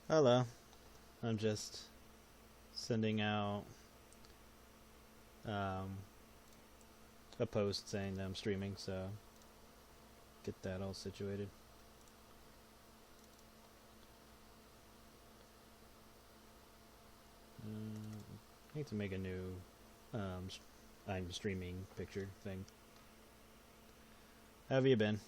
Hello. I'm just sending out um, a post saying that I'm streaming, so get that all situated. I need to make a new I'm streaming picture thing. How have you been?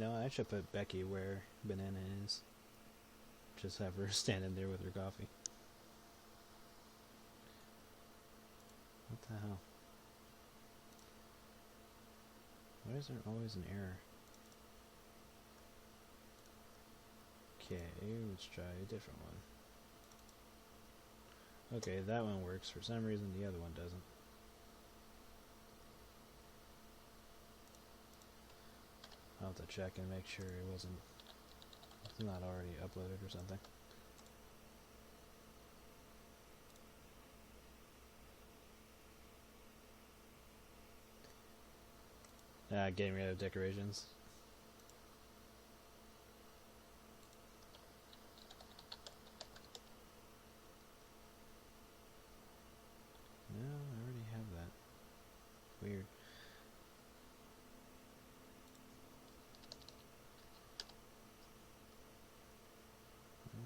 I should put Becky where Banana is. Just have her standing there with her coffee. What the hell? Why is there always an error? Okay, let's try a different one. Okay, that one works. For some reason, the other one doesn't. I'll have to check and make sure it's not already uploaded or something. Getting rid of decorations. No, I already have that. Weird.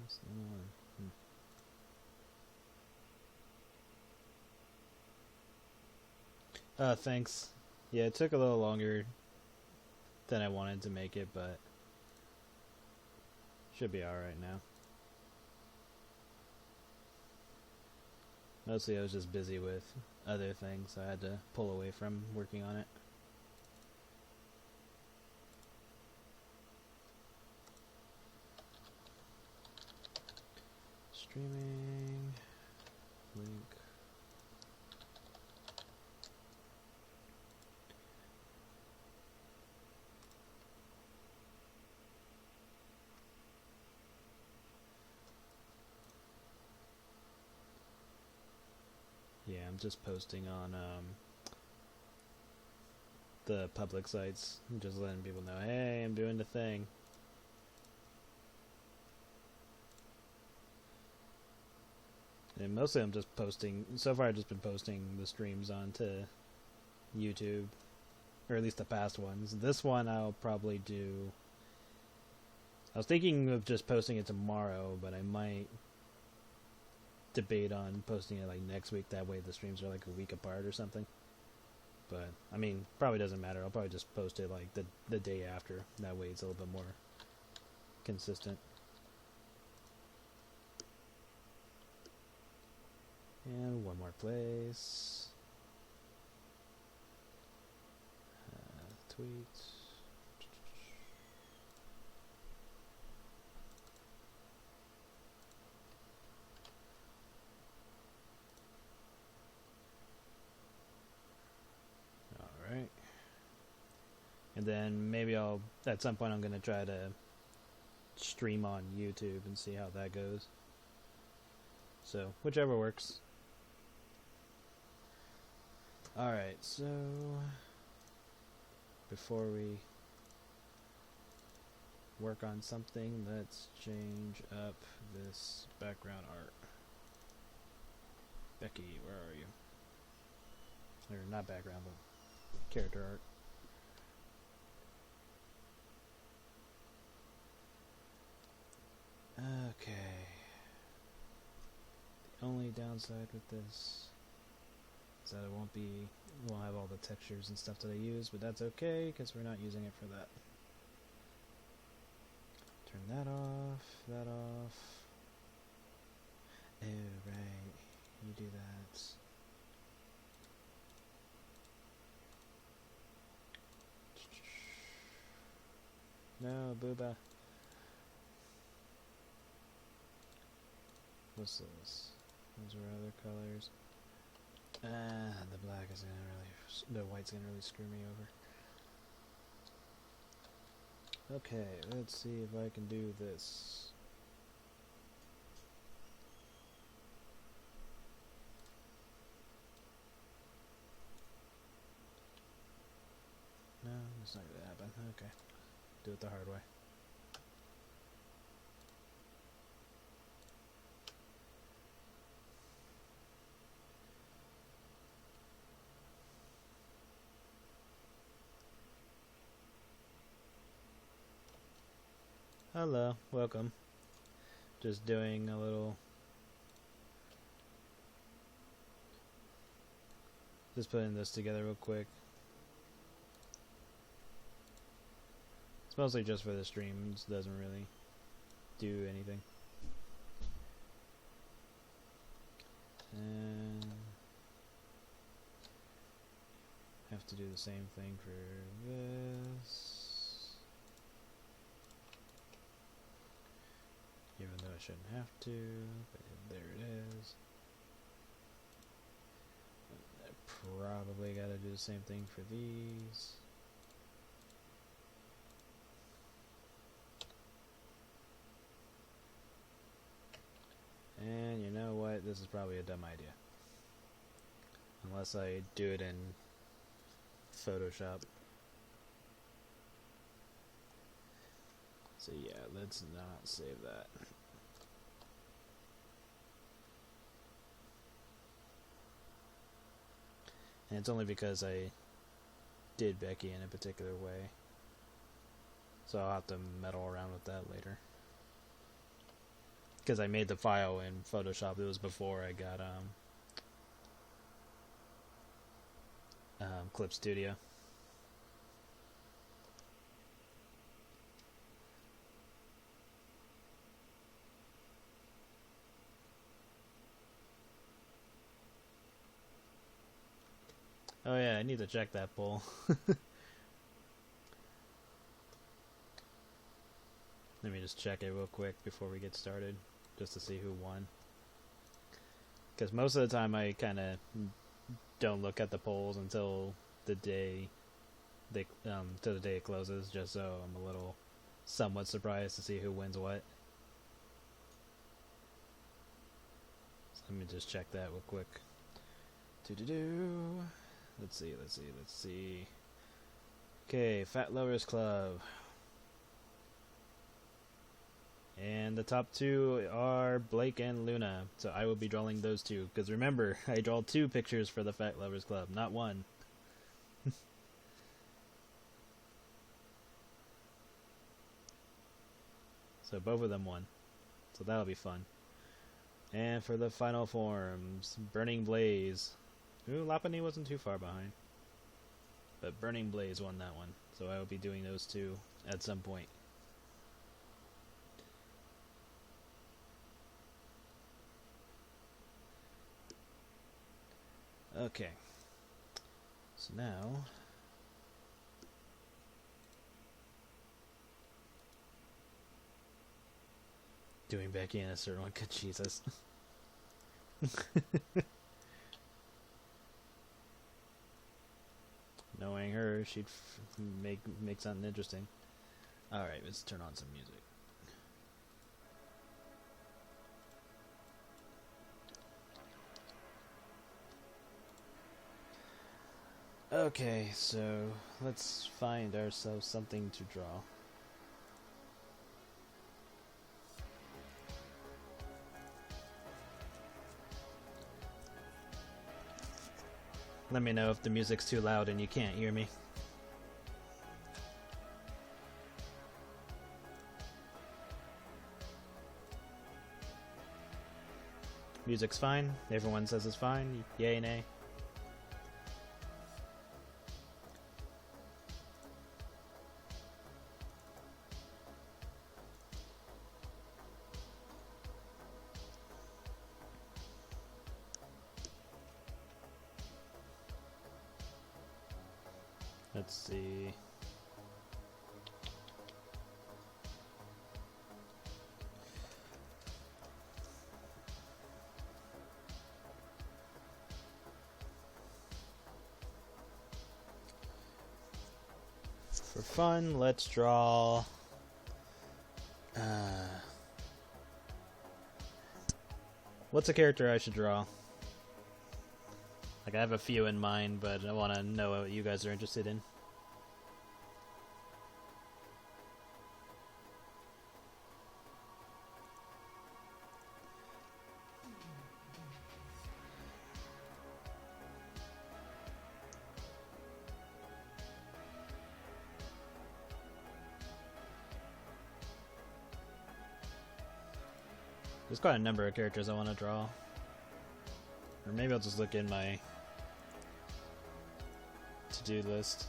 That's the only one. Thanks. Yeah, it took a little longer than I wanted to make it, but should be alright now. Mostly I was just busy with other things, so I had to pull away from working on it. Streaming link. Yeah, I'm just posting on the public sites, just letting people know, hey, I'm doing the thing. And mostly I'm just posting, so far I've just been posting the streams onto YouTube, or at least the past ones. This one I'll probably do, I was thinking of just posting it tomorrow, but I might debate on posting it like next week, that way the streams are like a week apart or something. But I mean, probably doesn't matter. I'll probably just post it like the day after, that way it's a little bit more consistent. And one more place. Tweets. Alright. And then maybe at some point I'm going to try to stream on YouTube and see how that goes. So, whichever works. Alright, so before we work on something, let's change up this background art. Becky, where are you? Or not background, but character art. Okay. The only downside with this is that it won't have all the textures and stuff that I use, but that's okay because we're not using it for that. Turn that off, that off. Oh, right. You do that. No, booba. What's this? Those are other colors. The black is the white's gonna really screw me over. Okay, let's see if I can do this. Okay. Do it the hard way. Hello, welcome. Just doing a little... Just putting this together real quick. It's mostly just for the stream, it doesn't really do anything. And have to do the same thing for this. Even though I shouldn't have to, but there it is. I probably gotta do the same thing for these. And you know what? This is probably a dumb idea. Unless I do it in Photoshop. So yeah, let's not save that. And it's only because I did Becky in a particular way. So I'll have to meddle around with that later. Because I made the file in Photoshop. It was before I got Clip Studio. Oh yeah, I need to check that poll. Let me just check it real quick before we get started, just to see who won. Because most of the time I kind of don't look at the polls until the day till the day it closes, just so I'm a little somewhat surprised to see who wins what. So let me just check that real quick. Let's see. Okay, Fat Lovers Club. And the top two are Blake and Luna. So I will be drawing those two. Because remember, I draw 2 pictures for the Fat Lovers Club, not 1. So both of them won. So that'll be fun. And for the final forms, Burning Blaze. Ooh, Lapani wasn't too far behind. But Burning Blaze won that one. So I will be doing those 2 at some point. Okay. So now... doing Becky in a certain one. Good Jesus. Knowing her, she'd make something interesting. Alright, let's turn on some music. Okay, so let's find ourselves something to draw. Let me know if the music's too loud and you can't hear me. Music's fine. Everyone says it's fine. Yay, nay. Let's see. For fun, let's draw what's a character I should draw? Like, I have a few in mind, but I want to know what you guys are interested in. There's quite a number of characters I want to draw. Or maybe I'll just look in my to-do list.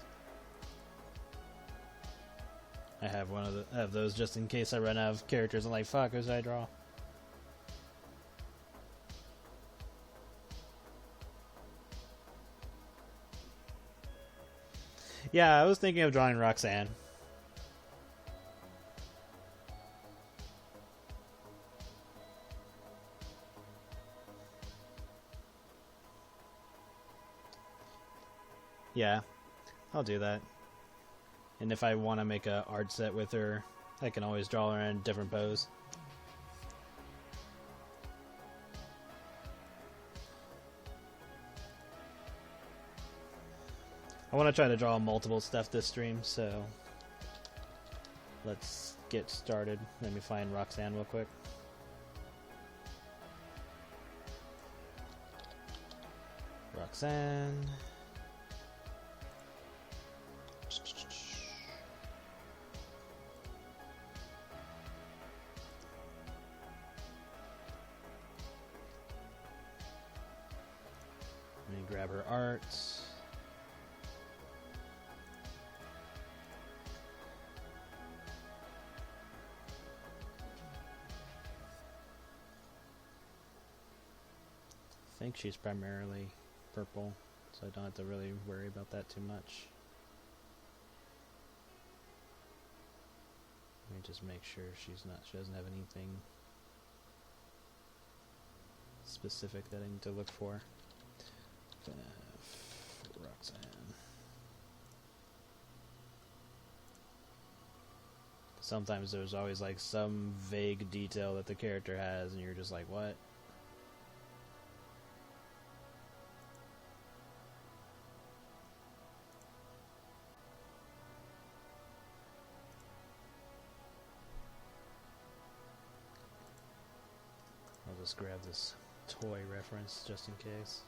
I have one of those just in case I run out of characters. I'm like, fuck, who should I draw? Yeah, I was thinking of drawing Roxanne. Yeah, I'll do that. And if I want to make a art set with her, I can always draw her in a different pose. I want to try to draw multiple stuff this stream, so let's get started. Let me find Roxanne real quick. Roxanne. Let me grab her art. I think she's primarily purple, so I don't have to really worry about that too much. Let me just make sure she doesn't have anything specific that I need to look for. Roxanne. Sometimes there's always like some vague detail that the character has and you're just like, what? I'll just grab this toy reference just in case.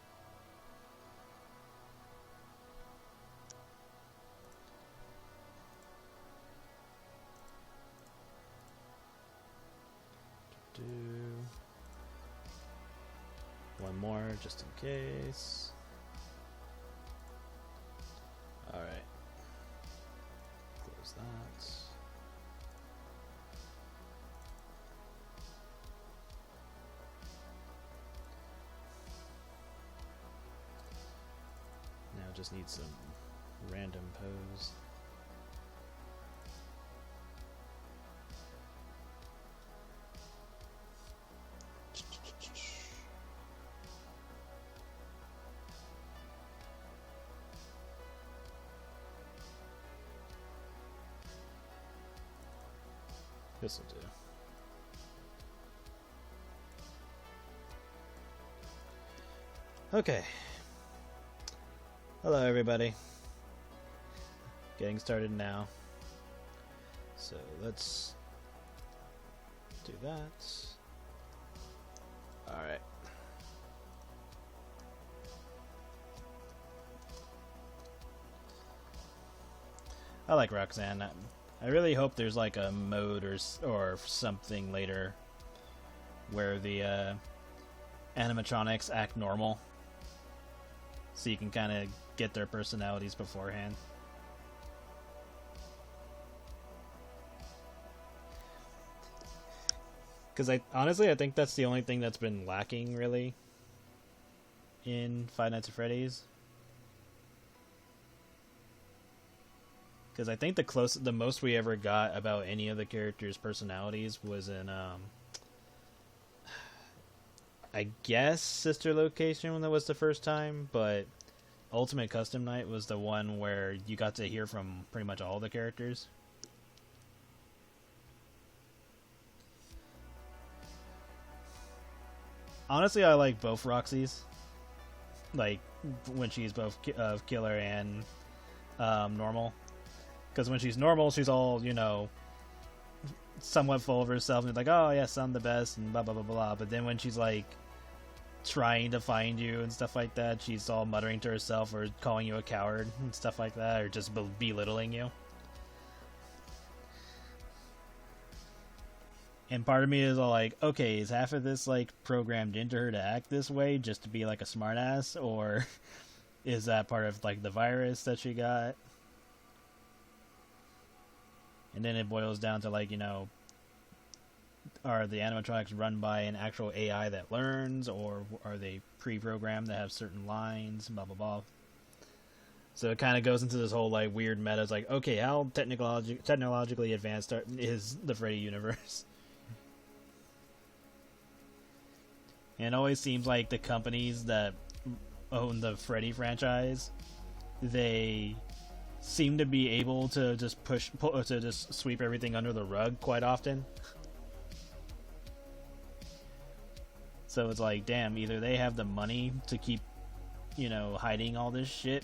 Do one more just in case. Alright. Close that. Now just need some random pose. This'll do. Okay. Hello everybody. Getting started now. So let's do that. Alright. I like Roxanne. I really hope there's like a mode or something later where the animatronics act normal, so you can kind of get their personalities beforehand. Because honestly I think that's the only thing that's been lacking really in Five Nights at Freddy's. Because I think the most we ever got about any of the characters' personalities was in, I guess Sister Location when that was the first time, but Ultimate Custom Night was the one where you got to hear from pretty much all the characters. Honestly, I like both Roxys. Like, when she's both killer and normal. Because when she's normal, she's all, you know, somewhat full of herself and like, oh yes, I'm the best and blah blah blah blah. But then when she's like trying to find you and stuff like that, she's all muttering to herself or calling you a coward and stuff like that, or just belittling you. And part of me is all like, okay, is half of this like programmed into her to act this way just to be like a smartass, or is that part of like the virus that she got? And then it boils down to like, are the animatronics run by an actual AI that learns, or are they pre-programmed that have certain lines? Blah blah blah. So it kind of goes into this whole like weird meta. It's like, okay, how technologically advanced is the Freddy universe? And it always seems like the companies that own the Freddy franchise, they seem to be able to just to just sweep everything under the rug quite often. So it's like, damn, either they have the money to keep, hiding all this shit,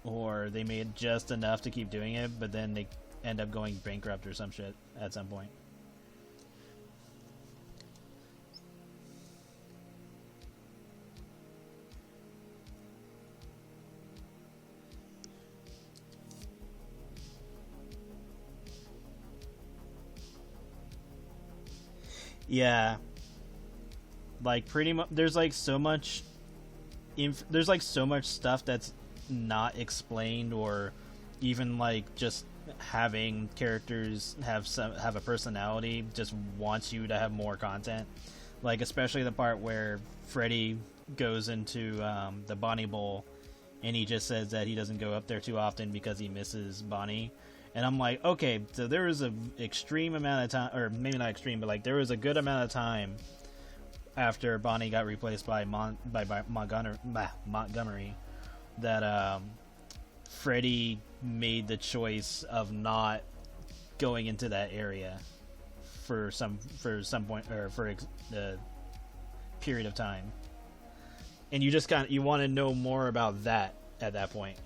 or they made just enough to keep doing it, but then they end up going bankrupt or some shit at some point. Yeah, like pretty much. There's like so much. There's like so much stuff that's not explained, or even like just having characters have a personality just wants you to have more content. Like especially the part where Freddy goes into the Bonnie Bowl, and he just says that he doesn't go up there too often because he misses Bonnie. And I'm like, okay, so there was a extreme amount of time, or maybe not extreme, but like there was a good amount of time after Bonnie got replaced by Montgomery, that Freddy made the choice of not going into that area for some point, or for a period of time. And you just you want to know more about that at that point.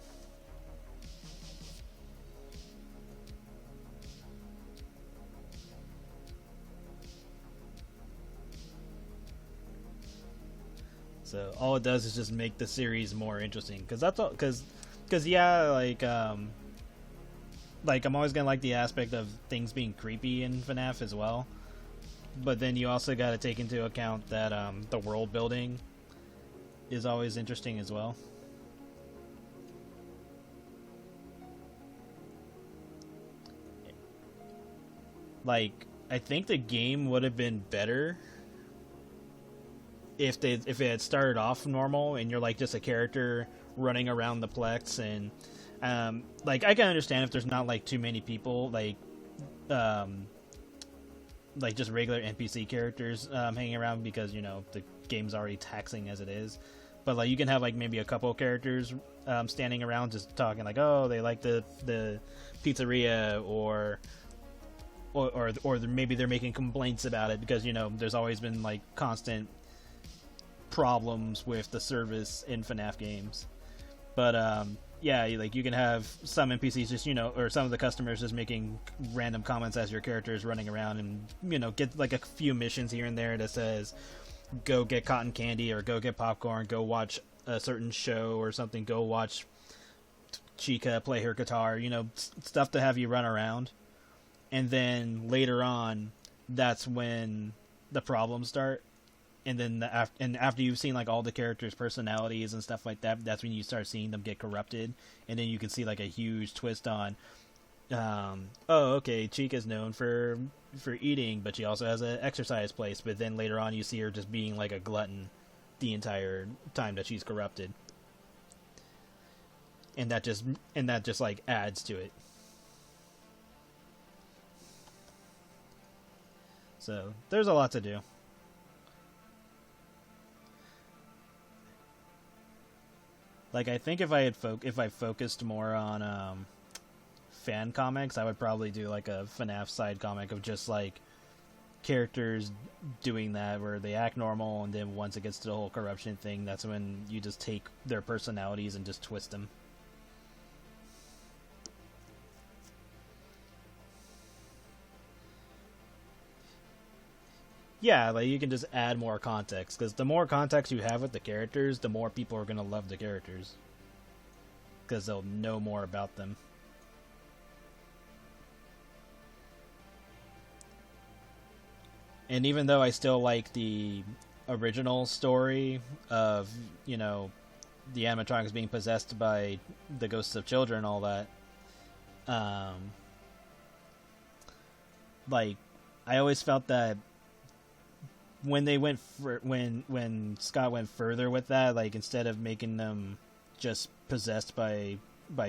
So all it does is just make the series more interesting. Because that's all. Because yeah, like I'm always gonna like the aspect of things being creepy in FNAF as well. But then you also got to take into account that the world building is always interesting as well. Like I think the game would have been better if it had started off normal and you're like just a character running around the Plex, and like I can understand if there's not like too many people um, like just regular NPC characters hanging around, because the game's already taxing as it is. But like you can have like maybe a couple of characters standing around just talking like, oh, they like the pizzeria, or maybe they're making complaints about it because there's always been like constant problems with the service in FNAF games. But yeah, like you can have some NPCs just or some of the customers just making random comments as your character is running around, and get like a few missions here and there that says go get cotton candy, or go get popcorn, go watch a certain show or something, go watch Chica play her guitar, stuff to have you run around. And then later on, that's when the problems start. And then after you've seen like all the characters' personalities and stuff like that, that's when you start seeing them get corrupted. And then you can see like a huge twist on, oh, okay, Chica's known for eating, but she also has an exercise place. But then later on, you see her just being like a glutton the entire time that she's corrupted, and that just like adds to it. So there's a lot to do. Like I think if I focused more on fan comics, I would probably do like a FNAF side comic of just like characters doing that where they act normal, and then once it gets to the whole corruption thing, that's when you just take their personalities and just twist them. Yeah, like you can just add more context, because the more context you have with the characters, the more people are gonna love the characters, because they'll know more about them. And even though I still like the original story of, the animatronics being possessed by the ghosts of children, all that, um, like, I always felt that when they went when Scott went further with that, like, instead of making them just possessed by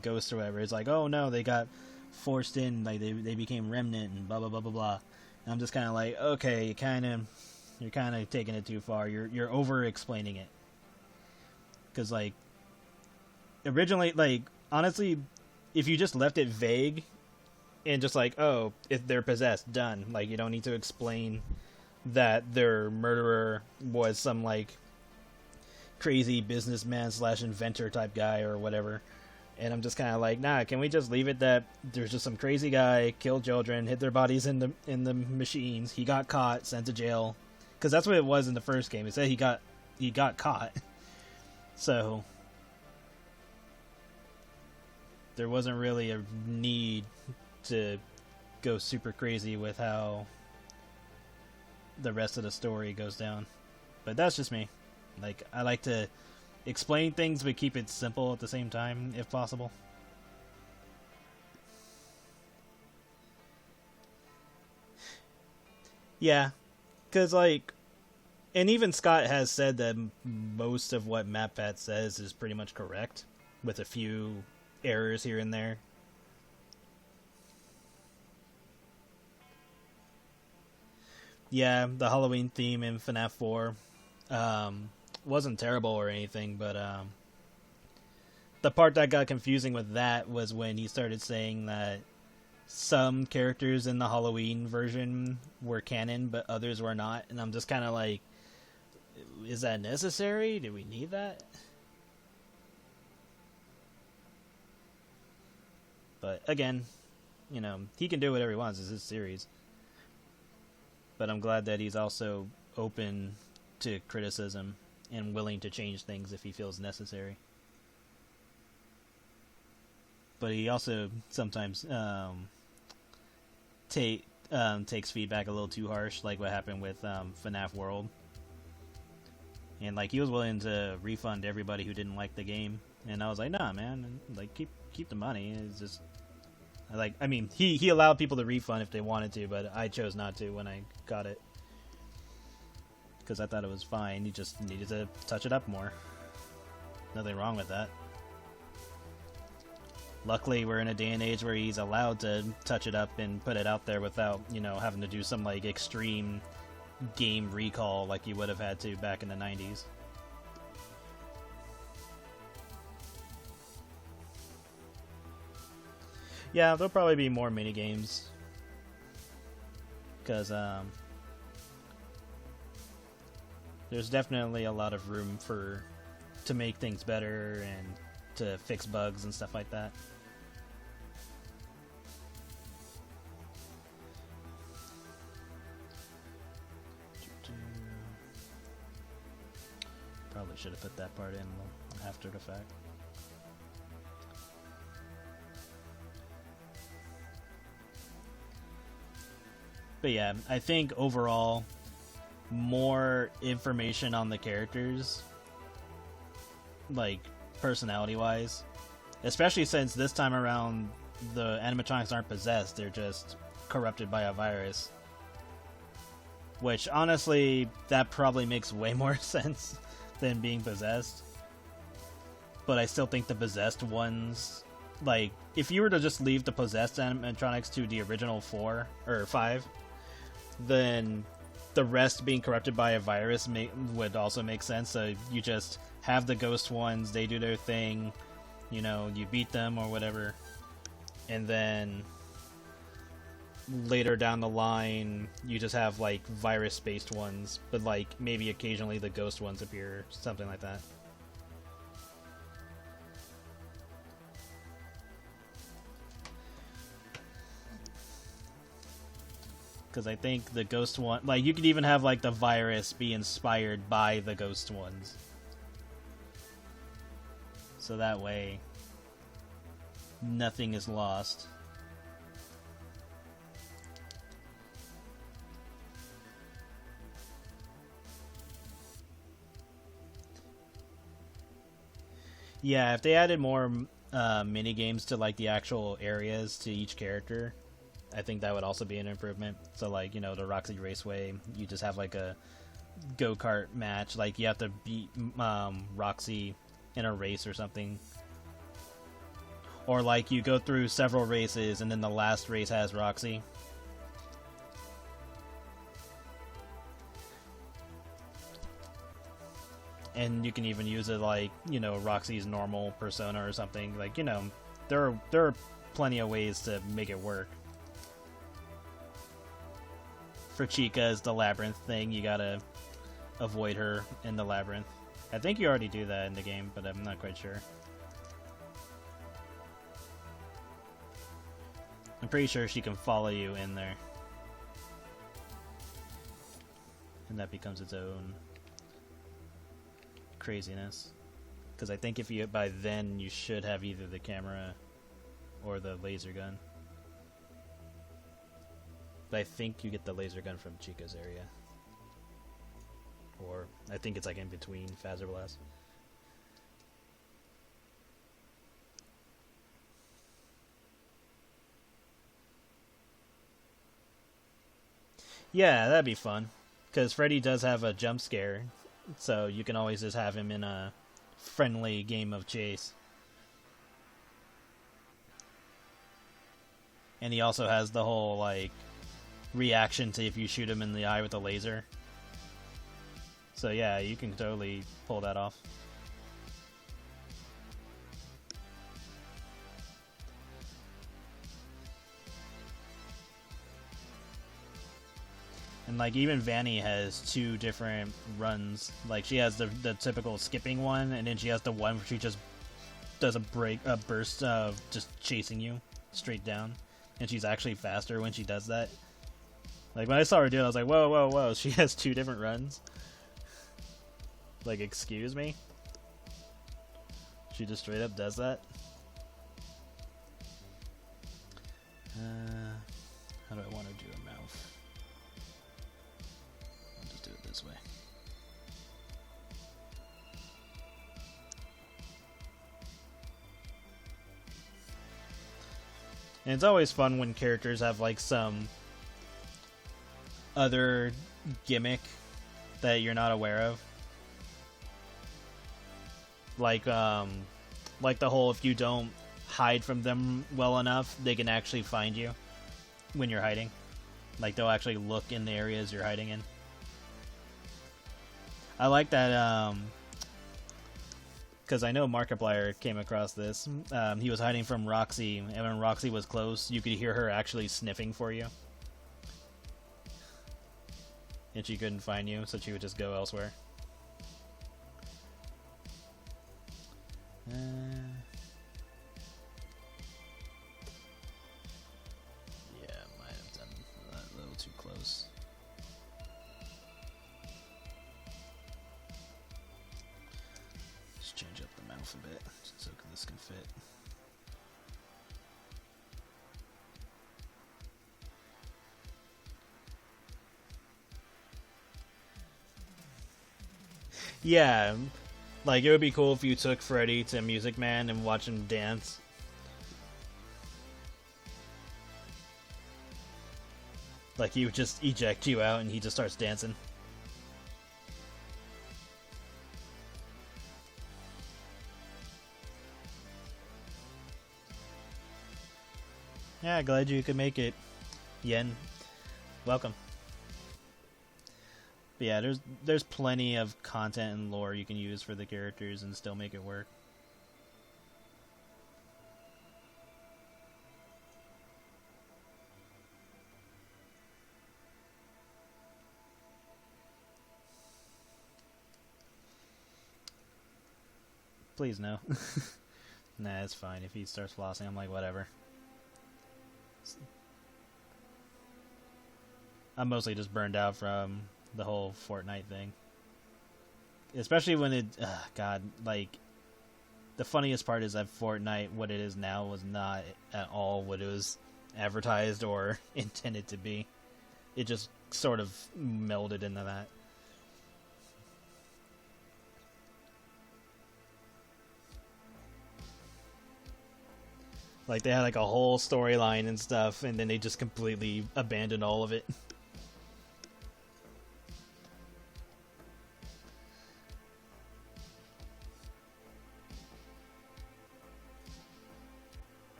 ghosts or whatever, it's like, oh no, they got forced in, like they became remnant and blah blah blah blah blah. And I'm just kind of like, okay, you're kind of taking it too far. You're over explaining it. Because, like, originally, like, honestly, if you just left it vague and just like, oh, if they're possessed, done. Like, you don't need to explain that their murderer was some, like, crazy businessman / inventor type guy or whatever. And I'm just kind of like, nah, can we just leave it that there's just some crazy guy, killed children, hid their bodies in the machines, he got caught, sent to jail. Because that's what it was in the first game. It said he got caught. So there wasn't really a need to go super crazy with how the rest of the story goes down. But that's just me. Like, I like to explain things but keep it simple at the same time, if possible. Yeah, because, like, and even Scott has said that most of what MapPat says is pretty much correct, with a few errors here and there. Yeah, the Halloween theme in FNAF 4 wasn't terrible or anything, but the part that got confusing with that was when he started saying that some characters in the Halloween version were canon, but others were not, and I'm just kind of like, is that necessary? Do we need that? But again, he can do whatever he wants. It's his series. But I'm glad that he's also open to criticism and willing to change things if he feels necessary. But he also sometimes takes feedback a little too harsh, like what happened with FNAF World. And, like, he was willing to refund everybody who didn't like the game. And I was like, nah, man, like, keep the money. It's just, like, I mean, he allowed people to refund if they wanted to, but I chose not to when I got it. Because I thought it was fine. He just needed to touch it up more. Nothing wrong with that. Luckily, we're in a day and age where he's allowed to touch it up and put it out there without, having to do some, like, extreme game recall like you would have had to back in the 90s. Yeah, there'll probably be more minigames. Because, there's definitely a lot of room to make things better and to fix bugs and stuff like that. Probably should have put that part in after the fact. But yeah, I think overall, more information on the characters, like, personality-wise, especially since this time around the animatronics aren't possessed, they're just corrupted by a virus. Which, honestly, that probably makes way more sense than being possessed. But I still think the possessed ones, like, if you were to just leave the possessed animatronics to the original 4 or 5, then the rest being corrupted by a virus would also make sense. So you just have the ghost ones, they do their thing, you beat them or whatever, and then later down the line you just have, like, virus based ones, but, like, maybe occasionally the ghost ones appear, something like that. Because I think the ghost one, like, you could even have, like, the virus be inspired by the ghost ones. So that way, nothing is lost. Yeah, if they added more mini games to like the actual areas to each character, I think that would also be an improvement. So like, you know, the Roxy Raceway, you just have like a go-kart match. Like you have to beat Roxy in a race or something. Or like you go through several races and then the last race has Roxy. And you can even use it like, you know, Roxy's normal persona or something. Like, you know, there are plenty of ways to make it work. For Chica's the labyrinth thing, you gotta avoid her in the labyrinth. I think you already do that in the game, but I'm not quite sure. I'm pretty sure she can follow you in there. And that becomes its own craziness. Because I think if you, by then, you should have either the camera or the laser gun. But I think you get the laser gun from Chica's area. Or, I think it's like in between Phaser Blast. Yeah, that'd be fun. Because Freddy does have a jump scare, so you can always just have him in a friendly game of chase. And he also has the whole, like, reaction to if you shoot him in the eye with a laser. So yeah, you can totally pull that off. And like even Vanny has two different runs. Like she has the typical skipping one, and then she has the one where she just does a burst of just chasing you straight down, and she's actually faster when she does that. Like when I saw her do it, I was like, whoa, whoa, whoa! She has two different runs. Like, excuse me? She just straight up does that? How do I want to do a mouth? I'll just do it this way. And it's always fun when characters have, like, some other gimmick that you're not aware of. Like the whole if you don't hide from them well enough, they can actually find you when you're hiding. Like they'll actually look in the areas you're hiding in. I like that because I know Markiplier came across this. He was hiding from Roxy, and when Roxy was close, you could hear her actually sniffing for you. And she couldn't find you, so she would just go elsewhere. Yeah, might have done that a little too close. Just change up the mouth a bit so this can fit. Yeah. Like, it would be cool if you took Freddy to Music Man and watched him dance. Like, he would just eject you out and he just starts dancing. Yeah, glad you could make it, Yen. Welcome. But yeah, there's plenty of content and lore you can use for the characters and still make it work. Please no. Nah, it's fine. If he starts flossing, I'm like, whatever. I'm mostly just burned out from the whole Fortnite thing. Especially when it... God, like... The funniest part is that Fortnite, what it is now, was not at all what it was advertised or intended to be. It just sort of melded into that. Like, they had like a whole storyline and stuff, and then they just completely abandoned all of it.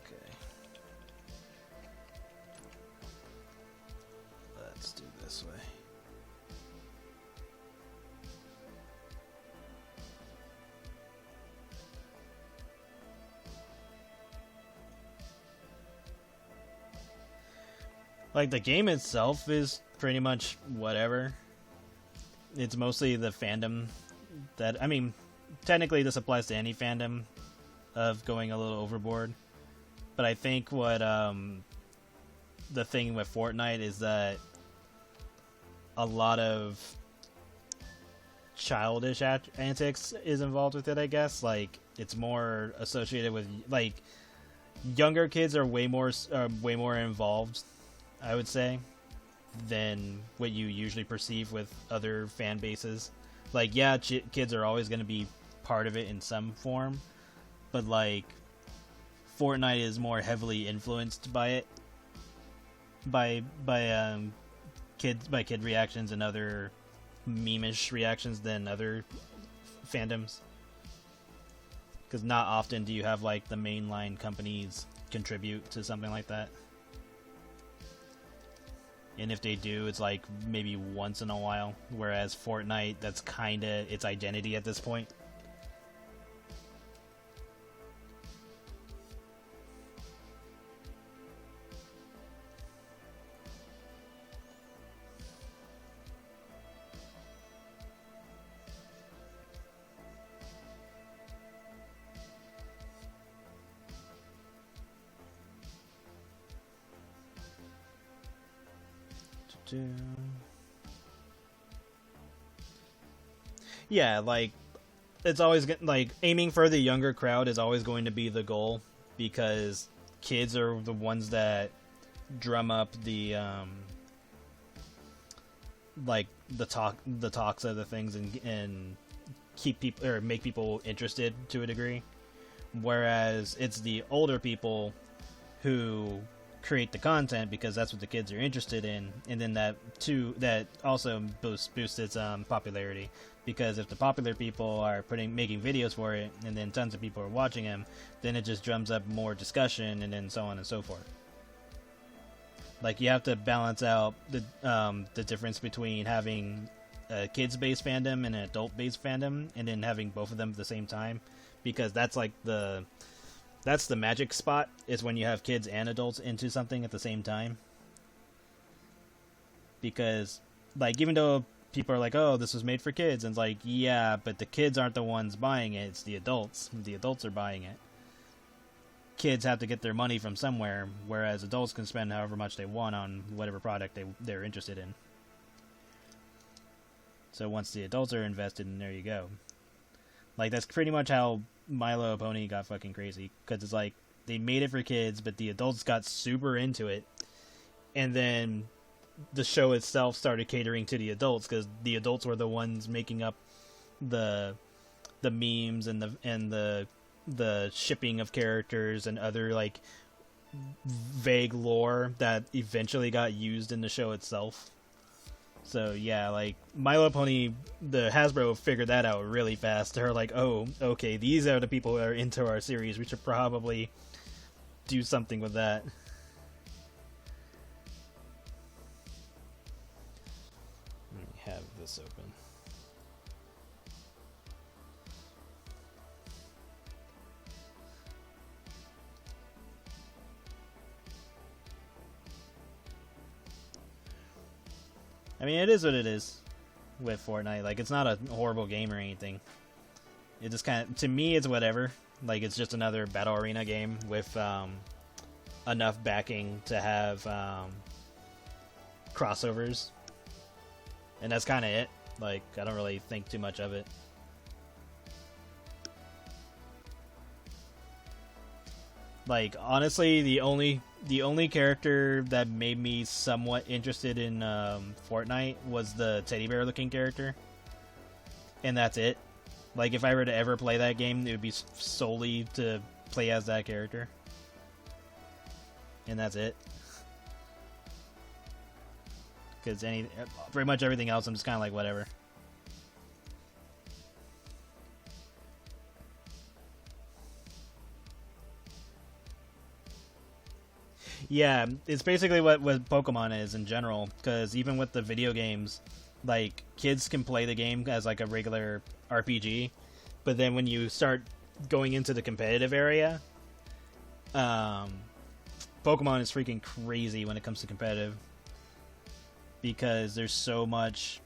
Okay. Let's do this way. Like, the game itself is pretty much whatever. It's mostly the fandom that, I mean, technically this applies to any fandom of going a little overboard. But I think what the thing with Fortnite is that a lot of childish antics is involved with it, I guess. Like, it's more associated with, like, younger kids are way more involved, I would say, than what you usually perceive with other fan bases. Like, yeah, kids are always going to be part of it in some form, but like, Fortnite is more heavily influenced by it, by kid reactions and other meme-ish reactions than other fandoms. Because not often do you have like the mainline companies contribute to something like that. And if they do, it's like maybe once in a while. Whereas Fortnite, that's kinda its identity at this point. Yeah, like, it's always like aiming for the younger crowd is always going to be the goal, because kids are the ones that drum up the like the talks of the things, and keep people, or make people interested to a degree. Whereas it's the older people who create the content because that's what the kids are interested in, and then that also boosts its popularity, because if the popular people are making videos for it, and then tons of people are watching them, then it just drums up more discussion, and then so on and so forth. Like, you have to balance out the difference between having a kids-based fandom and an adult-based fandom, and then having both of them at the same time, because that's like that's the magic spot, is when you have kids and adults into something at the same time. Because, like, even though people are like, oh, this was made for kids, and it's like, yeah, but the kids aren't the ones buying it, it's the adults. The adults are buying it. Kids have to get their money from somewhere, whereas adults can spend however much they want on whatever product they're interested in. So once the adults are invested, and there you go. Like, that's pretty much how My Little Pony got fucking crazy, because it's like, they made it for kids, but the adults got super into it, and then the show itself started catering to the adults, because the adults were the ones making up the memes and the shipping of characters and other like vague lore that eventually got used in the show itself. So yeah, like, My Little Pony, the Hasbro figured that out really fast. They're like, oh, okay, these are the people who are into our series. We should probably do something with that. Let me have this open. I mean, it is what it is with Fortnite. Like, it's not a horrible game or anything. It just kind of, to me, it's whatever. Like, it's just another battle arena game with enough backing to have crossovers. And that's kind of it. Like, I don't really think too much of it. Like honestly, the only character that made me somewhat interested in Fortnite was the teddy bear looking character, and that's it. Like if I were to ever play that game, it would be solely to play as that character, and that's it. Because pretty much everything else, I'm just kind of like whatever. Yeah, it's basically what Pokemon is in general. Because even with the video games, like kids can play the game as like a regular RPG, but then when you start going into the competitive area, um, Pokemon is freaking crazy when it comes to competitive because there's so much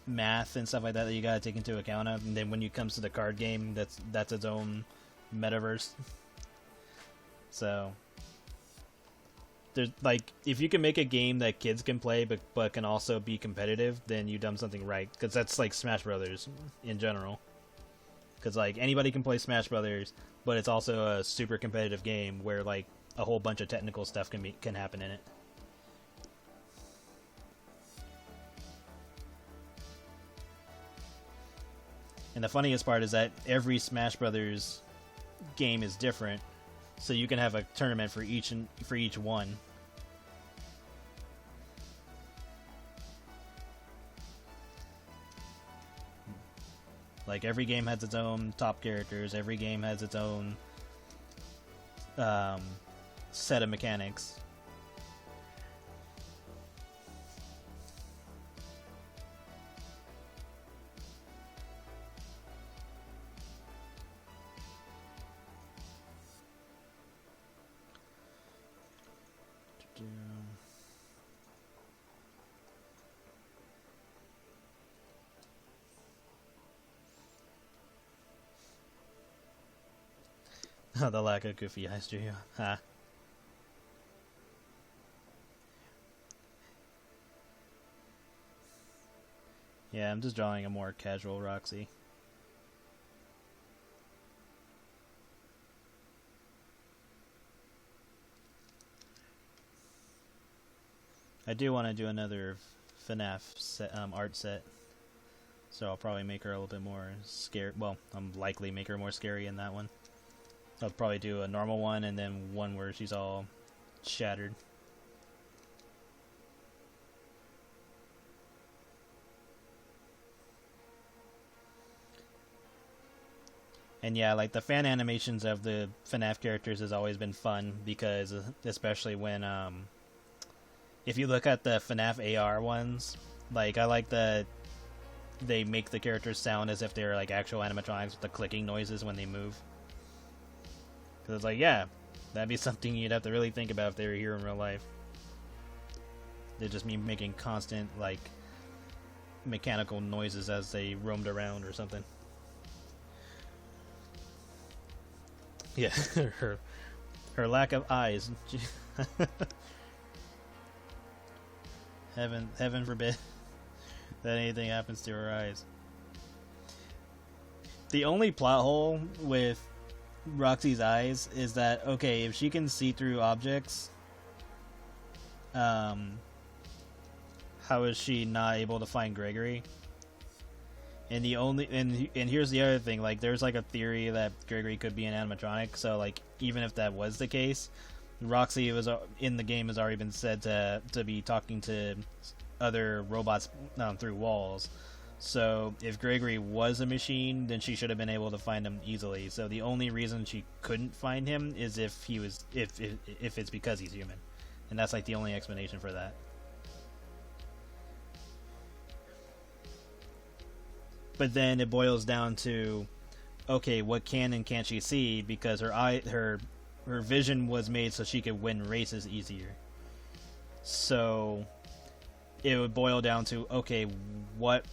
math and stuff like that that you gotta take into account of. And then when it comes to the card game, that's its own metaverse. So there's like if you can make a game that kids can play but can also be competitive, then you've done something right. Because that's like Smash Brothers in general. Because like anybody can play Smash Brothers, but it's also a super competitive game where like a whole bunch of technical stuff can happen in it. And the funniest part is that every Smash Brothers game is different, so you can have a tournament for each one. Like every game has its own top characters. Every game has its own set of mechanics. The lack of goofy eyes, do you? Ha. Yeah, I'm just drawing a more casual Roxy. I do want to do another FNAF art set, so I'll probably make her a little bit more scary. Well, I'm likely make her more scary in that one. I'll probably do a normal one and then one where she's all shattered. And yeah, like the fan animations of the FNAF characters has always been fun because especially when if you look at the FNAF AR ones, like I like that they make the characters sound as if they're like actual animatronics with the clicking noises when they move. Because it's like, yeah, that'd be something you'd have to really think about if they were here in real life. They'd just be making constant, like, mechanical noises as they roamed around or something. Yeah, her lack of eyes. Heaven forbid that anything happens to her eyes. The only plot hole with Roxy's eyes is that, okay, if she can see through objects, how is she not able to find Gregory? And here's the other thing, like there's like a theory that Gregory could be an animatronic, so like even if that was the case, Roxy was in the game has already been said to be talking to other robots through walls. So if Gregory was a machine, then she should have been able to find him easily. So the only reason she couldn't find him is if it's because he's human, and that's like the only explanation for that. But then it boils down to, okay, what can and can't she see? Because her vision was made so she could win races easier. So it would boil down to, okay, what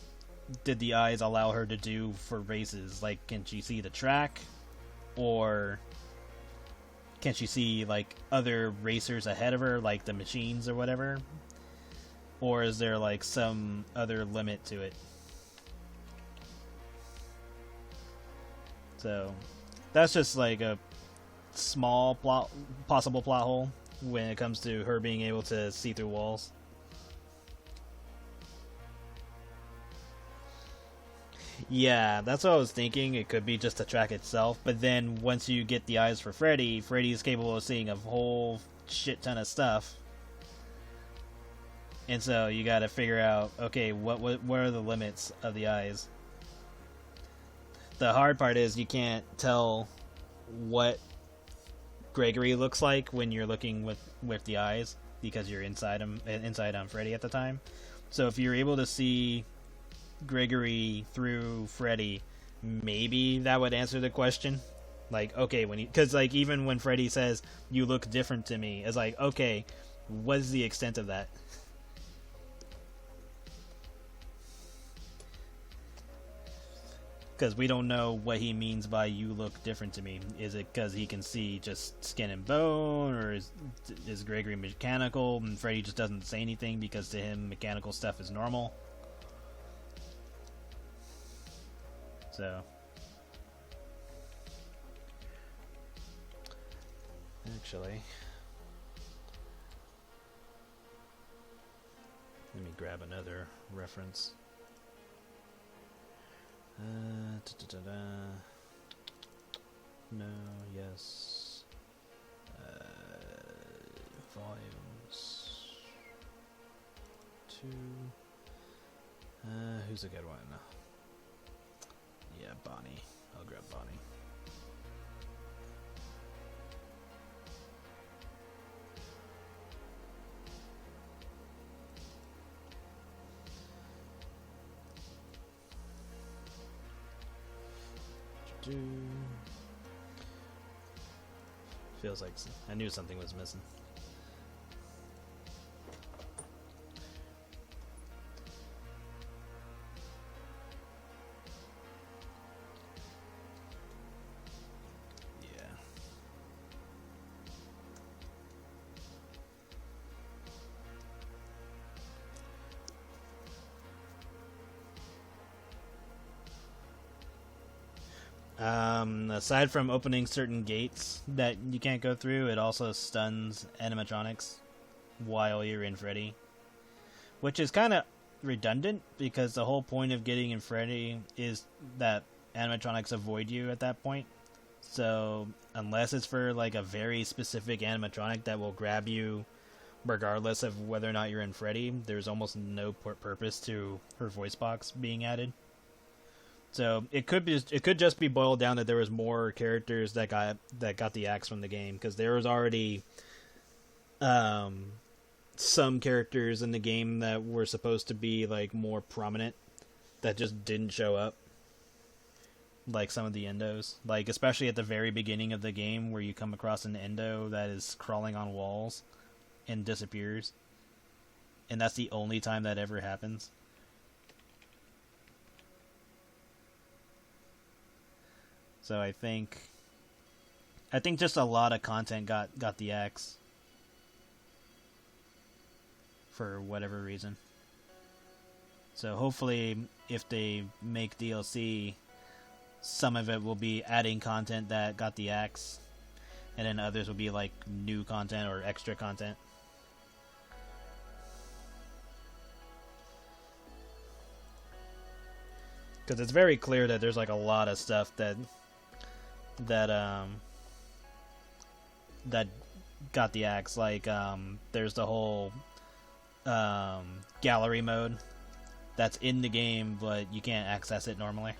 did the eyes allow her to do for races? Like, can she see the track, or can she see like other racers ahead of her, like the machines or whatever? Or is there like some other limit to it? So that's just like a small possible plot hole when it comes to her being able to see through walls. Yeah, that's what I was thinking. It could be just the track itself, but then once you get the eyes for Freddy, Freddy's capable of seeing a whole shit ton of stuff. And so you got to figure out, okay, what are the limits of the eyes? The hard part is you can't tell what Gregory looks like when you're looking with the eyes because you're inside on Freddy at the time. So if you're able to see Gregory through Freddy, maybe that would answer the question. Like, okay, because like even when Freddy says you look different to me, it's like, okay, what is the extent of that? Because we don't know what he means by you look different to me. Is it because he can see just skin and bone, or is Gregory mechanical and Freddy just doesn't say anything because to him mechanical stuff is normal? So actually, let me grab another reference. No, yes. Volumes 2. Who's a good one? Yeah, Bonnie. I'll grab Bonnie. Feels like I knew something was missing. Aside from opening certain gates that you can't go through, it also stuns animatronics while you're in Freddy. Which is kind of redundant, because the whole point of getting in Freddy is that animatronics avoid you at that point. So, unless it's for like a very specific animatronic that will grab you regardless of whether or not you're in Freddy, there's almost no purpose to her voice box being added. So it could just be boiled down that there was more characters that got the axe from the game, because there was already some characters in the game that were supposed to be like more prominent that just didn't show up, like some of the endos, like especially at the very beginning of the game where you come across an endo that is crawling on walls and disappears, and that's the only time that ever happens. So I think just a lot of content got the axe for whatever reason. So hopefully if they make DLC, some of it will be adding content that got the axe, and then others will be like new content or extra content. Because it's very clear that there's like a lot of stuff that got the axe. Like there's the whole gallery mode that's in the game, but you can't access it normally.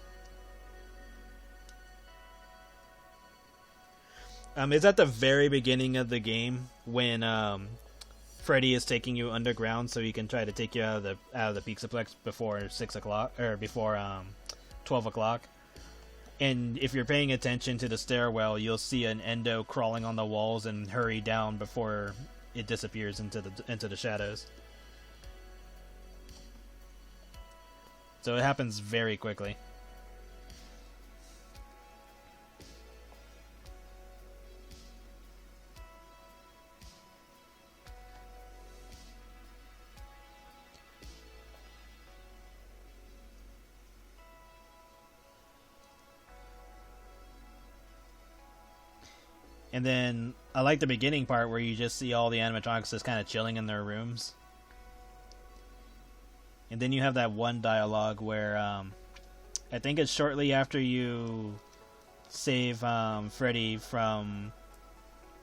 It's at the very beginning of the game when Freddy is taking you underground, so he can try to take you out of the Pixaplex before 6 o'clock or before 12 o'clock. And if you're paying attention to the stairwell, you'll see an endo crawling on the walls and hurry down before it disappears into the shadows. So it happens very quickly. And then I like the beginning part where you just see all the animatronics just kind of chilling in their rooms. And then you have that one dialogue where I think it's shortly after you save Freddy from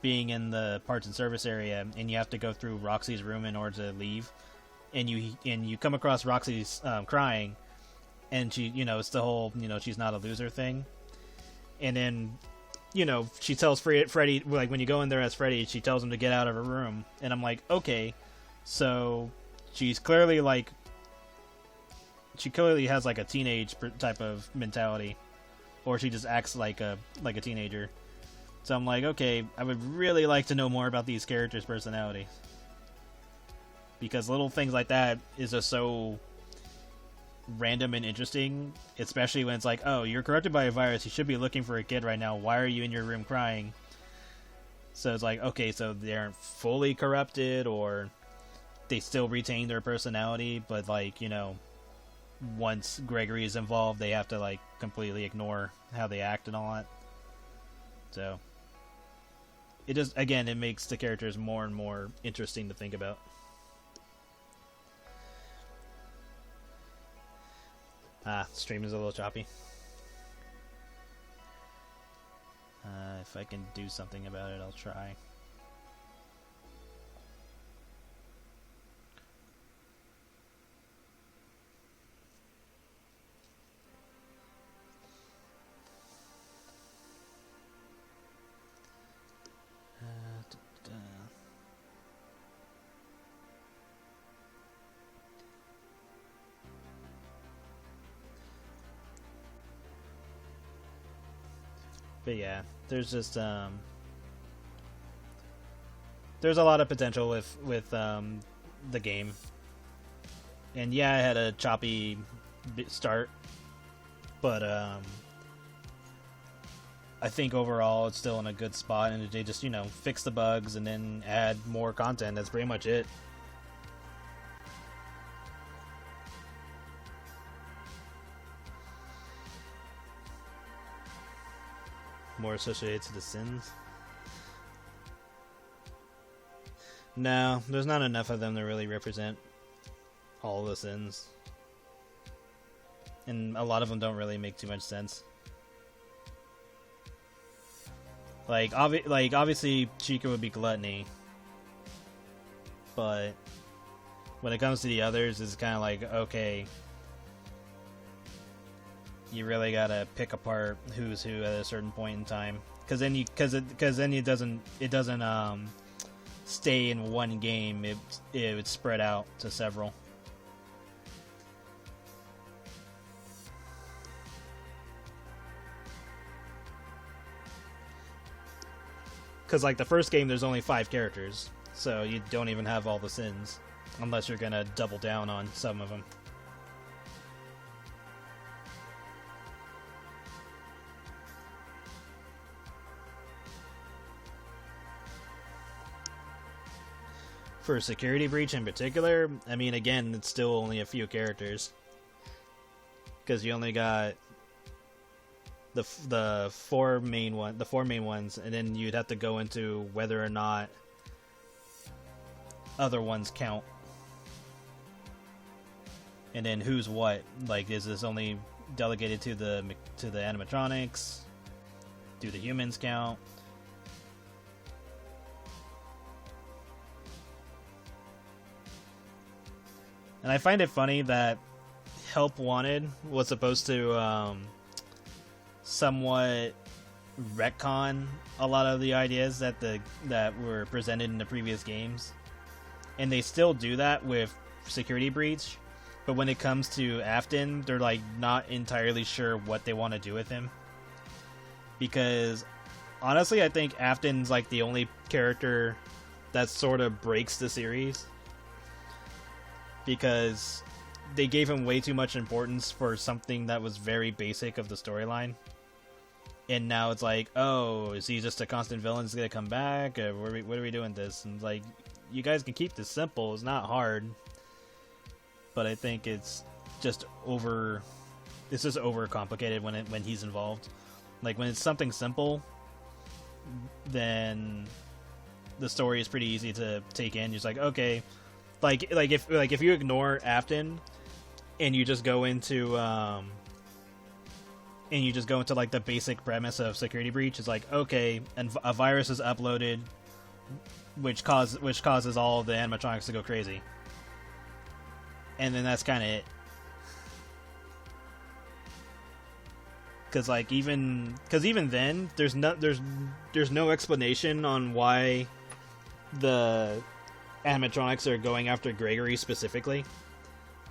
being in the parts and service area, and you have to go through Roxy's room in order to leave. And you come across Roxy's crying, and she, it's the whole, she's not a loser thing. And then, she tells Freddy, like, when you go in there as Freddy, she tells him to get out of her room. And I'm like, okay, so she's clearly, like, she clearly has, like, a teenage type of mentality. Or she just acts like a teenager. So I'm like, okay, I would really like to know more about these characters' personalities. Because little things like that is just so random and interesting, especially when it's like, oh, you're corrupted by a virus, you should be looking for a kid right now, why are you in your room crying? So it's like, okay, so they aren't fully corrupted, or they still retain their personality, but, like, once Gregory is involved, they have to, like, completely ignore how they act and all that. So it just, again, it makes the characters more and more interesting to think about. Stream is a little choppy. If I can do something about it, I'll try. But yeah, there's just there's a lot of potential with the game. And yeah, I had a choppy start, but I think overall it's still in a good spot, and they just, fix the bugs and then add more content. That's pretty much it. More associated to the sins? No, there's not enough of them to really represent all the sins. And a lot of them don't really make too much sense. Like obviously Chica would be gluttony. But when it comes to the others, it's kind of like, okay, you really gotta pick apart who's who at a certain point in time, because then it doesn't stay in one game. It would spread out to several. Because, like, the first game, there's only 5 characters, so you don't even have all the sins, unless you're gonna double down on some of them. For Security Breach in particular, I mean, again, it's still only a few characters, because you only got the four main ones, and then you'd have to go into whether or not other ones count, and then who's what. Like, is this only delegated to the animatronics? Do the humans count? And I find it funny that Help Wanted was supposed to somewhat retcon a lot of the ideas that were presented in the previous games. And they still do that with Security Breach, but when it comes to Afton, they're, like, not entirely sure what they want to do with him. Because honestly, I think Afton's, like, the only character that sort of breaks the series. Because they gave him way too much importance for something that was very basic of the storyline. And now it's like, oh, is he just a constant villain that's gonna come back? Or what are we doing this? And, like, you guys can keep this simple. It's not hard. But I think it's just overcomplicated when he's involved. Like, when it's something simple, then the story is pretty easy to take in. You're just like, okay, if you ignore Afton and you just go into like the basic premise of security breach, it's like, okay, and a virus is uploaded, which causes all of the animatronics to go crazy, and then that's kind of it. Because even then, there's no explanation on why the animatronics are going after Gregory specifically,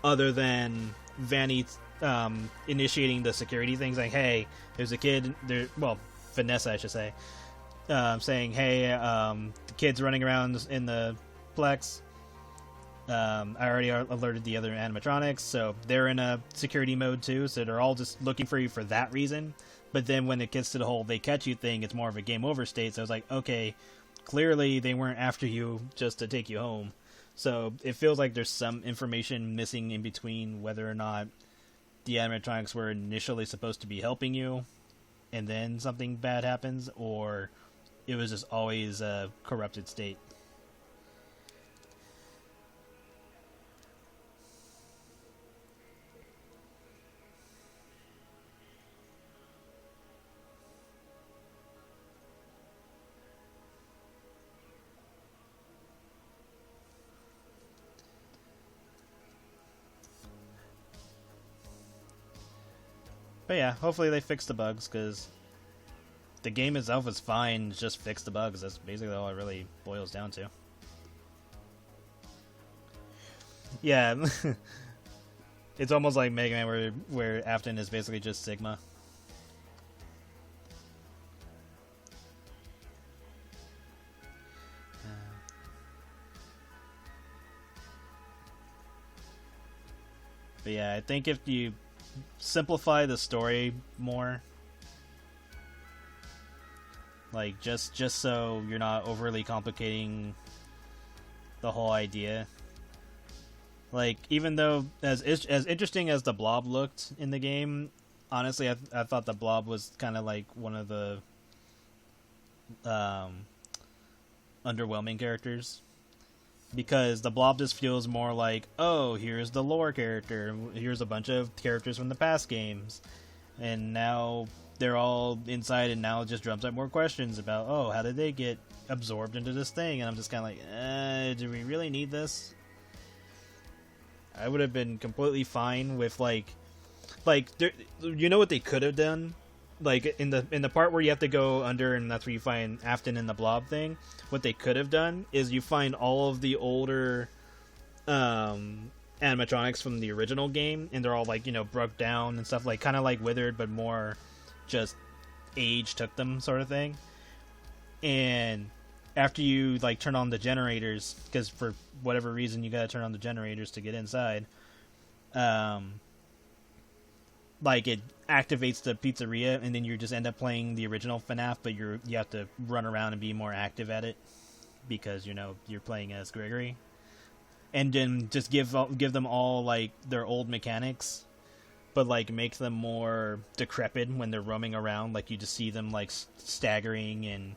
other than Vanny initiating the security things, like, hey, there's a kid there. Well, Vanessa, I should say, saying, hey, the kid's running around in the Plex. I already alerted the other animatronics, so they're in a security mode too, so they're all just looking for you for that reason. But then when it gets to the whole they catch you thing, it's more of a game over state, so I was like, okay, clearly they weren't after you just to take you home. So it feels like there's some information missing in between whether or not the animatronics were initially supposed to be helping you, and then something bad happens, or it was just always a corrupted state. But yeah, hopefully they fix the bugs, because the game itself is fine, just fix the bugs. That's basically all it really boils down to. Yeah, it's almost like Mega Man, where Afton is basically just Sigma. But yeah, I think if you simplify the story more, like just so you're not overly complicating the whole idea. Like, even though as interesting as the Blob looked in the game, honestly, I thought the Blob was kind of like one of the underwhelming characters, because the Blob just feels more like, oh, here's the lore character, here's a bunch of characters from the past games, and now they're all inside, and now it just drums up more questions about, oh, how did they get absorbed into this thing? And I'm just kind of like, do we really need this? I would have been completely fine with you know what they could have done? Like, in the part where you have to go under, and that's where you find Afton in the Blob thing, what they could have done is you find all of the older animatronics from the original game, and they're all, like, you know, broke down and stuff, like, kind of like Withered, but more just age took them, sort of thing. And after you, like, turn on the generators, because for whatever reason you gotta turn on the generators to get inside, like, it activates the pizzeria, and then you just end up playing the original FNAF, but you have to run around and be more active at it, because, you know, you're playing as Gregory. And then just give them all, like, their old mechanics, but, like, make them more decrepit when they're roaming around. Like, you just see them, like, staggering and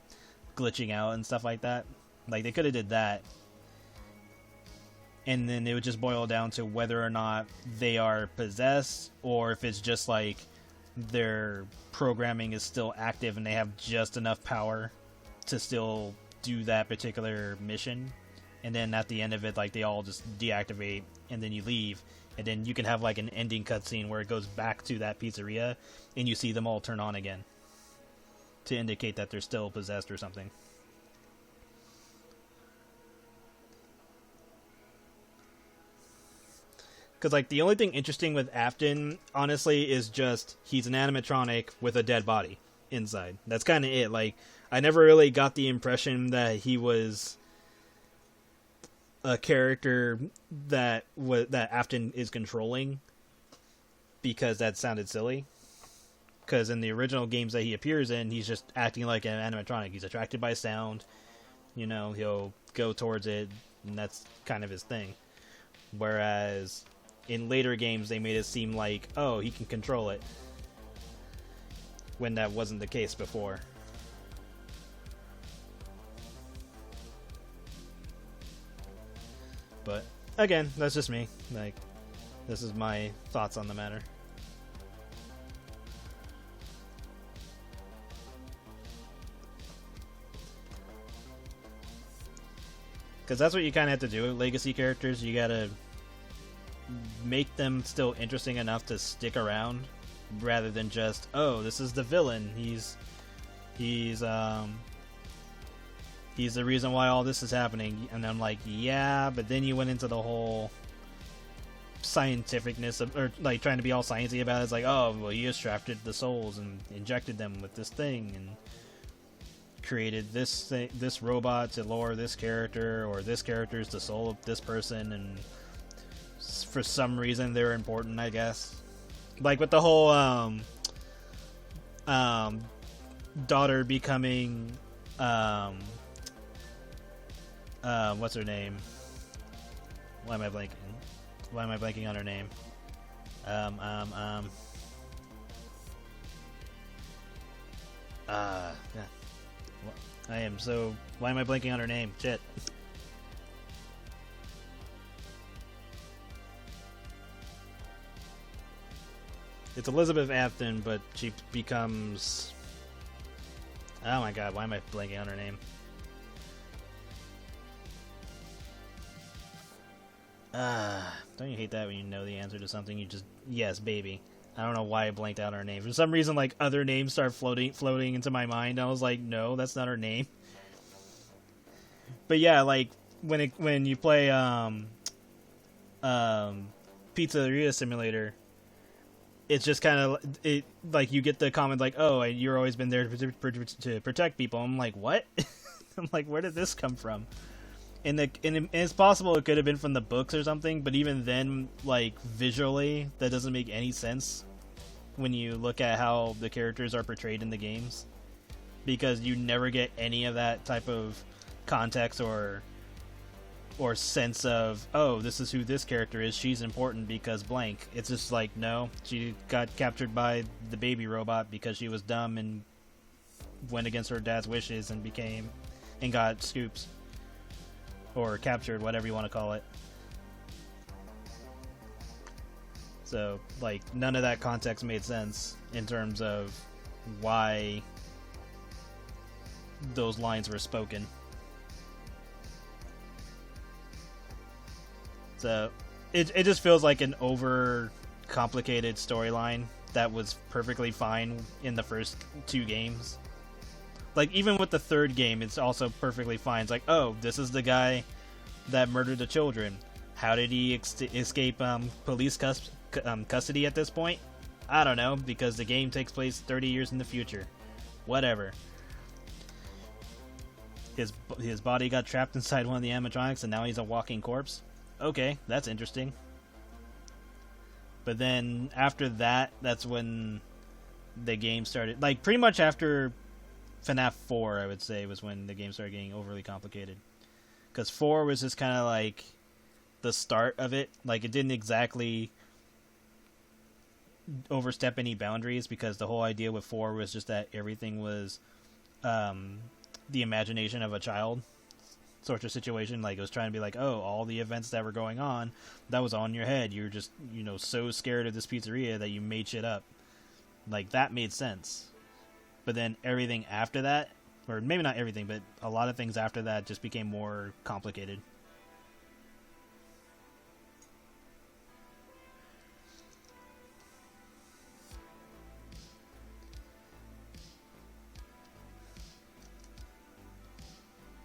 glitching out and stuff like that. Like, they could have did that. And then it would just boil down to whether or not they are possessed, or if it's just like their programming is still active and they have just enough power to still do that particular mission. And then at the end of it, like, they all just deactivate, and then you leave, and then you can have, like, an ending cutscene where it goes back to that pizzeria and you see them all turn on again to indicate that they're still possessed or something. Because, like, the only thing interesting with Afton, honestly, is just he's an animatronic with a dead body inside. That's kind of it. Like, I never really got the impression that he was a character that Afton is controlling, because that sounded silly. Because in the original games that he appears in, he's just acting like an animatronic. He's attracted by sound. You know, he'll go towards it, and that's kind of his thing. Whereas in later games, they made it seem like, oh, he can control it, when that wasn't the case before. again, that's just me. Like, this is my thoughts on the matter. Because that's what you kind of have to do with legacy characters. You gotta make them still interesting enough to stick around, rather than just, oh, this is the villain. He's the reason why all this is happening. And I'm like, yeah, but then you went into the whole scientificness of, or like trying to be all sciencey about it. It's like, oh, well, he extracted the souls and injected them with this thing and created this robot to lure this character, or this character is the soul of this person, and for some reason they're important, I guess. Like with the whole daughter becoming what's her name? Why am I blanking on her name? Yeah. I am so... Why am I blanking on her name? Shit. It's Elizabeth Athon, but she becomes... Oh my god, why am I blanking on her name? Don't you hate that when you know the answer to something? You just... Yes, baby. I don't know why I blanked out her name. For some reason, like, other names start floating into my mind. I was like, no, that's not her name. But yeah, like, when you play Pizzeria Simulator, it's just kind of like you get the comment like, oh, you're always been there to protect people. I'm like, what? I'm like, where did this come from? And it's possible it could have been from the books or something, but even then, like, visually, that doesn't make any sense when you look at how the characters are portrayed in the games, because you never get any of that type of context or sense of, oh, this is who this character is, she's important because blank. It's just like, no, she got captured by the baby robot because she was dumb and went against her dad's wishes and got scoops. Or captured, whatever you want to call it. So, like, none of that context made sense in terms of why those lines were spoken. So, it just feels like an over-complicated storyline that was perfectly fine in the first two games. Like, even with the third game, it's also perfectly fine. It's like, oh, this is the guy that murdered the children. How did he escape police custody at this point? I don't know, because the game takes place 30 years in the future. Whatever. His body got trapped inside one of the animatronics, and now he's a walking corpse. Okay, that's interesting. But then, after that, that's when the game started... Like, pretty much after FNAF 4, I would say, was when the game started getting overly complicated. Because 4 was just kind of like the start of it. Like, it didn't exactly overstep any boundaries, because the whole idea with 4 was just that everything was the imagination of a child sort of situation. Like, it was trying to be like, oh, all the events that were going on, that was on your head. You were just, so scared of this pizzeria that you made shit up. Like, that made sense. But then everything after that, or maybe not everything, but a lot of things after that just became more complicated.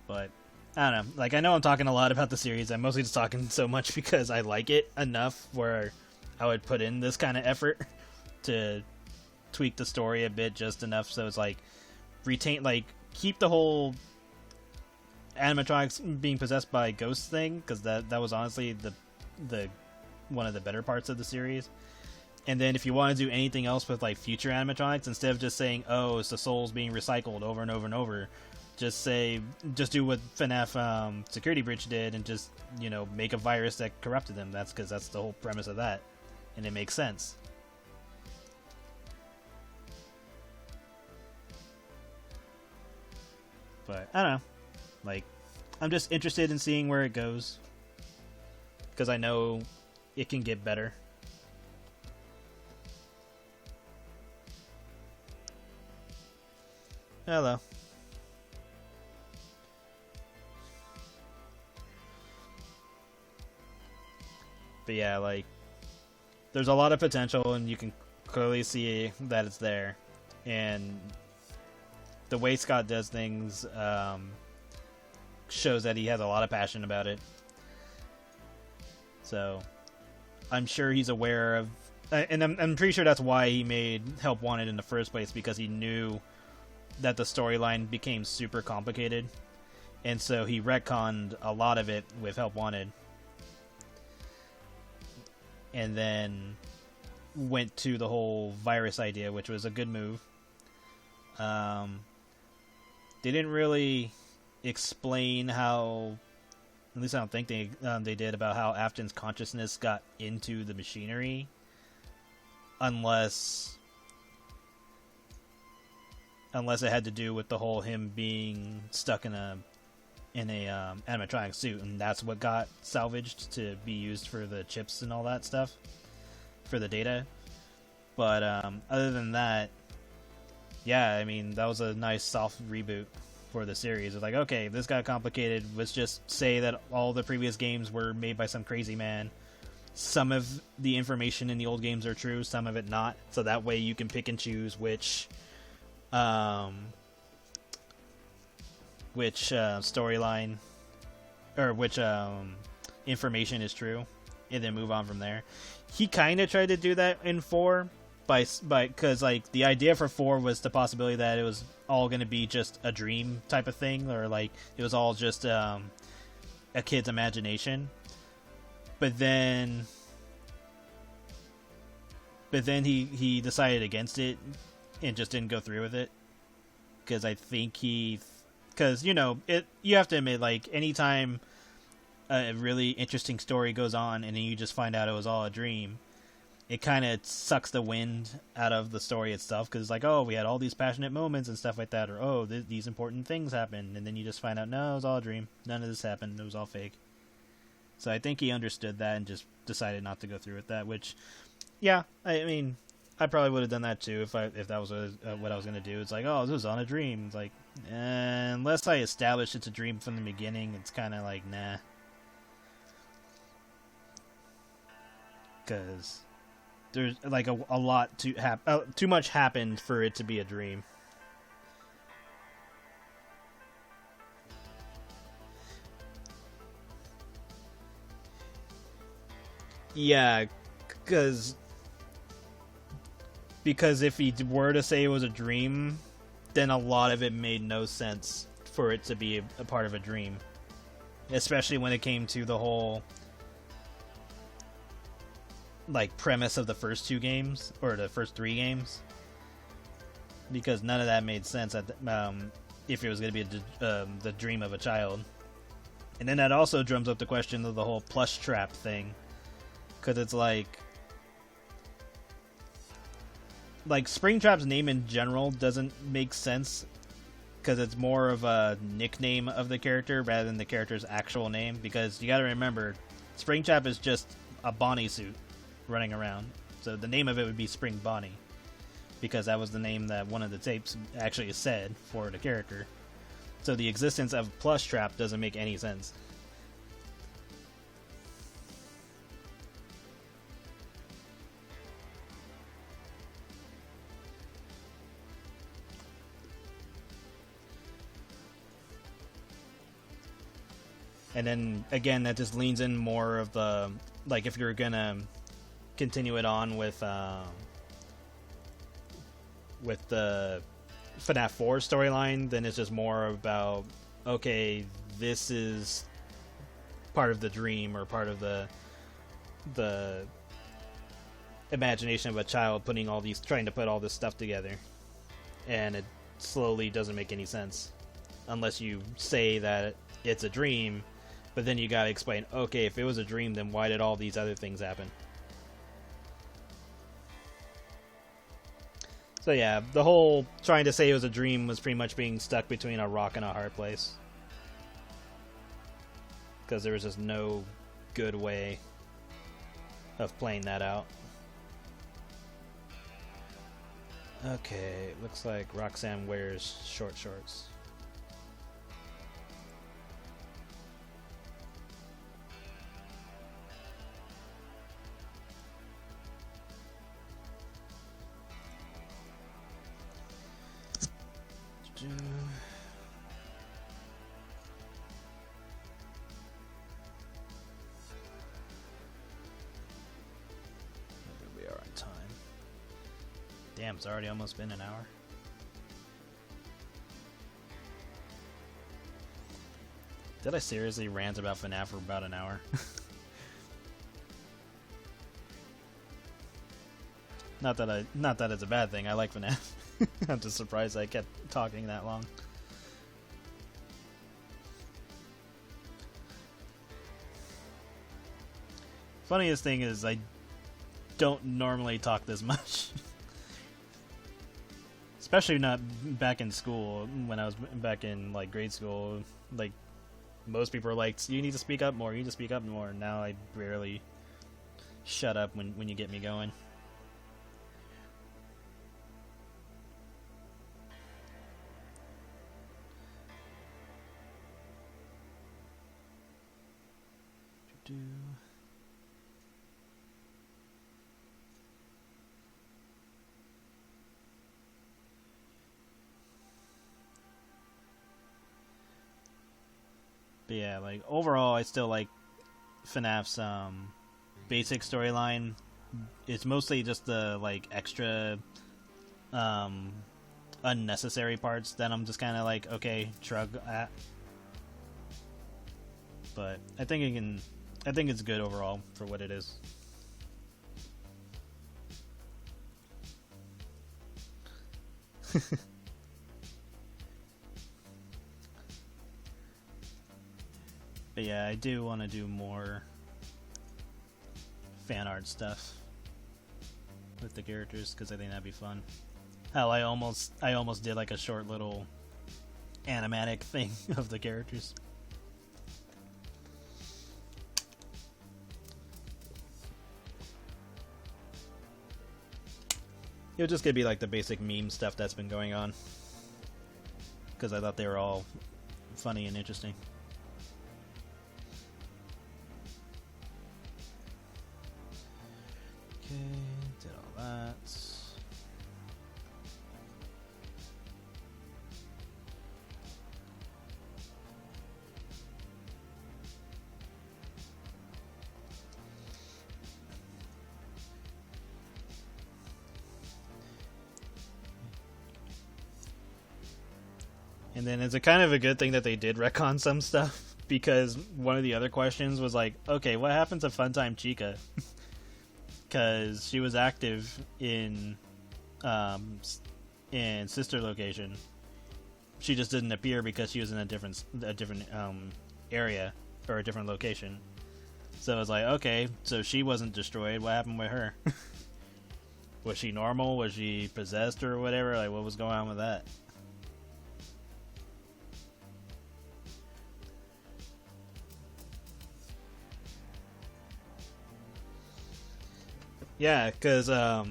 But, I don't know. Like, I know I'm talking a lot about the series. I'm mostly just talking so much because I like it enough where I would put in this kind of effort to tweak the story a bit, just enough so it's like keep the whole animatronics being possessed by ghosts thing, because that was honestly the one of the better parts of the series. And then if you want to do anything else with like future animatronics, instead of just saying, oh, it's the souls being recycled over and over and over, just do what FNAF Security Breach did and just make a virus that corrupted them. That's because that's the whole premise of that, and it makes sense. But, I don't know. Like, I'm just interested in seeing where it goes. because I know it can get better. Hello. But yeah, like, there's a lot of potential, and you can clearly see that it's there. And the way Scott does things shows that he has a lot of passion about it. So, I'm sure he's aware of... And I'm pretty sure that's why he made Help Wanted in the first place, because he knew that the storyline became super complicated. And so he retconned a lot of it with Help Wanted. And then went to the whole virus idea, which was a good move. They didn't really explain how, at least I don't think they did, about how Afton's consciousness got into the machinery, unless it had to do with the whole him being stuck in a animatronic suit, and that's what got salvaged to be used for the chips and all that stuff, for the data. But other than that, yeah, I mean, that was a nice soft reboot for the series. It's like, okay, this got complicated. Let's just say that all the previous games were made by some crazy man. Some of the information in the old games are true, some of it not. So that way you can pick and choose which storyline or which information is true, and then move on from there. He kind of tried to do that in 4 because like the idea for 4 was the possibility that it was all going to be just a dream type of thing, or like it was all just a kid's imagination. But then he decided against it and just didn't go through with it, because I think because you have to admit, like, anytime a really interesting story goes on and then you just find out it was all a dream, it kind of sucks the wind out of the story itself, because it's like, oh, we had all these passionate moments and stuff like that, or oh, these important things happened, and then you just find out, no, it was all a dream, none of this happened, it was all fake. So I think he understood that and just decided not to go through with that, which, yeah, I mean, I probably would have done that too if that was what I was going to do. It's like, oh, this was on a dream. It's like, unless I establish it's a dream from the beginning, it's kind of like, nah. Because there's like a lot too much happened for it to be a dream. Yeah, because if he were to say it was a dream, then a lot of it made no sense for it to be a part of a dream. Especially when it came to the whole, like, premise of the first 2 games, or the first 3 games. Because none of that made sense if it was going to be the dream of a child. And then that also drums up the question of the whole plush trap thing. Because it's like Springtrap's name in general doesn't make sense, because it's more of a nickname of the character rather than the character's actual name. Because you gotta remember, Springtrap is just a Bonnie suit running around, so the name of it would be Spring Bonnie, because that was the name that one of the tapes actually said for the character. So the existence of Plush Trap doesn't make any sense. And then, again, that just leans in more of the, like, if you're gonna continue it on with the FNAF 4 storyline, then it's just more about, okay, this is part of the dream, or part of the imagination of a child trying to put all this stuff together. And it slowly doesn't make any sense. Unless you say that it's a dream, but then you gotta explain, okay, if it was a dream, then why did all these other things happen? So yeah, the whole trying to say it was a dream was pretty much being stuck between a rock and a hard place. Because there was just no good way of playing that out. Okay, looks like Roxanne wears short shorts. We are on time. Damn, it's already almost been an hour. Did I seriously rant about FNAF for about an hour? Not that it's a bad thing. I like FNAF. I'm just surprised I kept talking that long. Funniest thing is I don't normally talk this much. Especially not back in school. When I was back in like grade school, like most people are like, you need to speak up more, you need to speak up more. Now I rarely shut up when you get me going. But yeah, like overall, I still like FNAF's basic storyline. It's mostly just the like extra unnecessary parts that I'm just kind of like, okay, shrug at. But I think it's good overall for what it is. But yeah, I do want to do more fan art stuff with the characters because I think that'd be fun. Hell, I almost did like a short little animatic thing of the characters. It was just gonna be like the basic meme stuff that's been going on because I thought they were all funny and interesting. Okay, did all that. And then it's a kind of a good thing that they did retcon some stuff because one of the other questions was like, okay, what happened to Funtime Chica? Because she was active in Sister Location. She just didn't appear because she was in a different area or a different location. So I was like, okay, so she wasn't destroyed. What happened with her? Was she normal? Was she possessed or whatever? Like, what was going on with that? Yeah, because I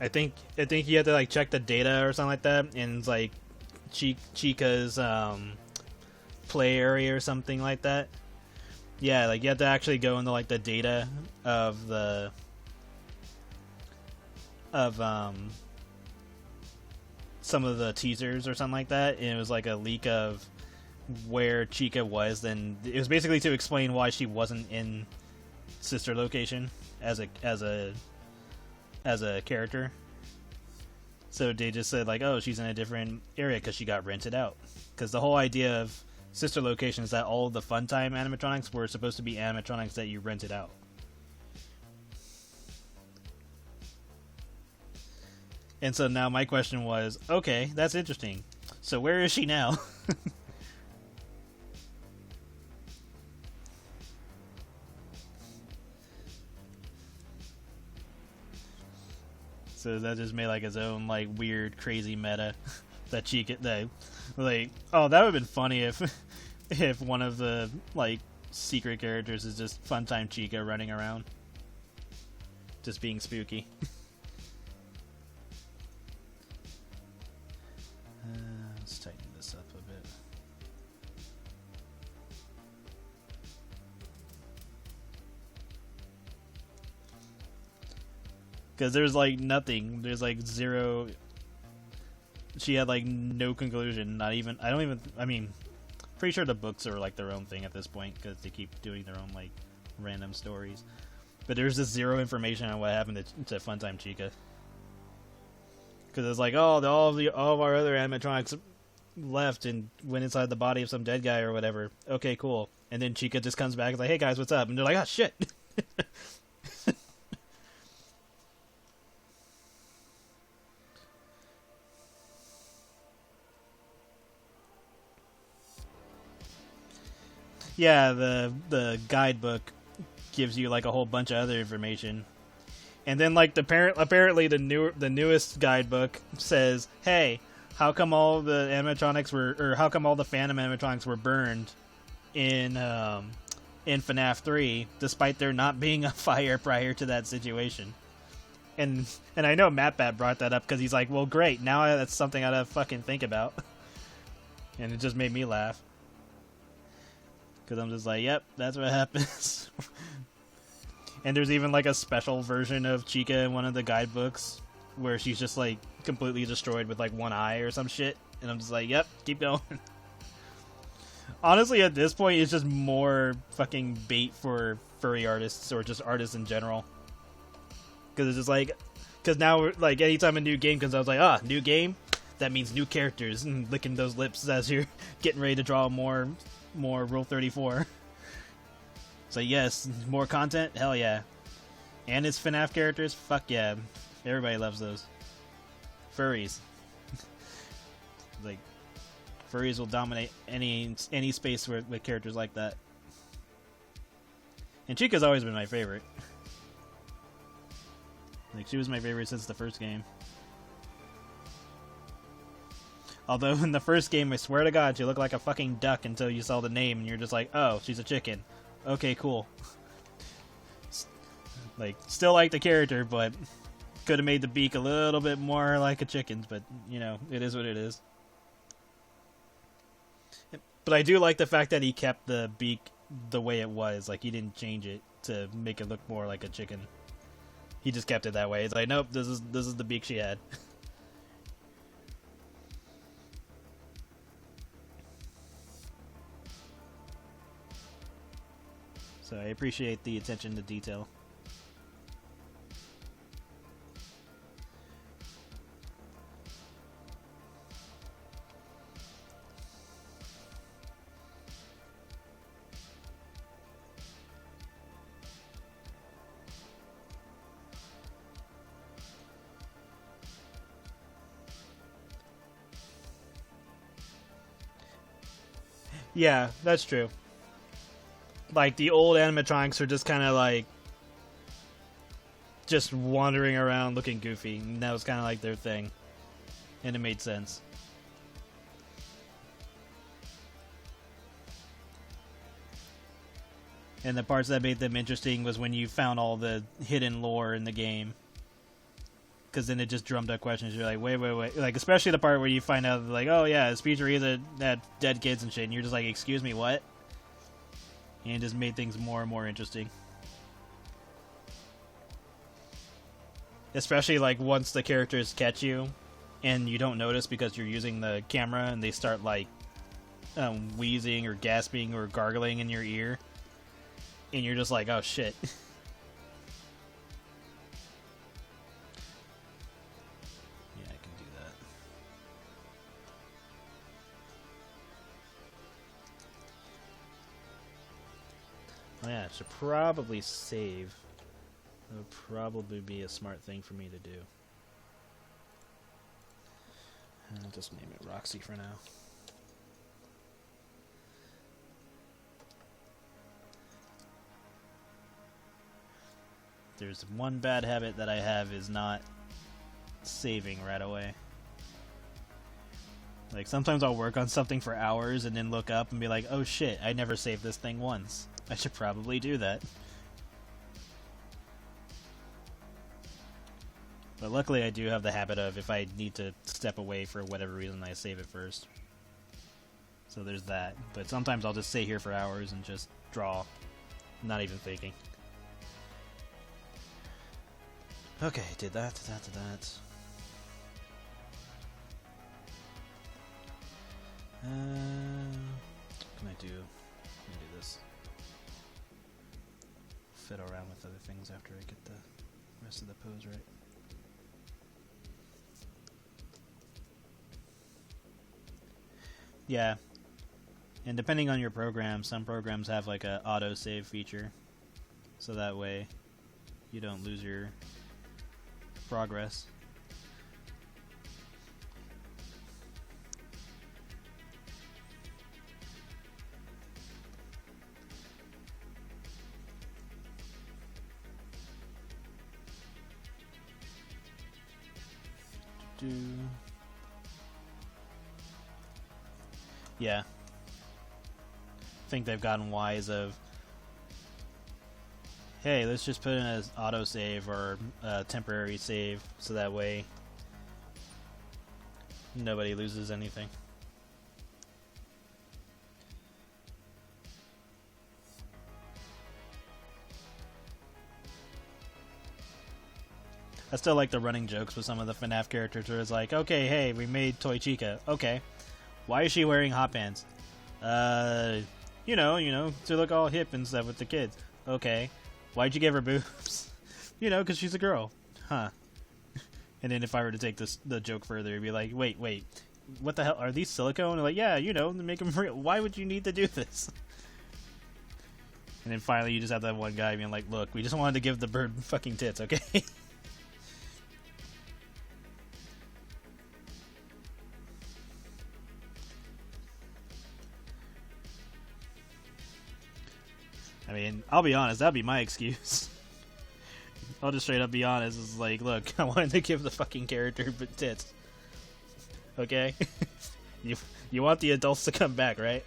think you have to like check the data or something like that, and it's like Chica's play area or something like that. Yeah, like you have to actually go into like the data of some of the teasers or something like that, and it was like a leak of where Chica was. Then it was basically to explain why she wasn't in Sister Location as a character. So they just said like, oh, she's in a different area because she got rented out. Because the whole idea of Sister Location is that all of the Funtime animatronics were supposed to be animatronics that you rented out. And so now my question was, okay, that's interesting. So where is she now? So that just made like his own like weird, crazy meta that Chica, that like, oh, that would have been funny if one of the like secret characters is just Funtime Chica running around. Just being spooky. Let's tighten this up a bit. Because there's like nothing. There's like zero. She had like no conclusion. Not even. I mean, pretty sure the books are like their own thing at this point because they keep doing their own like random stories. But there's just zero information on what happened to Funtime Chica. Because it's like, oh, all of our other animatronics left and went inside the body of some dead guy or whatever. Okay, cool. And then Chica just comes back and is like, hey guys, what's up? And they're like, oh shit. Yeah, the guidebook gives you like a whole bunch of other information. And then like apparently the newest guidebook says, "Hey, how come all the animatronics how come all the Phantom animatronics were burned in FNAF 3 despite there not being a fire prior to that situation?" And I know MatBat brought that up cuz he's like, "Well, great. Now that's something I gotta fucking think about." And it just made me laugh. Cuz I'm just like, "Yep, that's what happens." And there's even like a special version of Chica in one of the guidebooks where she's just like completely destroyed with like one eye or some shit. And I'm just like, yep, keep going. Honestly, at this point, it's just more fucking bait for furry artists or just artists in general. Because it's just like, because now, like, anytime a new game comes out, I was like, new game? That means new characters. And licking those lips as you're getting ready to draw more Rule 34. So yes, more content? Hell yeah. And it's FNAF characters? Fuck yeah. Everybody loves those. Furries. Like, furries will dominate any space with characters like that. And Chica's always been my favorite. Like, she was my favorite since the first game. Although in the first game, I swear to God, she looked like a fucking duck until you saw the name and you're just like, oh, she's a chicken. Okay, cool. Like, still like the character, but could have made the beak a little bit more like a chicken's, but, you know, it is what it is. But I do like the fact that he kept the beak the way it was. Like, he didn't change it to make it look more like a chicken. He just kept it that way. It's like, nope, this is the beak she had. So I appreciate the attention to detail. Yeah, that's true. Like, the old animatronics are just kind of like just wandering around looking goofy, and that was kind of like their thing, and it made sense. And the parts that made them interesting was when you found all the hidden lore in the game, because then it just drummed up questions. You're like, wait, like, especially the part where you find out, like, oh yeah, his pizzeria had dead kids and shit, and you're just like, excuse me, what? And it just made things more and more interesting. Especially, like, once the characters catch you, and you don't notice because you're using the camera, and they start, like, wheezing or gasping or gargling in your ear. And you're just like, oh shit. Yeah, I can do that. Oh yeah, I should probably save. That would probably be a smart thing for me to do. I'll just name it Roxy for now. There's one bad habit that I have is not saving right away. Like, sometimes I'll work on something for hours and then look up and be like, oh shit, I never saved this thing once. I should probably do that. But luckily I do have the habit of, if I need to step away for whatever reason, I save it first. So there's that. But sometimes I'll just stay here for hours and just draw, not even thinking. Okay, did that. What can I do? Let me do this. Fiddle around with other things after I get the rest of the pose right. Yeah. And depending on your program, some programs have like a auto-save feature. So that way you don't lose your progress. Yeah. I think they've gotten wise of, hey, let's just put in an autosave or a temporary save so that way nobody loses anything. I still like the running jokes with some of the FNAF characters where it's like, okay, hey, we made Toy Chica. Okay. Why is she wearing hot pants? You know, to look all hip and stuff with the kids. Okay. Why'd you give her boobs? You know, because she's a girl. Huh. And then if I were to take the joke further, it'd be like, wait. What the hell? Are these silicone? Like, yeah, you know, to make them real. Why would you need to do this? And then finally you just have that one guy being like, look, we just wanted to give the bird fucking tits, okay? I mean, I'll be honest, that'd be my excuse. I'll just straight up be honest. It's like, look, I wanted to give the fucking character tits. Okay? You want the adults to come back, right?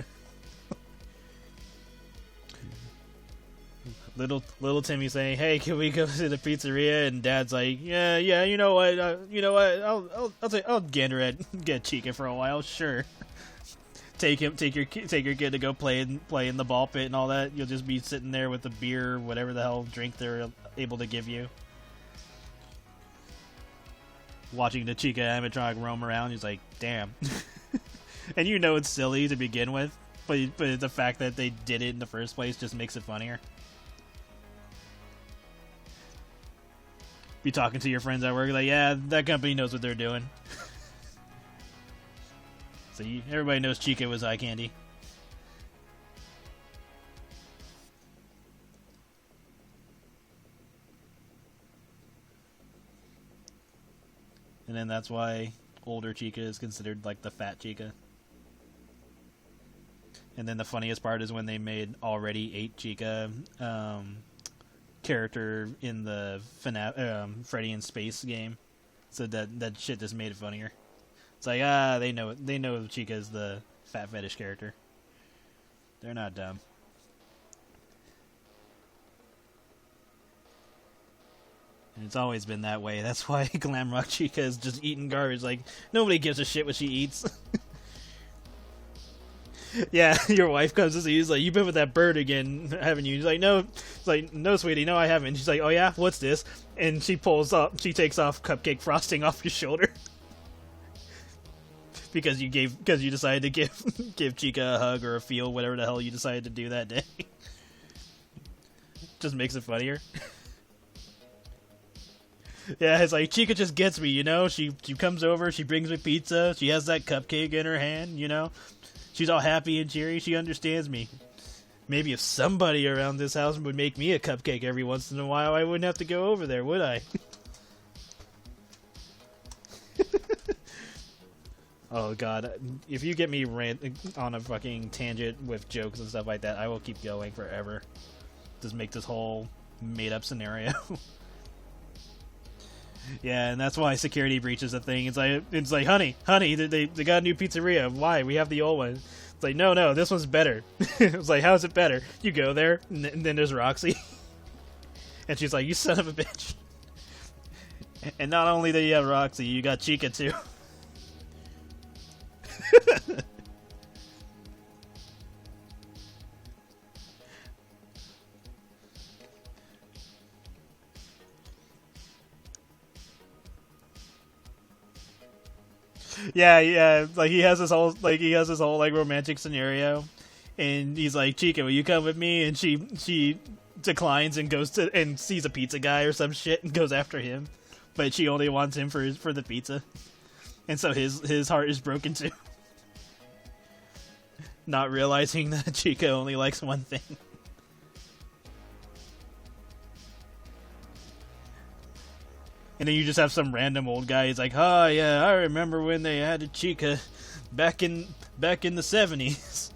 Little Timmy saying, "Hey, can we go to the pizzeria?" And Dad's like, "Yeah, you know what? I'll gander at get Chica for a while, sure." Take your kid to go play in the ball pit and all that. You'll just be sitting there with the beer, whatever the hell drink they're able to give you, watching the Chica animatronic roam around. He's like, damn. And you know it's silly to begin with, but the fact that they did it in the first place just makes it funnier. Be talking to your friends at work like, yeah, that company knows what they're doing. So everybody knows Chica was eye candy. And then that's why older Chica is considered like the fat Chica. And then the funniest part is when they made already 8 Chica character in the FNAF, Freddy in Space game. So that shit just made it funnier. It's like, they know Chica's the fat fetish character. They're not dumb. And it's always been that way. That's why Glam Rock Chica is just eating garbage. Like, nobody gives a shit what she eats. Yeah, your wife comes to see you. She's like, "You've been with that bird again, haven't you?" He's like, "No." It's like, "No, sweetie, no, I haven't." She's like, "Oh yeah, what's this?" And she takes off cupcake frosting off your shoulder. Because you decided to give Chica a hug or a feel, whatever the hell you decided to do that day. Just makes it funnier. Yeah, it's like, Chica just gets me, you know? She comes over, she brings me pizza, she has that cupcake in her hand, you know? She's all happy and cheery, she understands me. Maybe if somebody around this house would make me a cupcake every once in a while, I wouldn't have to go over there, would I? Oh god, if you get me on a fucking tangent with jokes and stuff like that, I will keep going forever. Just make this whole made-up scenario. Yeah, and that's why security breach is a thing. It's like, honey, they got a new pizzeria. Why? We have the old one. It's like, no, this one's better. It's like, how's it better? You go there, and then there's Roxy. And she's like, you son of a bitch. And not only do you have Roxy, you got Chica too. Yeah, like he has this whole like romantic scenario, and he's like, Chica, will you come with me? And she declines and goes to and sees a pizza guy or some shit and goes after him, but she only wants him for the pizza, and so his heart is broken too, not realizing that Chica only likes one thing. And then you just have some random old guy. He's like, "Oh yeah, I remember when they had a Chica back in the 70s.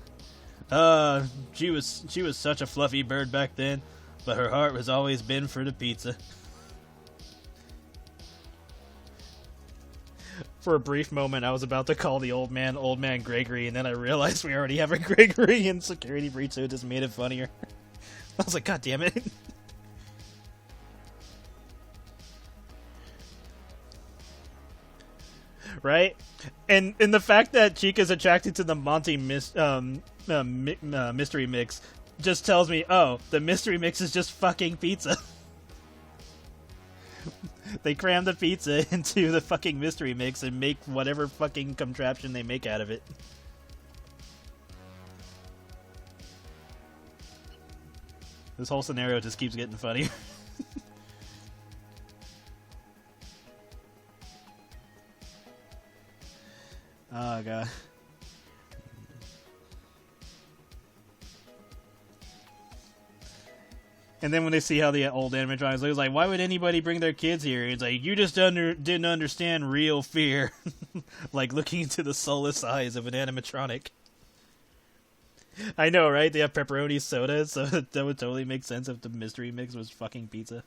She was such a fluffy bird back then, but her heart has always been for the pizza." For a brief moment, I was about to call the old man Gregory, and then I realized we already have a Gregory in Security Breach, so it just made it funnier. I was like, God damn it. Right? And the fact that Chica's attracted to the Monty mystery mix just tells me, oh, the mystery mix is just fucking pizza. They cram the pizza into the fucking mystery mix and make whatever fucking contraption they make out of it. This whole scenario just keeps getting funnier. Oh god. And then when they see how the old animatronics look, it's like, why would anybody bring their kids here? It's like, you just didn't understand real fear. Like looking into the soulless eyes of an animatronic. I know, right? They have pepperoni soda, so that would totally make sense if the mystery mix was fucking pizza.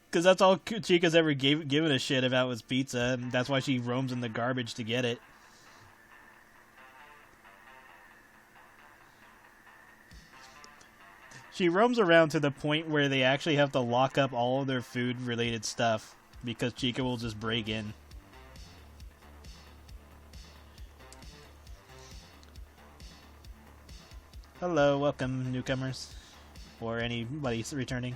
Because that's all Chica's ever given a shit about was pizza, and that's why she roams in the garbage to get it. She roams around to the point where they actually have to lock up all of their food-related stuff, because Chica will just break in. Hello, welcome, newcomers. Or anybody returning.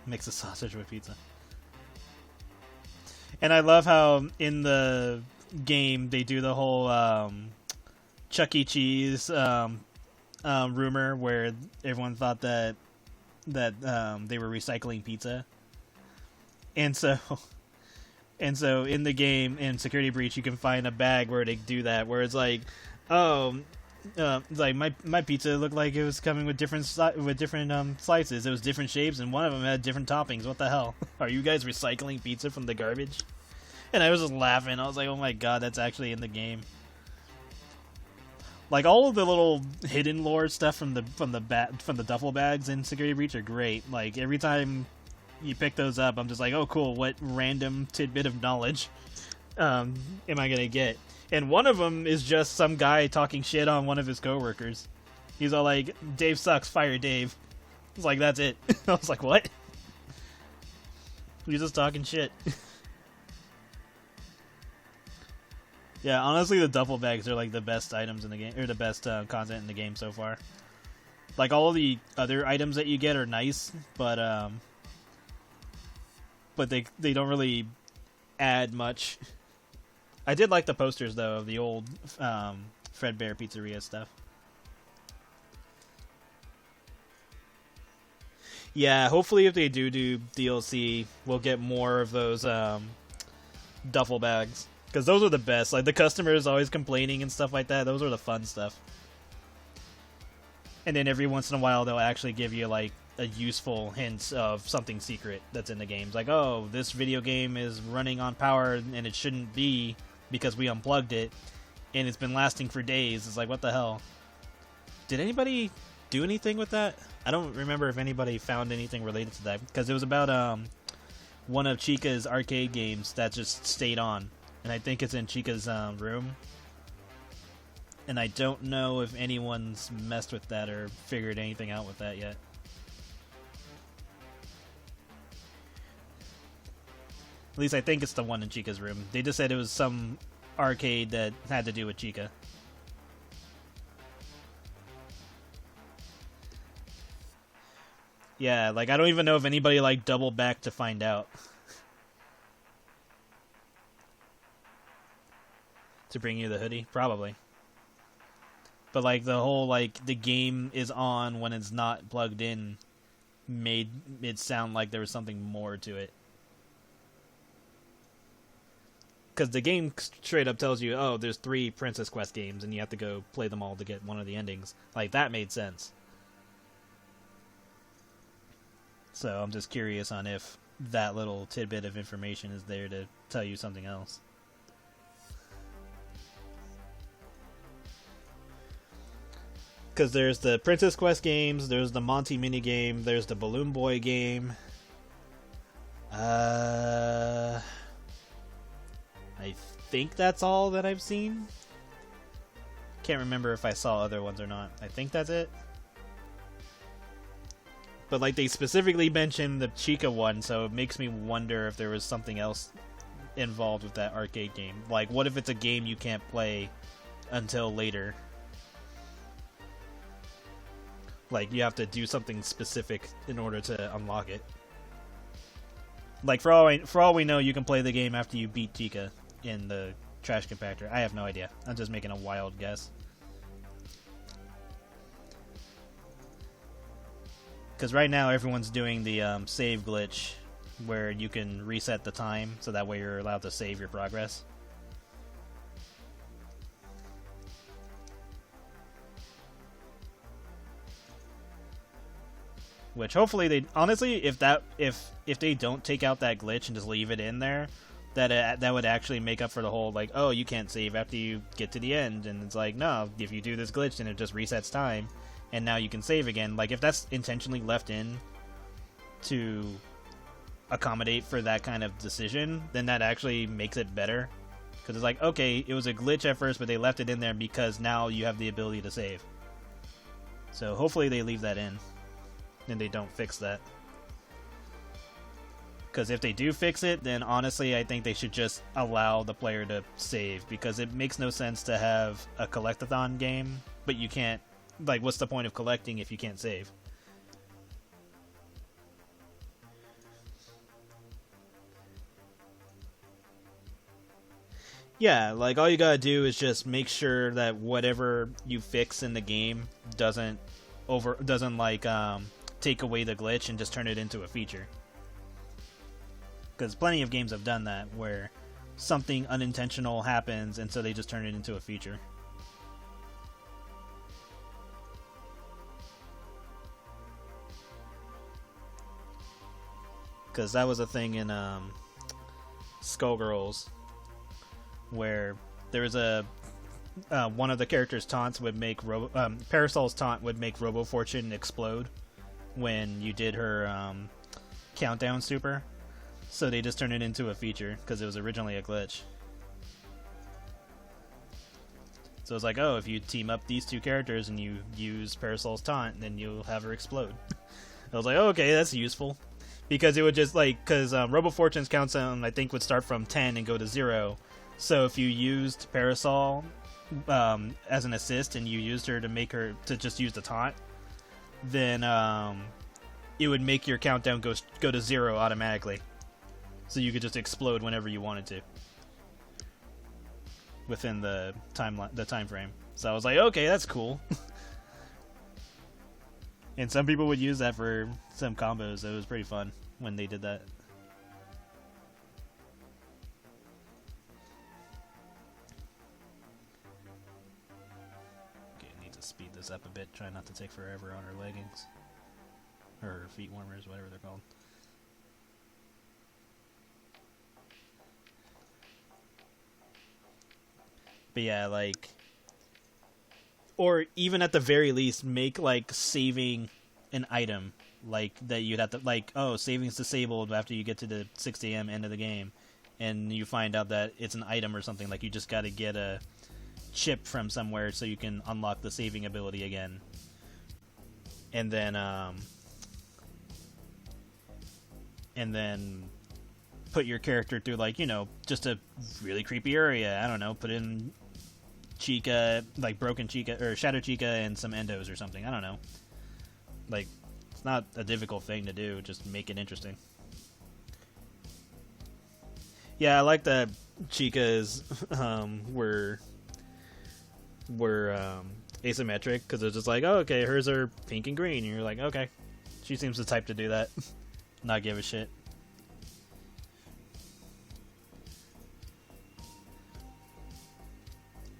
Mix a sausage with pizza. And I love how in the game they do the whole Chuck E. Cheese rumor where everyone thought that they were recycling pizza. And so in the game, in Security Breach, you can find a bag where they do that, where it's like, oh, like my pizza looked like it was coming with different slices. It was different shapes, and one of them had different toppings. What the hell? Are you guys recycling pizza from the garbage? And I was just laughing. I was like, oh my god, that's actually in the game. Like all of the little hidden lore stuff from the duffel bags in Security Breach are great. Like every time you pick those up, I'm just like, oh cool, what random tidbit of knowledge am I gonna get? And one of them is just some guy talking shit on one of his coworkers. He's all like, Dave sucks, fire Dave. It's like, that's it. I was like, what? He's just talking shit. Yeah, honestly, the duffel bags are like the best items in the game, or the best content in the game so far. Like all of the other items that you get are nice, but they don't really add much. I did like the posters though of the old Fredbear Pizzeria stuff. Yeah, hopefully if they do DLC, we'll get more of those duffel bags. Because those are the best. Like, the customers always complaining and stuff like that. Those are the fun stuff. And then every once in a while, they'll actually give you, like, a useful hint of something secret that's in the games. Like, oh, this video game is running on power, and it shouldn't be because we unplugged it. And it's been lasting for days. It's like, what the hell? Did anybody do anything with that? I don't remember if anybody found anything related to that, because it was about one of Chica's arcade games that just stayed on, and I think it's in Chica's room. And I don't know if anyone's messed with that or figured anything out with that yet. At least I think it's the one in Chica's room. They just said it was some arcade that had to do with Chica. Yeah, like, I don't even know if anybody, like, doubled back to find out. To bring you the hoodie? Probably. But, like, the whole, like, the game is on when it's not plugged in made it sound like there was something more to it. Because the game straight up tells you, oh, there's 3 Princess Quest games, and you have to go play them all to get one of the endings. Like, that made sense. So I'm just curious on if that little tidbit of information is there to tell you something else. Because there's the Princess Quest games, there's the Monty minigame, there's the Balloon Boy game. I think that's all that I've seen. Can't remember if I saw other ones or not. I think that's it. But, like, they specifically mentioned the Chica one, so it makes me wonder if there was something else involved with that arcade game. Like, what if it's a game you can't play until later? Like, you have to do something specific in order to unlock it. Like, for all we know, you can play the game after you beat Chica in the trash compactor. I have no idea. I'm just making a wild guess. Because right now everyone's doing the save glitch where you can reset the time so that way you're allowed to save your progress. Which hopefully they honestly, if they don't take out that glitch and just leave it in there, that would actually make up for the whole, like, oh, you can't save after you get to the end, and it's like, no, if you do this glitch then it just resets time and now you can save again. Like, if that's intentionally left in to accommodate for that kind of decision, then that actually makes it better. Because it's like, okay, it was a glitch at first, but they left it in there because now you have the ability to save. So hopefully they leave that in and they don't fix that. Because if they do fix it, then honestly I think they should just allow the player to save, because it makes no sense to have a collectathon game but you can't, like, what's the point of collecting if you can't save? Yeah, like, all you gotta do is just make sure that whatever you fix in the game doesn't take away the glitch and just turn it into a feature. Because plenty of games have done that, where something unintentional happens and so they just turn it into a feature. Because that was a thing in Skullgirls, where there was a one of the characters' taunts would make Parasol's taunt would make RoboFortune explode when you did her countdown super. So they just turned it into a feature because it was originally a glitch. So it's like, oh, if you team up these 2 characters and you use Parasol's taunt, then you'll have her explode. I was like, oh, okay, that's useful. Because it would just, like, because RoboFortune's countdown, I think, would start from 10 and go to 0. So if you used Parasol as an assist and you used her to just use the taunt, then it would make your countdown go to 0 automatically. So you could just explode whenever you wanted to within the time frame. So I was like, okay, that's cool. And some people would use that for some combos. So it was pretty fun when they did that. Okay, I need to speed this up a bit. Try not to take forever on her leggings. Or her feet warmers, whatever they're called. But yeah, like, or even at the very least, make like saving an item, like that you'd have to, like, oh, saving's disabled after you get to the 6 a.m. end of the game, and you find out that it's an item or something. Like you just got to get a chip from somewhere so you can unlock the saving ability again, and then put your character through, like, you know, just a really creepy area. I don't know, put in Chica, like broken Chica or Shadow Chica and some endos or something. I don't know. Like, it's not a difficult thing to do, just make it interesting. Yeah, I like that Chicas were asymmetric, because it's just like, oh, okay, hers are pink and green, and you're like, okay, she seems the type to do that. Not give a shit.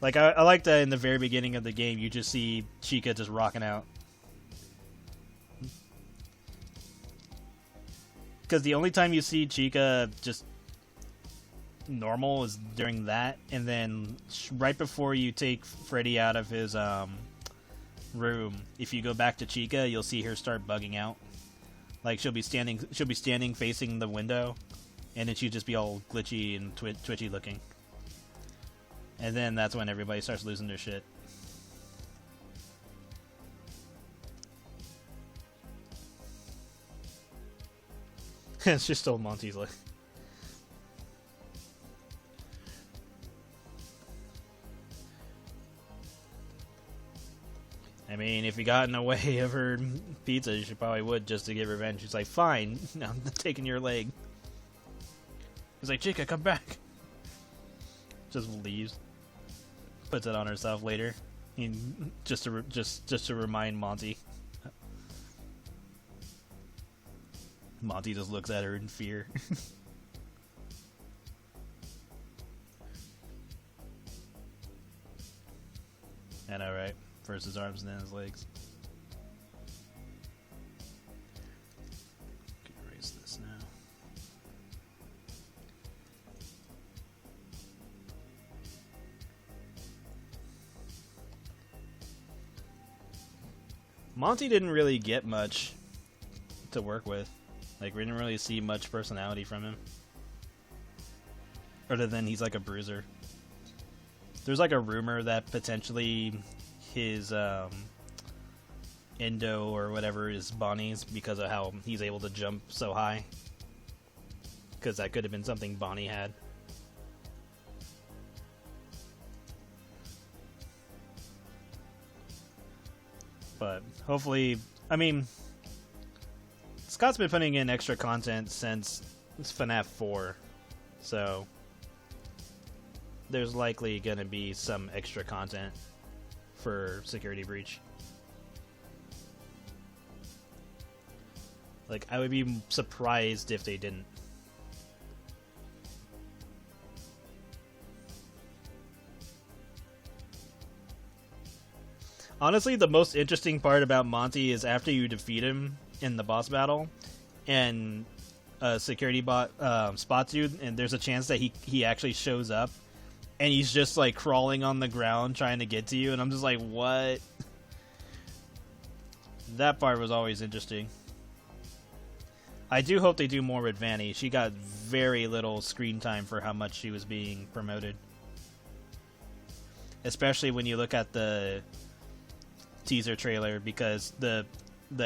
Like, I like that in the very beginning of the game, you just see Chica just rocking out. Because the only time you see Chica just normal is during that, and then right before you take Freddy out of his room, if you go back to Chica, you'll see her start bugging out. Like, she'll be standing facing the window, and then she'll just be all glitchy and twitchy looking. And then that's when everybody starts losing their shit. She stole Monty's leg. I mean, if you got in the way of her pizza, you probably would, just to get revenge. She's like, fine, I'm taking your leg. He's like, Chica, come back. Just leaves. Puts it on herself later, just to remind Monty. Monty just looks at her in fear. I know, right? First his arms and then his legs. Erase this now. Monty didn't really get much to work with. Like, we didn't really see much personality from him. Other than he's like a bruiser. There's like a rumor that potentially his endo or whatever is Bonnie's, because of how he's able to jump so high. Because that could have been something Bonnie had. But hopefully, I mean, Scott's been putting in extra content since FNAF 4, so there's likely going to be some extra content for Security Breach. Like, I would be surprised if they didn't. Honestly, the most interesting part about Monty is after you defeat him in the boss battle, and a security bot spots you, and there's a chance that he actually shows up, and he's just like crawling on the ground trying to get to you, and I'm just like, what? That part was always interesting. I do hope they do more with Vanny. She got very little screen time for how much she was being promoted. Especially when you look at the teaser trailer, because the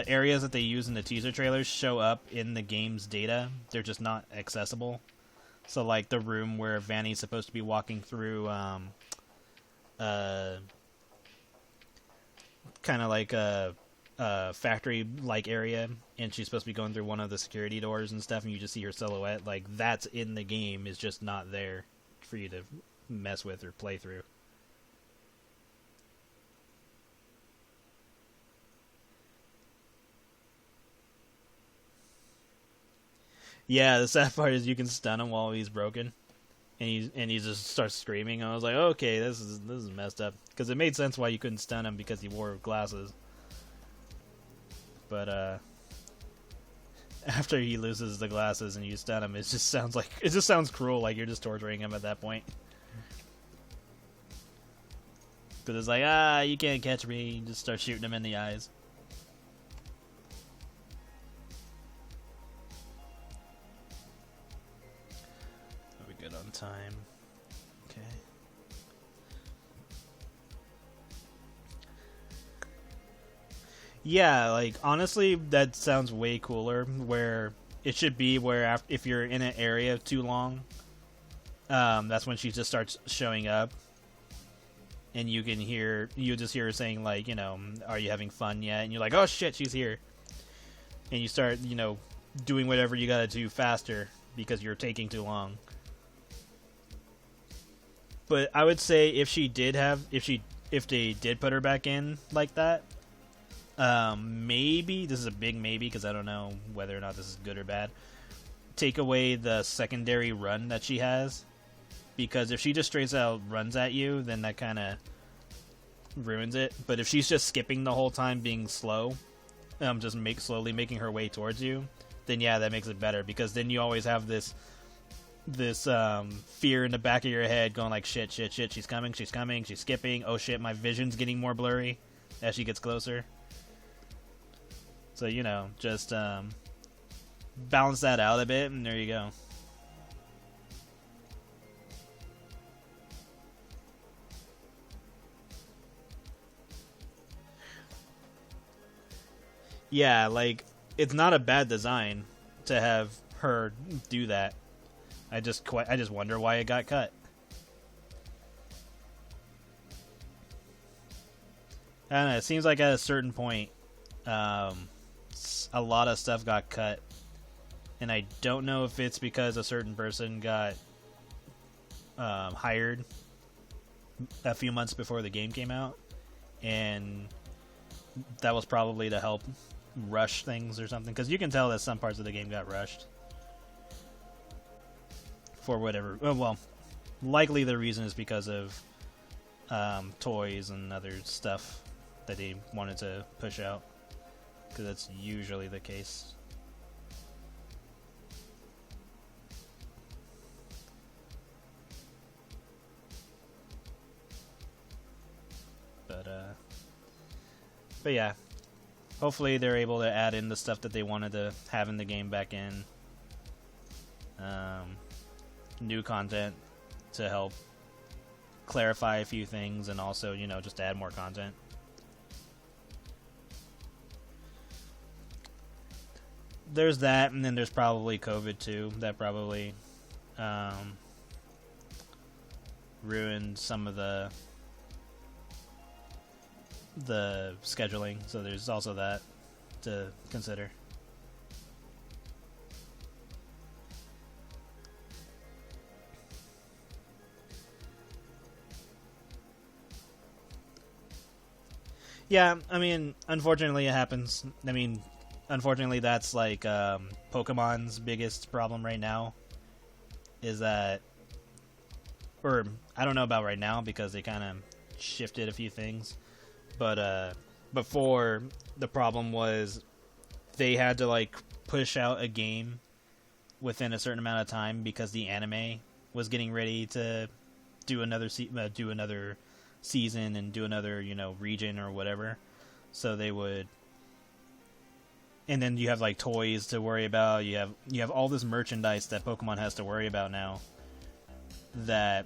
areas that they use in the teaser trailers show up in the game's data. They're just not accessible. So, like, the room where Vanny's supposed to be walking through, kind of like a factory-like area, and she's supposed to be going through one of the security doors and stuff, and you just see her silhouette. Like, that's in the game, is just not there for you to mess with or play through. Yeah, the sad part is you can stun him while he's broken, and he just starts screaming. I was like, okay, this is messed up, because it made sense why you couldn't stun him, because he wore glasses. But after he loses the glasses and you stun him, it just sounds cruel, like you're just torturing him at that point. Because it's like, you can't catch me. You just start shooting him in the eyes. Are we good on time? Okay. Yeah, like, honestly, that sounds way cooler, where it should be where if you're in an area too long, that's when she just starts showing up. And you just hear her saying, like, you know, are you having fun yet? And you're like, oh shit, she's here. And you start, you know, doing whatever you gotta do faster because you're taking too long. But I would say if they did put her back in like that, maybe, this is a big maybe because I don't know whether or not this is good or bad, take away the secondary run that she has. Because if she just straight out runs at you, then that kind of ruins it. But if she's just skipping the whole time, being slow, just slowly making her way towards you, then yeah, that makes it better. Because then you always have this fear in the back of your head going like, shit, she's coming, she's skipping, oh shit, my vision's getting more blurry as she gets closer. So, you know, just balance that out a bit, and there you go. Yeah, like, it's not a bad design to have her do that. I just wonder why it got cut. I don't know, it seems like at a certain point, a lot of stuff got cut. And I don't know if it's because a certain person got hired a few months before the game came out. And that was probably to help rush things or something, because you can tell that some parts of the game got rushed for whatever. Well, likely the reason is because of toys and other stuff that they wanted to push out, because that's usually the case. But yeah. Hopefully they're able to add in the stuff that they wanted to have in the game back in. New content to help clarify a few things, and also, you know, just add more content. There's that, and then there's probably COVID too. That probably ruined some of the scheduling, so there's also that to consider. Yeah, I mean, unfortunately it happens. I mean, unfortunately that's like Pokemon's biggest problem right now, is that, or I don't know about right now because they kind of shifted a few things. But before, the problem was they had to like push out a game within a certain amount of time because the anime was getting ready to do another season and do another, you know, region or whatever. So they would, and then you have like toys to worry about. You have all this merchandise that Pokemon has to worry about now, that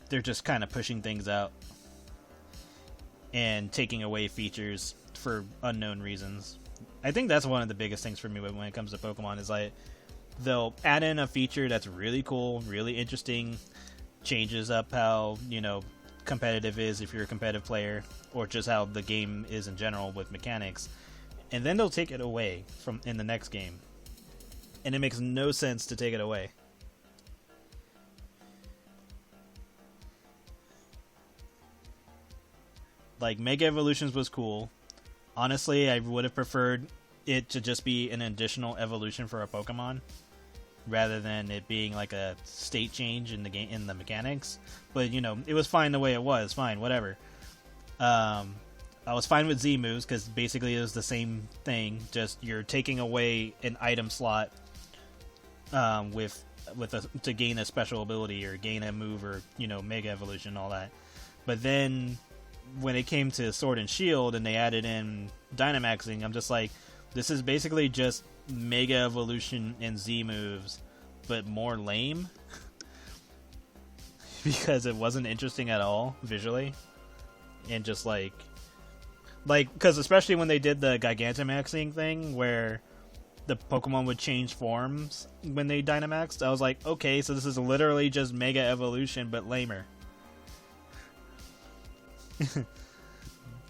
they're just kind of pushing things out and taking away features for unknown reasons. I think that's one of the biggest things for me when it comes to Pokemon, is like they'll add in a feature that's really cool, really interesting, changes up how, you know, competitive is if you're a competitive player, or just how the game is in general with mechanics, and then they'll take it away from in the next game. And it makes no sense to take it away. Like, Mega Evolutions was cool. Honestly, I would have preferred it to just be an additional evolution for a Pokemon, rather than it being like a state change in the game, in the mechanics. But, you know, it was fine the way it was. Fine, whatever. I was fine with Z moves, because basically it was the same thing. Just you're taking away an item slot to gain a special ability or gain a move, or, you know, Mega Evolution, all that. But then when it came to Sword and Shield and they added in Dynamaxing, I'm just like, this is basically just Mega Evolution and Z moves, but more lame. Because it wasn't interesting at all visually. And just like, because especially when they did the Gigantamaxing thing where the Pokemon would change forms when they Dynamaxed, I was like, okay, so this is literally just Mega Evolution, but lamer.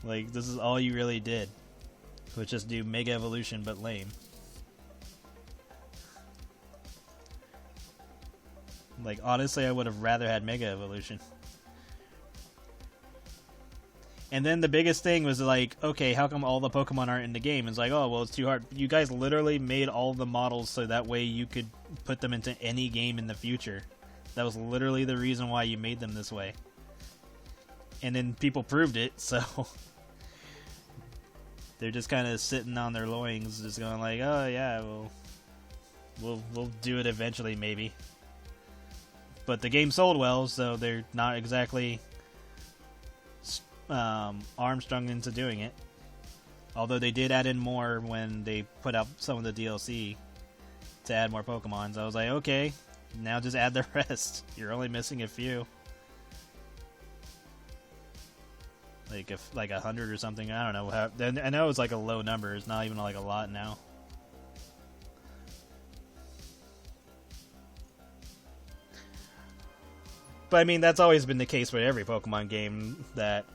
Like, this is all you really did, was just do Mega Evolution, but lame. Like, honestly, I would have rather had Mega Evolution. And then the biggest thing was like, okay, how come all the Pokemon aren't in the game? It's like, oh, well, it's too hard. You guys literally made all the models so that way you could put them into any game in the future. That was literally the reason why you made them this way. And then people proved it, so they're just kind of sitting on their loins, just going like, oh yeah, we'll do it eventually, maybe. But the game sold well, so they're not exactly armstrong into doing it. Although they did add in more when they put out some of the DLC to add more Pokemon. So I was like, okay, now just add the rest. You're only missing a few. Like 100 or something. I don't know. I know it's like a low number. It's not even like a lot now. But I mean, that's always been the case with every Pokemon game that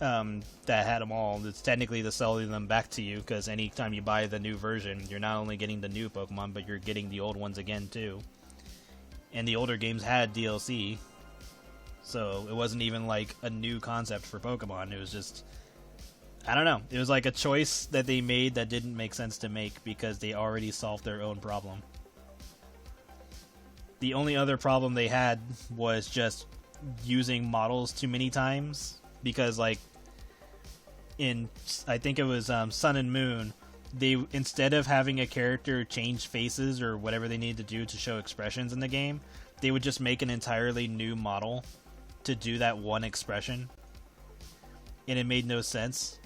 had them all. It's technically the selling them back to you, because anytime you buy the new version, you're not only getting the new Pokemon, but you're getting the old ones again too. And the older games had DLC. So it wasn't even like a new concept for Pokemon. It was just, I don't know. It was like a choice that they made that didn't make sense to make because they already solved their own problem. The only other problem they had was just using models too many times. Because like in, I think it was Sun and Moon, they, instead of having a character change faces or whatever they need to do to show expressions in the game, they would just make an entirely new model to do that one expression, and it made no sense.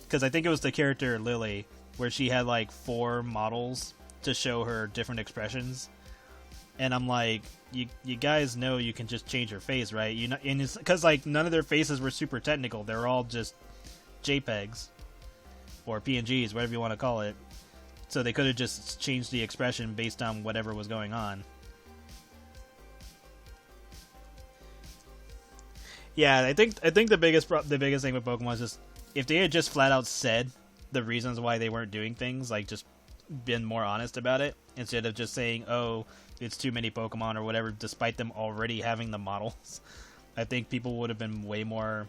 Because I think it was the character Lily, where she had like 4 models to show her different expressions, and I'm like, you guys know you can just change her face, right? You know, and it's because like none of their faces were super technical; they're all just JPEGs or PNGs, whatever you want to call it. So they could have just changed the expression based on whatever was going on. Yeah, I think the biggest thing with Pokemon is just if they had just flat out said the reasons why they weren't doing things, like just been more honest about it instead of just saying, oh, it's too many Pokemon or whatever, despite them already having the models. I think people would have been way more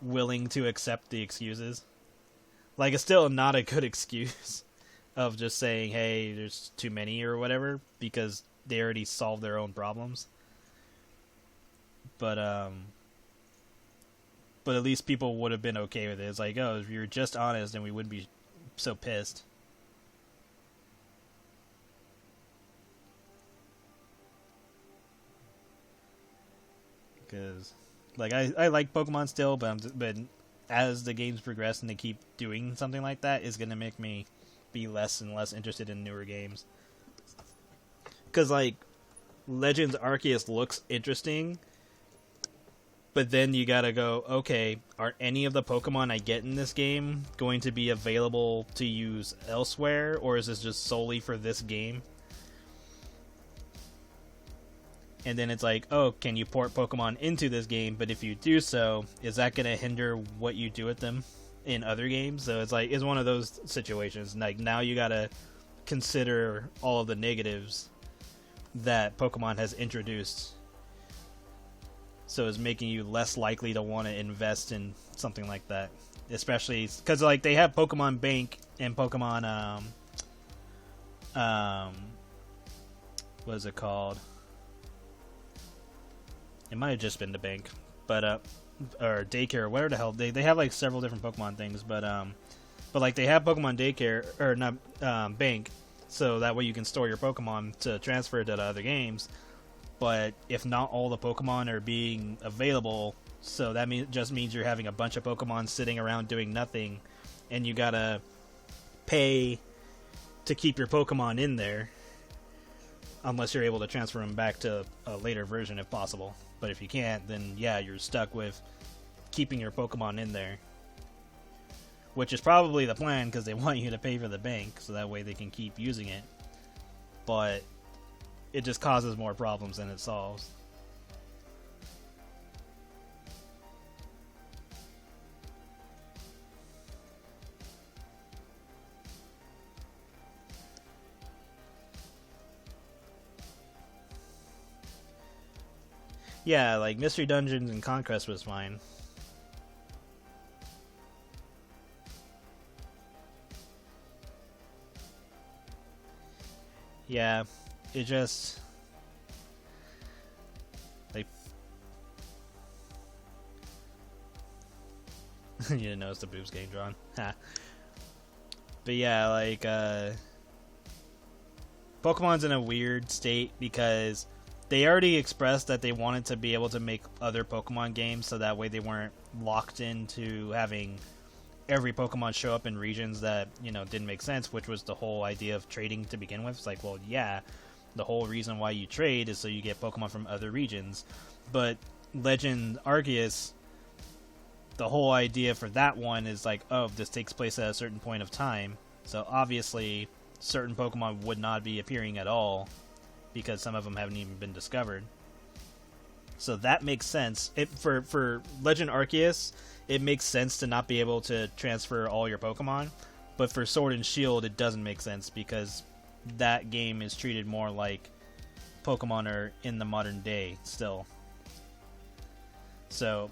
willing to accept the excuses. Like, it's still not a good excuse of just saying, hey, there's too many or whatever, because they already solved their own problems. But at least people would have been okay with it. It's like, oh, if you were just honest, then we wouldn't be so pissed. Because, like, I like Pokemon still, but as the games progress and they keep doing something like that, it's gonna make me be less and less interested in newer games. Because, like, Legends Arceus looks interesting, but then you gotta go, okay, are any of the Pokemon I get in this game going to be available to use elsewhere, or is this just solely for this game? And then it's like, oh, can you port Pokemon into this game? But if you do so, is that gonna hinder what you do with them in other games? So it's like, it's one of those situations. Like, now you gotta consider all of the negatives that Pokemon has introduced. So it's making you less likely to want to invest in something like that. Especially because, like, they have Pokemon Bank and Pokemon, what is it called? It might have just been the bank, but, or daycare, or whatever the hell. They have, like, several different Pokemon things, but like, they have Pokemon daycare, or not, bank, so that way you can store your Pokemon to transfer to the other games. But if not all the Pokemon are being available, so that just means you're having a bunch of Pokemon sitting around doing nothing, and you gotta pay to keep your Pokemon in there, unless you're able to transfer them back to a later version if possible. But if you can't, then yeah, you're stuck with keeping your Pokemon in there. Which is probably the plan, because they want you to pay for the bank, so that way they can keep using it. But it just causes more problems than it solves. Yeah, like Mystery Dungeons and Conquest was fine. Yeah, it just... like... you didn't notice the boobs getting drawn. Ha. But yeah, like, Pokemon's in a weird state because they already expressed that they wanted to be able to make other Pokemon games, so that way they weren't locked into having every Pokemon show up in regions that, you know, didn't make sense, which was the whole idea of trading to begin with. It's like, well, yeah, the whole reason why you trade is so you get Pokemon from other regions. But Legend Arceus, the whole idea for that one is like, oh, this takes place at a certain point of time, so obviously certain Pokemon would not be appearing at all, because some of them haven't even been discovered. So that makes sense. For Legend Arceus, it makes sense to not be able to transfer all your Pokemon. But for Sword and Shield, it doesn't make sense, because that game is treated more like Pokemon are in the modern day still. So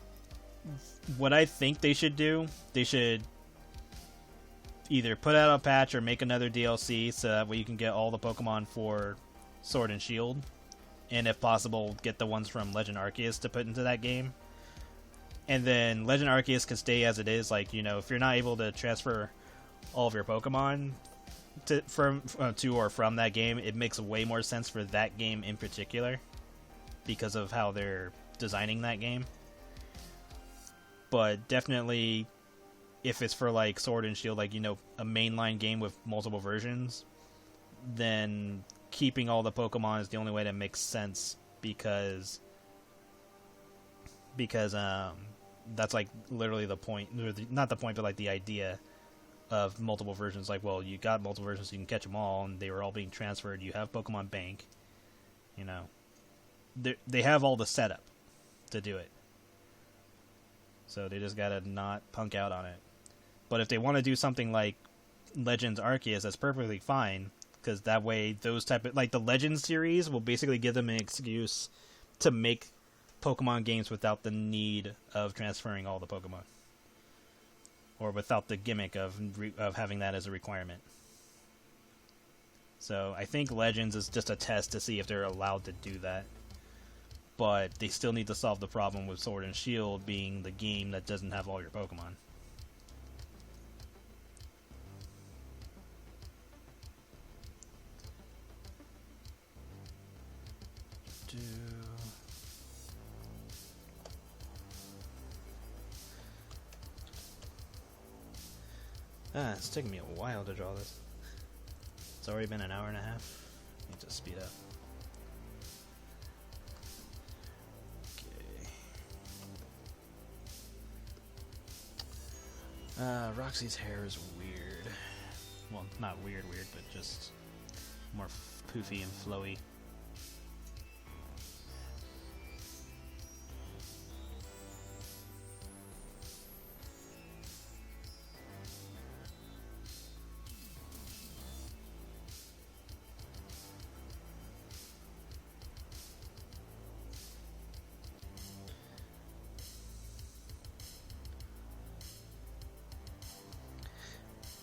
what I think they should do, they should either put out a patch or make another DLC so that way you can get all the Pokemon for Sword and Shield, and if possible get the ones from Legend Arceus to put into that game. And then Legend Arceus can stay as it is. Like, you know, if you're not able to transfer all of your Pokemon to or from that game, it makes way more sense for that game in particular because of how they're designing that game. But definitely, if it's for like Sword and Shield, like, you know, a mainline game with multiple versions, then keeping all the Pokemon is the only way that makes sense, because that's like literally the point, not the point, but like the idea of multiple versions. Like, well, you got multiple versions, so you can catch them all, and they were all being transferred. You have Pokemon Bank, you know, they have all the setup to do it, so they just gotta not punk out on it. But if they want to do something like Legends Arceus, that's perfectly fine, because that way those type of, like, the Legends series will basically give them an excuse to make Pokemon games without the need of transferring all the Pokemon, or without the gimmick of having that as a requirement. So I think Legends is just a test to see if they're allowed to do that, but they still need to solve the problem with Sword and Shield being the game that doesn't have all your Pokemon. It's taking me a while to draw this. It's already been an hour and a half. I need to speed up. Okay. Roxy's hair is weird. Well, not weird, but just more poofy and flowy.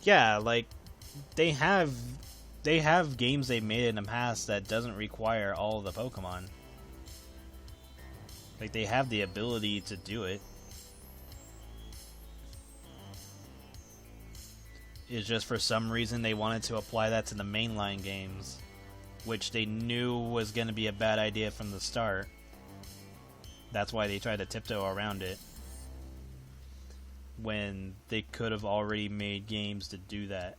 Yeah, like, they have games they've made in the past that doesn't require all of the Pokemon. Like, they have the ability to do it. It's just for some reason they wanted to apply that to the mainline games. which they knew was going to be a bad idea from the start. That's why they tried to tiptoe around it, when they could have already made games to do that.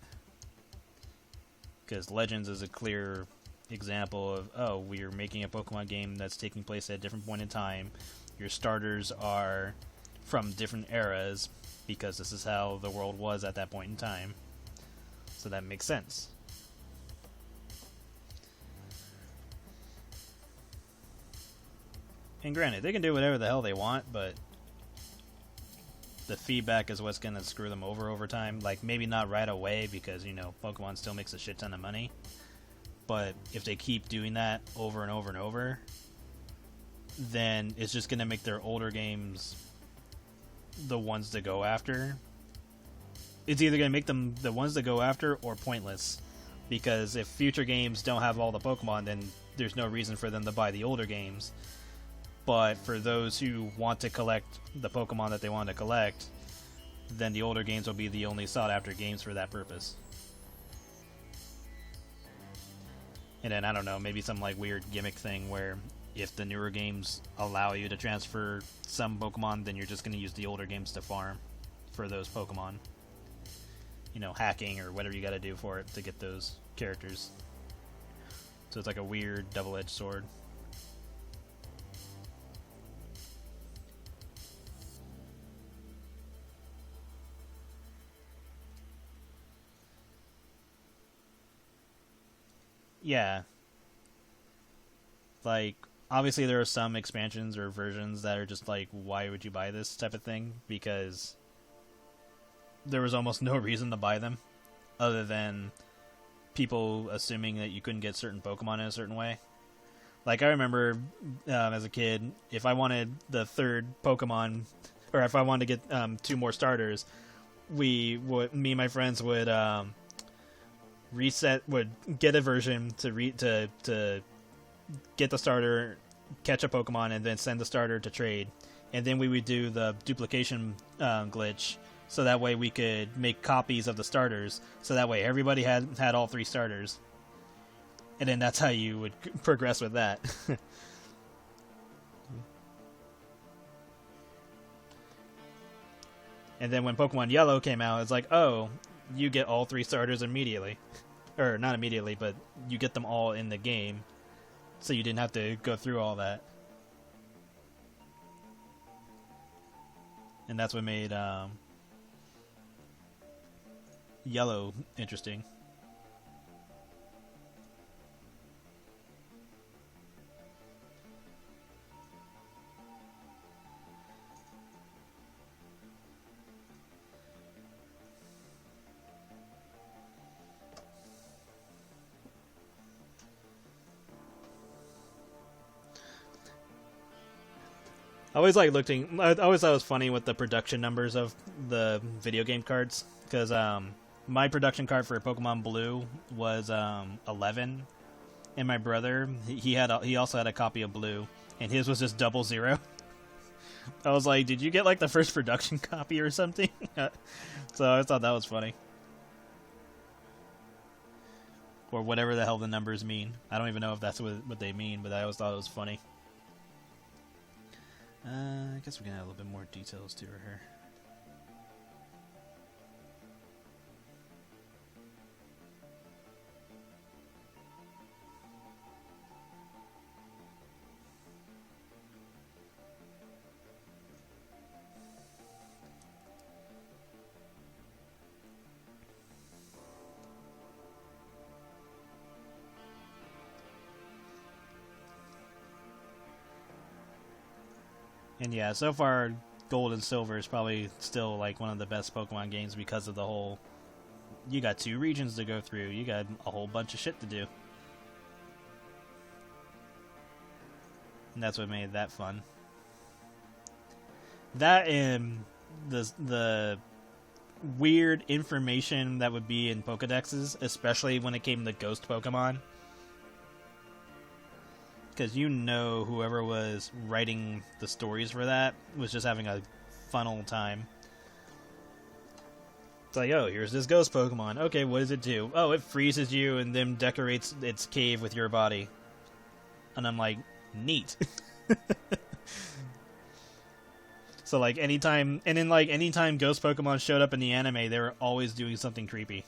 Because Legends is a clear example of, oh, we're making a Pokemon game that's taking place at a different point in time. Your starters are from different eras, because this is how the world was at that point in time. So that makes sense. And granted, they can do whatever the hell they want, but the feedback is what's going to screw them over time. Like, maybe not right away, because, you know, Pokemon still makes a shit ton of money. But if they keep doing that over and over and over, then it's just going to make their older games the ones to go after. It's either going to make them the ones to go after or pointless. Because if future games don't have all the Pokemon, then there's no reason for them to buy the older games. But for those who want to collect the Pokemon that they want to collect, then the older games will be the only sought-after games for that purpose. And then, I don't know, maybe some like weird gimmick thing where if the newer games allow you to transfer some Pokemon, then you're just going to use the older games to farm for those Pokemon. You know, hacking or whatever you got to do for it to get those characters. So it's like a weird double-edged sword. Yeah. Like, obviously there are some expansions or versions that are just like, why would you buy this type of thing? Because there was almost no reason to buy them, other than people assuming that you couldn't get certain Pokemon in a certain way. Like, I remember as a kid, if I wanted the third Pokemon, or if I wanted to get 2 more starters, me and my friends would would get a version to get the starter, catch a Pokemon, and then send the starter to trade. And then we would do the duplication glitch, so that way we could make copies of the starters, so that way everybody had all 3 starters. And then that's how you would progress with that. And then when Pokemon Yellow came out, it's like, oh, you get all 3 starters immediately. Or, not immediately, but you get them all in the game. So you didn't have to go through all that. And that's what made Yellow interesting. I always I always thought it was funny with the production numbers of the video game cards, because my production card for Pokemon Blue was 11, and my brother he also had a copy of Blue, and his was just 00. I was like, did you get like the first production copy or something? So I thought that was funny, or whatever the hell the numbers mean. I don't even know if that's what they mean, but I always thought it was funny. I guess we can add a little bit more details to her here. And yeah, so far, Gold and Silver is probably still like one of the best Pokemon games because of the whole, you got 2 regions to go through, you got a whole bunch of shit to do. And that's what made that fun. That and the weird information that would be in Pokedexes, especially when it came to Ghost Pokemon. Because you know whoever was writing the stories for that was just having a fun old time. It's like, oh, here's this ghost Pokemon. Okay, what does it do? Oh, it freezes you and then decorates its cave with your body. And I'm like, neat. So like anytime ghost Pokemon showed up in the anime, they were always doing something creepy.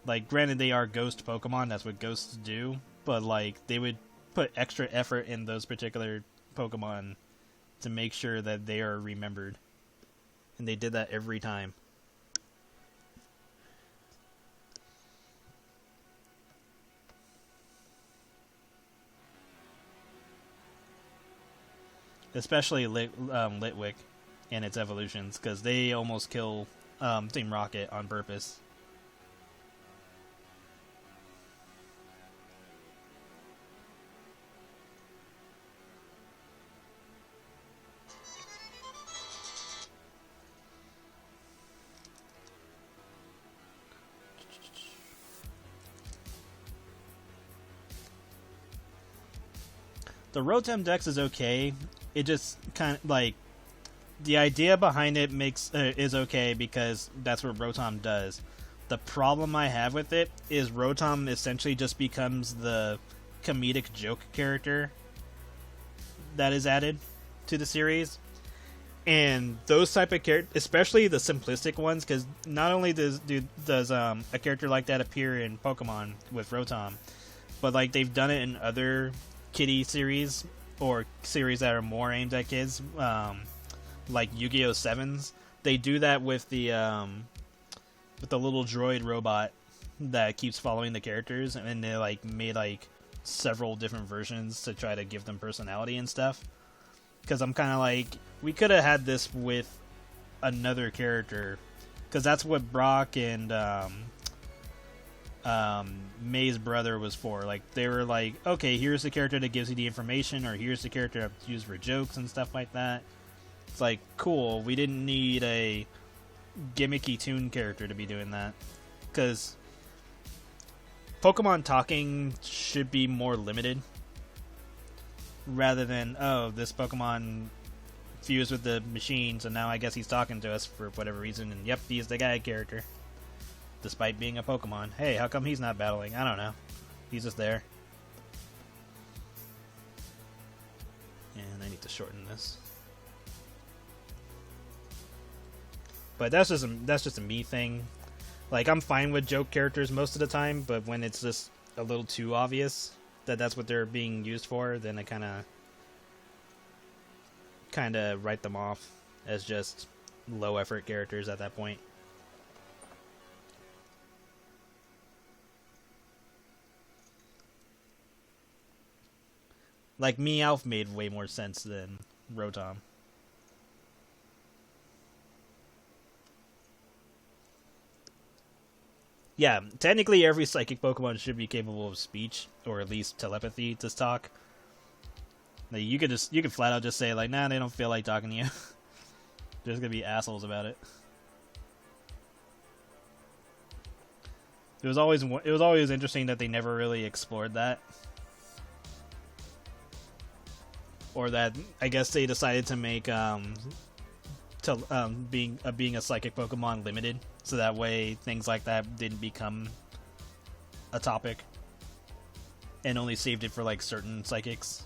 Like, granted, they are ghost Pokemon, that's what ghosts do, but like they would put extra effort in those particular Pokemon to make sure that they are remembered. And they did that every time. Especially Litwick and its evolutions, because they almost kill Team Rocket on purpose. The Rotom Dex is okay. It just kind of like the idea behind it is okay because that's what Rotom does. The problem I have with it is Rotom essentially just becomes the comedic joke character that is added to the series. And those type of characters, especially the simplistic ones, because not only does a character like that appear in Pokemon with Rotom, but like they've done it in other kiddie series or series that are more aimed at kids, like Yu-Gi-Oh! Sevens. They do that with the little droid robot that keeps following the characters, and they like made like several different versions to try to give them personality and stuff. Because I'm kind of like, we could have had this with another character, because that's what Brock and May's brother was for. Like, they were like, okay, here's the character that gives you the information, or here's the character that's used for jokes and stuff like that. It's like, cool, we didn't need a gimmicky toon character to be doing that. Because Pokemon talking should be more limited, rather than, oh, this Pokemon fused with the machines, and now I guess he's talking to us for whatever reason, and yep, he's the guy character. Despite being a Pokemon. Hey, how come he's not battling? I don't know. He's just there. And I need to shorten this. But that's just a me thing. Like, I'm fine with joke characters most of the time, but when it's just a little too obvious that that's what they're being used for, then I kind of write them off as just low effort characters at that point. Like, Meowth made way more sense than Rotom. Yeah, technically every psychic Pokemon should be capable of speech, or at least telepathy to talk. Like, you could flat out just say, like, nah, they don't feel like talking to you. They're just gonna be assholes about it. It was always interesting that they never really explored that. Or that, I guess they decided to make being a psychic Pokemon limited, so that way things like that didn't become a topic, and only saved it for like certain psychics.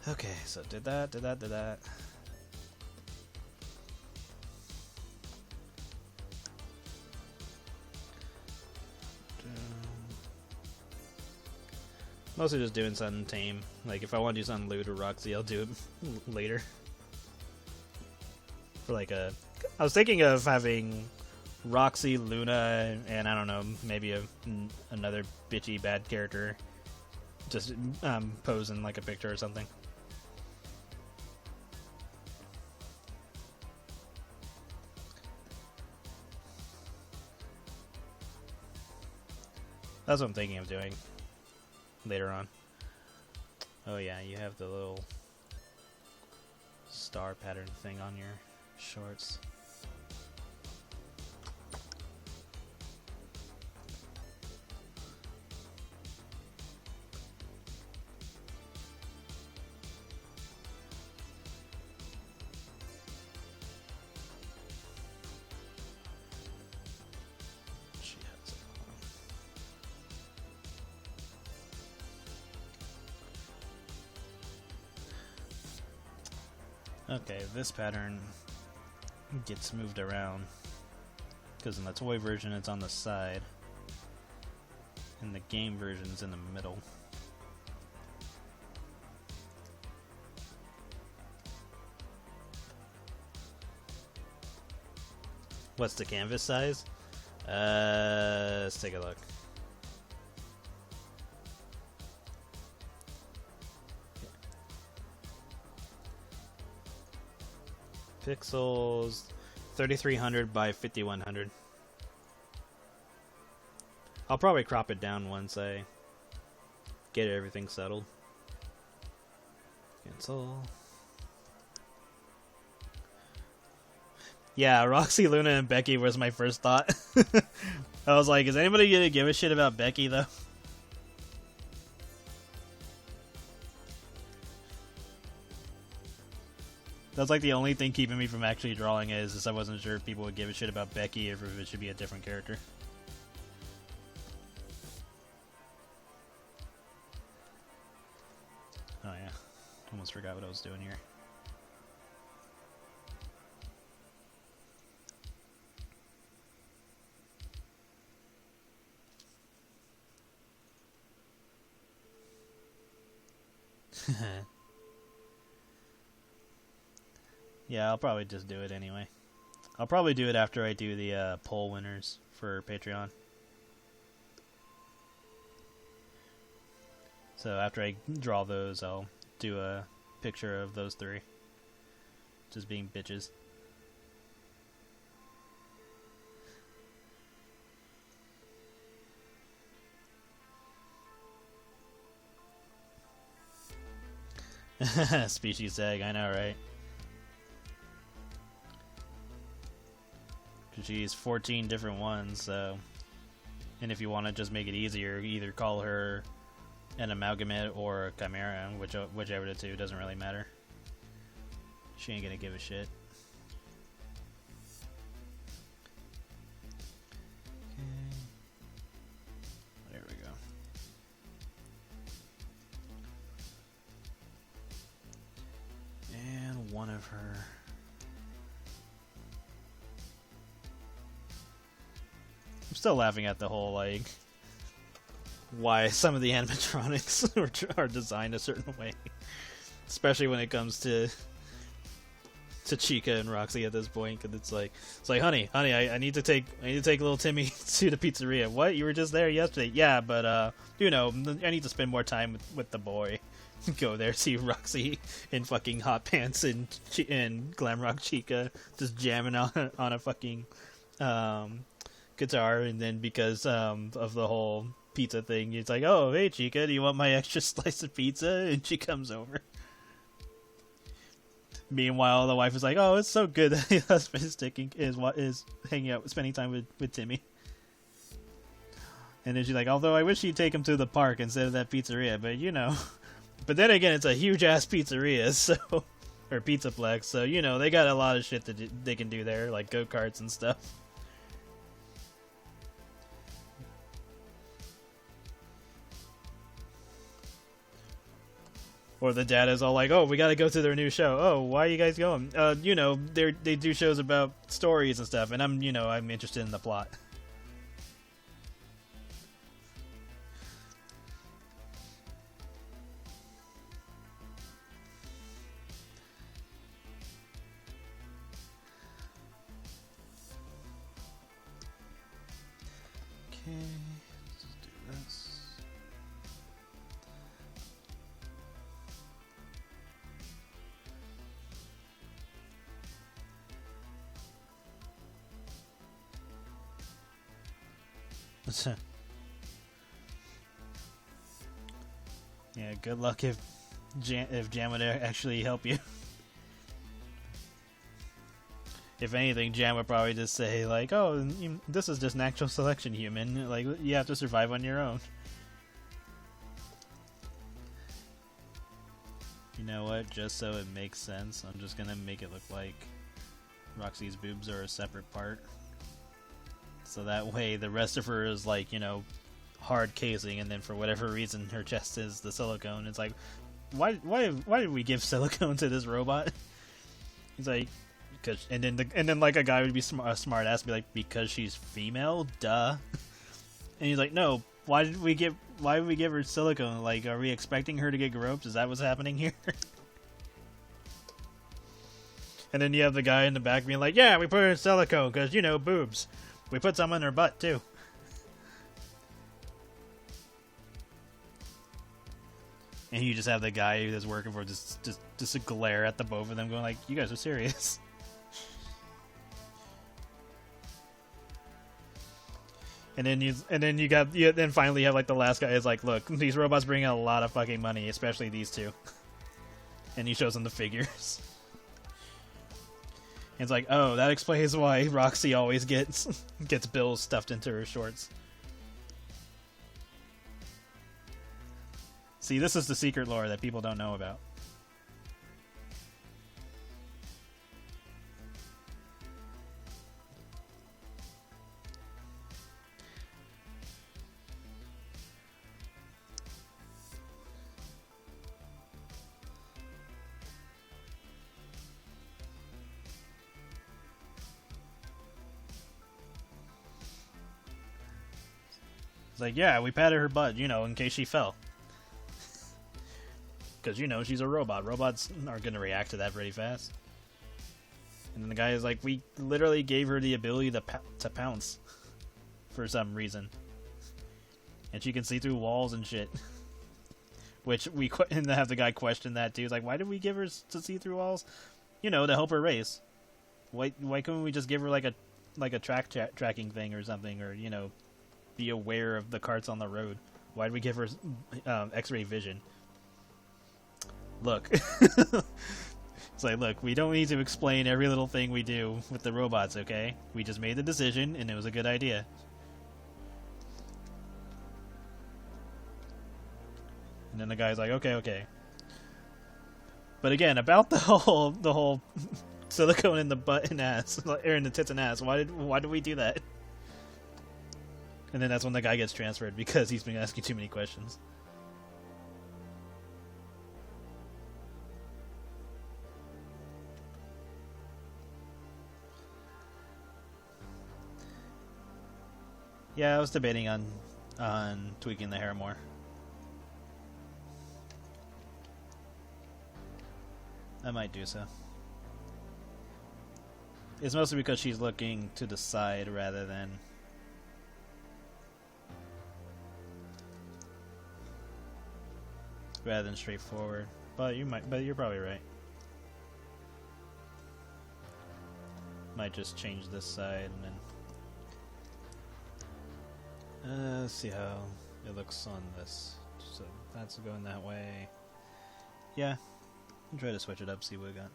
Okay, so did that. Mostly just doing something tame. Like, if I want to do something lewd or Roxy, I'll do it later. For like I was thinking of having Roxy, Luna, and I don't know, maybe another bitchy bad character just pose in like a picture or something. That's what I'm thinking of doing later on. Oh yeah, you have the little star pattern thing on your shorts. Okay, this pattern gets moved around because in the toy version it's on the side and the game version is in the middle. What's the canvas size? Let's take a look. Pixels 3300 by 5100. I'll probably crop it down once I get everything settled. Cancel. Yeah, Roxy, Luna, and Becky was my first thought. I was like, is anybody gonna give a shit about Becky though? That's like the only thing keeping me from actually drawing it, is I wasn't sure if people would give a shit about Becky or if it should be a different character. Oh yeah, almost forgot what I was doing here. Yeah, I'll probably just do it anyway. I'll probably do it after I do the poll winners for Patreon. So after I draw those, I'll do a picture of those three just being bitches. Species tag, I know, right? She's 14 different ones, so... And if you want to just make it easier, either call her an amalgamate or a chimera, whichever the two, doesn't really matter. She ain't gonna give a shit. Okay. There we go. And one of her... I'm still laughing at the whole, like, why some of the animatronics are designed a certain way. Especially when it comes to Chica and Roxy at this point, because it's like, honey, I need to take little Timmy to the pizzeria. What? You were just there yesterday? Yeah, but you know, I need to spend more time with the boy. Go there, see Roxy in fucking hot pants and Glamrock Chica just jamming on a fucking guitar, and then because of the whole pizza thing, it's like, oh, hey Chica, do you want my extra slice of pizza? And she comes over. Meanwhile, the wife is like, oh, it's so good that your husband is hanging out, spending time with Timmy. And then she's like, although I wish you'd take him to the park instead of that pizzeria, but you know. But then again, it's a huge ass pizzeria, so, or pizzaplex, so you know they got a lot of shit that they can do there, like go-karts and stuff. Or the dad is all like, oh, we gotta go to their new show. Oh, why are you guys going? You know, they do shows about stories and stuff, and I'm interested in the plot. Okay, let's just do this. Yeah, good luck if Jam would actually help you. If anything, Jam would probably just say like, "Oh, this is just natural selection, human. Like, you have to survive on your own." You know what? Just so it makes sense, I'm just gonna make it look like Roxy's boobs are a separate part. So that way, the rest of her is like, hard casing, and then for whatever reason, her chest is the silicone. It's like, why did we give silicone to this robot? He's like, because and then like a guy would be a smart ass, be like, because she's female, duh. And he's like, no, why did we give her silicone? Like, are we expecting her to get groped? Is that what's happening here? And then you have the guy in the back being like, yeah, we put her in silicone because, you know, boobs. We put some in her butt, too. And you just have the guy that's working for just a glare at the both of them going like, you guys are serious. And then finally you have like the last guy is like, look, these robots bring in a lot of fucking money, especially these two. And he shows them the figures. And it's like, oh, that explains why Roxy always gets bills stuffed into her shorts. See, this is the secret lore that people don't know about. It's like, yeah, we patted her butt, you know, in case she fell. Because, you know, she's a robot. Robots aren't going to react to that pretty fast. And then the guy is like, we literally gave her the ability to pounce. For some reason. And she can see through walls and shit. Which and have the guy question that too. He's like, why did we give her to see through walls? You know, to help her race. Why couldn't we just give her like a tracking thing or something? Or, you know, be aware of the carts on the road. Why did we give her X-ray vision? Look. It's like, look, we don't need to explain every little thing we do with the robots, okay? We just made the decision, and it was a good idea. And then the guy's like, okay. But again, about the whole silicone in the butt and ass, or in the tits and ass, why did we do that? And then that's when the guy gets transferred because he's been asking too many questions. Yeah, I was debating on tweaking the hair more. I might do so. It's mostly because she's looking to the side rather than straightforward. But you're probably right. Might just change this side and then let's see how it looks on this. So that's going that way. Yeah. I'll try to switch it up, see what we got.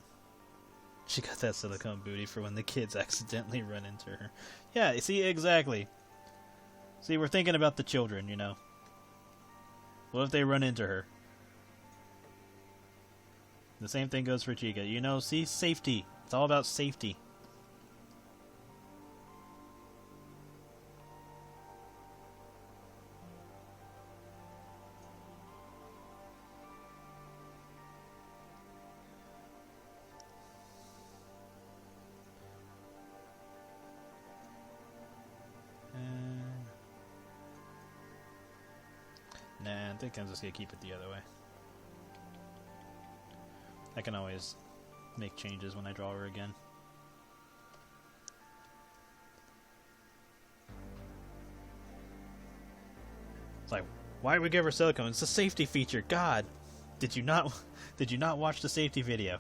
She got that silicone booty for when the kids accidentally run into her. Yeah, see, exactly. See, we're thinking about the children, you know. What if they run into her? The same thing goes for Chica. You know, see, safety. It's all about safety. Nah, I think I'm just gonna keep it the other way. I can always make changes when I draw her again. It's like, why did we give her silicone? It's a safety feature. God, did you not watch the safety video?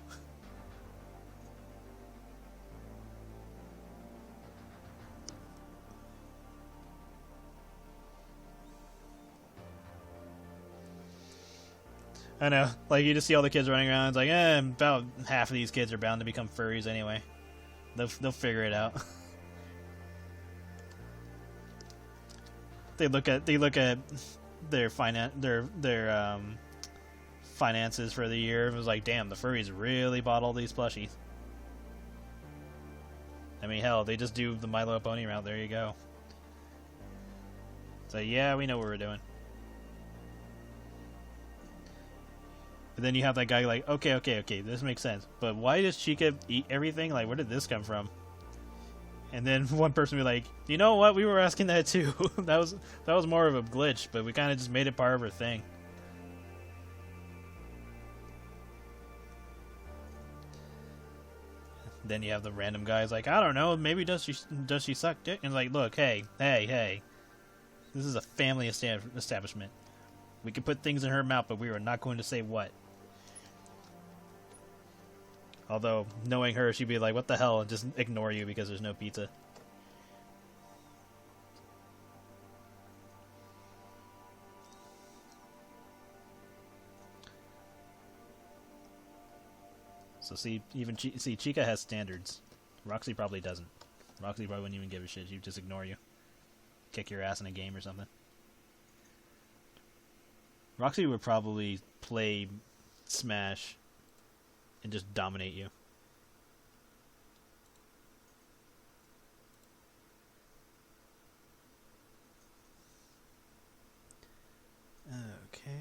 I know, like you just see all the kids running around. It's like, about half of these kids are bound to become furries anyway. They'll figure it out. They look at their finances for the year. It was like, damn, the furries really bought all these plushies. I mean, hell, they just do the My Little Pony route. There you go. So yeah, we know what we're doing. But then you have that guy like, okay, this makes sense. But why does Chica eat everything? Like, where did this come from? And then one person would be like, you know what? We were asking that too. that was more of a glitch, but we kind of just made it part of her thing. Then you have the random guys like, I don't know, maybe does she suck dick? And like, look, hey, this is a family establishment. We can put things in her mouth, but we are not going to say what. Although, knowing her, she'd be like, what the hell, and just ignore you because there's no pizza. So see, Chica has standards. Roxy probably doesn't. Roxy probably wouldn't even give a shit. She'd just ignore you. Kick your ass in a game or something. Roxy would probably play Smash and just dominate you. Okay.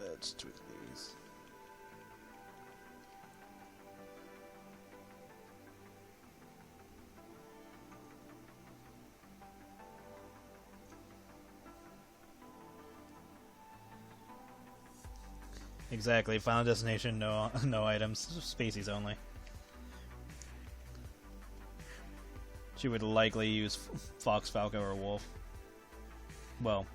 Let's tweak these. Exactly. Final destination, no items, spacies only. She would likely use Fox, Falco, or Wolf. Well,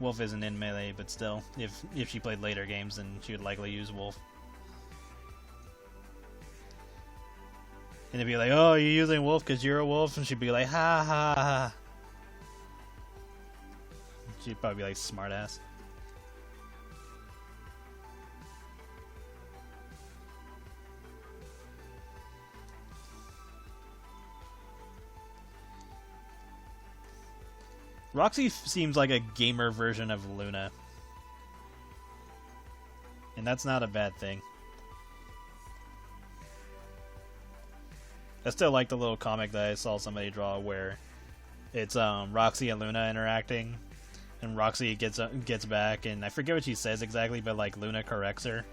Wolf isn't in melee, but still, if she played later games, then she would likely use Wolf. And they'd be like, oh, you're using Wolf because you're a wolf? And she'd be like, ha ha ha. She'd probably be like, smartass. Roxy seems like a gamer version of Luna. And that's not a bad thing. I still like the little comic that I saw somebody draw where it's Roxy and Luna interacting, and Roxy gets back, and I forget what she says exactly, but like Luna corrects her,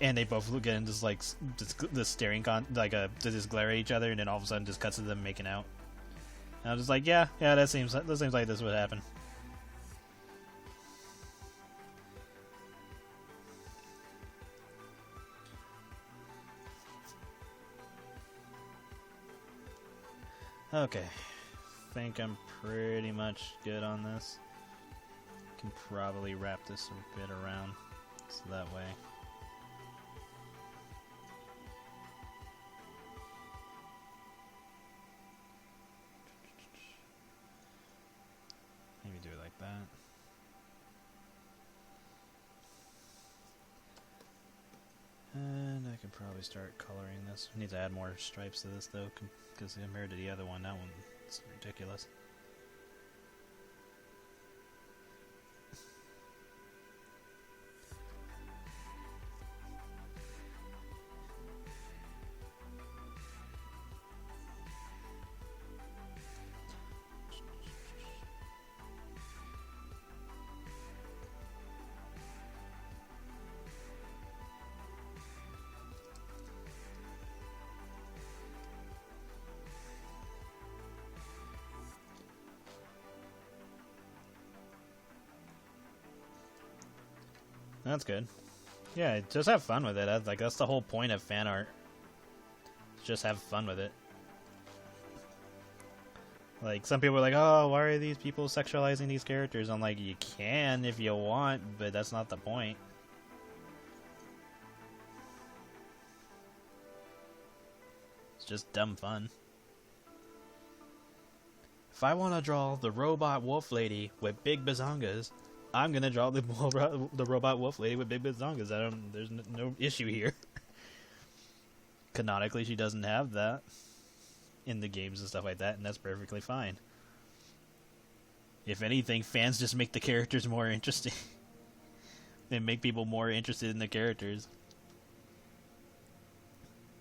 and they both get into this staring just glare at each other, and then all of a sudden just cuts to them making out. And I was just like, yeah, that seems like this would happen. Okay, think I'm pretty much good on this. Can probably wrap this a bit around, so that way. Maybe do it like that. And I can probably start coloring this. I need to add more stripes to this though, because compared to the other one, that one's ridiculous. That's good. Yeah, just have fun with it. That's the whole point of fan art. Just have fun with it. Like, some people are like, oh, why are these people sexualizing these characters? I'm like, you can if you want, but that's not the point. It's just dumb fun. If I want to draw the robot wolf lady with big bazongas, I'm gonna draw the robot wolf lady with big bazongas. There's no issue here. Canonically, she doesn't have that. in the games and stuff like that, and that's perfectly fine. If anything, fans just make the characters more interesting. They make people more interested in the characters.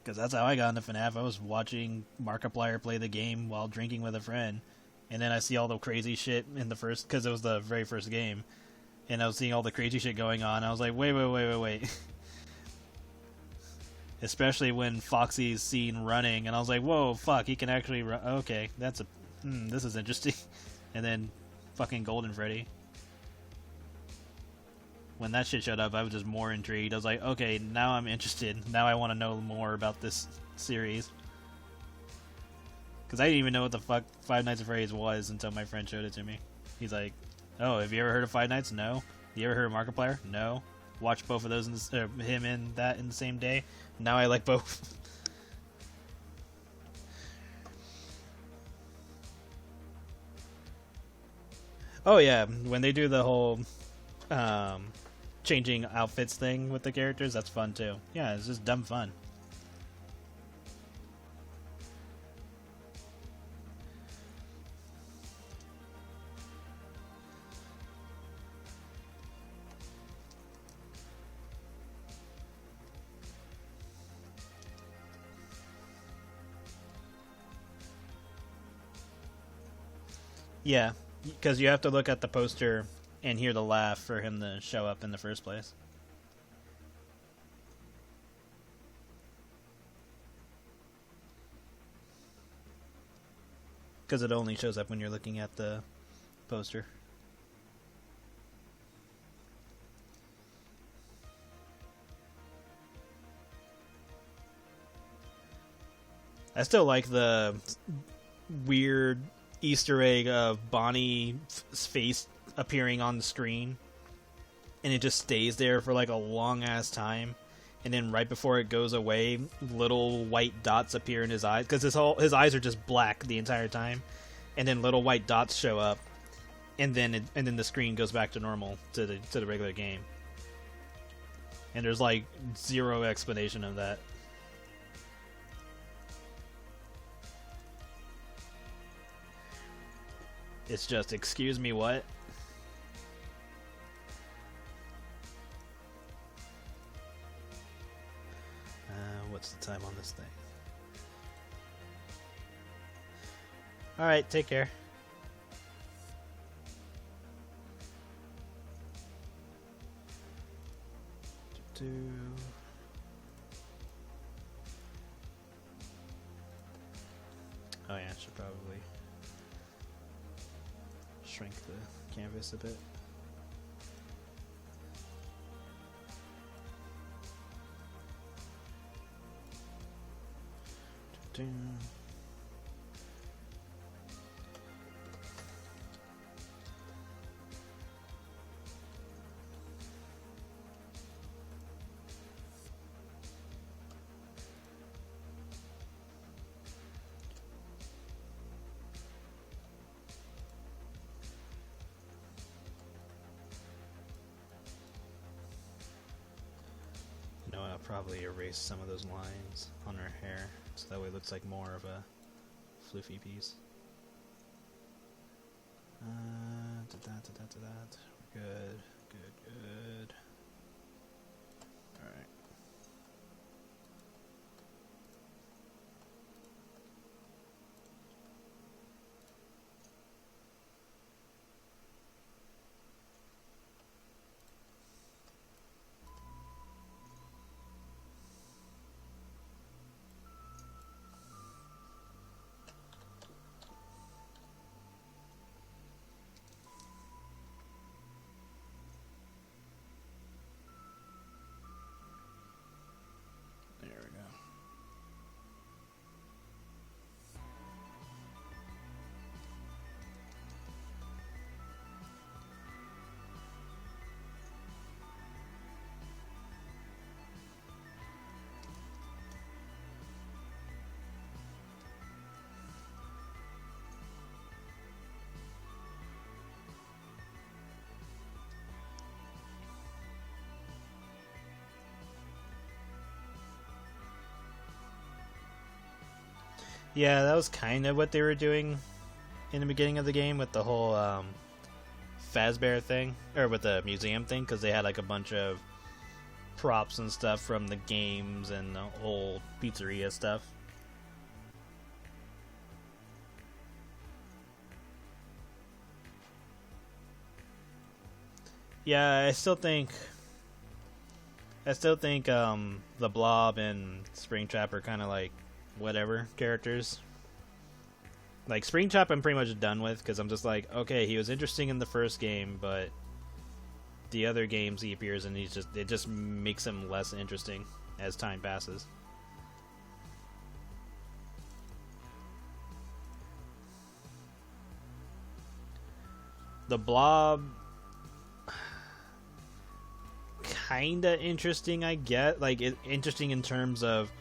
Because that's how I got into FNAF. I was watching Markiplier play the game while drinking with a friend. And then I see all the crazy shit in the first... Because it was the very first game. And I was seeing all the crazy shit going on. I was like, wait. Especially when Foxy's seen running. And I was like, whoa, fuck, he can actually run. Okay, that's a... this is interesting. And then fucking Golden Freddy. When that shit showed up, I was just more intrigued. I was like, okay, now I'm interested. Now I want to know more about this series. Because I didn't even know what the fuck Five Nights at Freddy's was until my friend showed it to me. He's like, oh, have you ever heard of Five Nights? No. You ever heard of Markiplier? No. Watched both of those, him and that in the same day. Now I like both. Oh yeah, when they do the whole... changing outfits thing with the characters, that's fun too. Yeah, it's just dumb fun. Yeah, because you have to look at the poster and hear the laugh for him to show up in the first place. Because it only shows up when you're looking at the poster. I still like the weird Easter egg of Bonnie's face appearing on the screen, and it just stays there for like a long ass time, and then right before it goes away, little white dots appear in his eyes, because his eyes are just black the entire time, and then little white dots show up, and then the screen goes back to normal to the regular game, and there's like zero explanation of that. It's just, excuse me, what? What's the time on this thing? Alright, take care. Oh yeah, I should probably shrink the canvas a bit. I'll probably erase some of those lines on her hair, so that way it looks like more of a floofy piece. We're good. Alright. Yeah, that was kind of what they were doing in the beginning of the game with the whole Fazbear thing, or with the museum thing, because they had like a bunch of props and stuff from the games and the whole pizzeria stuff. Yeah, I still think the Blob and Springtrap are kind of like whatever characters. Like Springtrap, I'm pretty much done with because I'm just like, okay, he was interesting in the first game, but the other games he appears in, it just makes him less interesting as time passes. The Blob, kinda interesting, I get. Like, interesting in terms of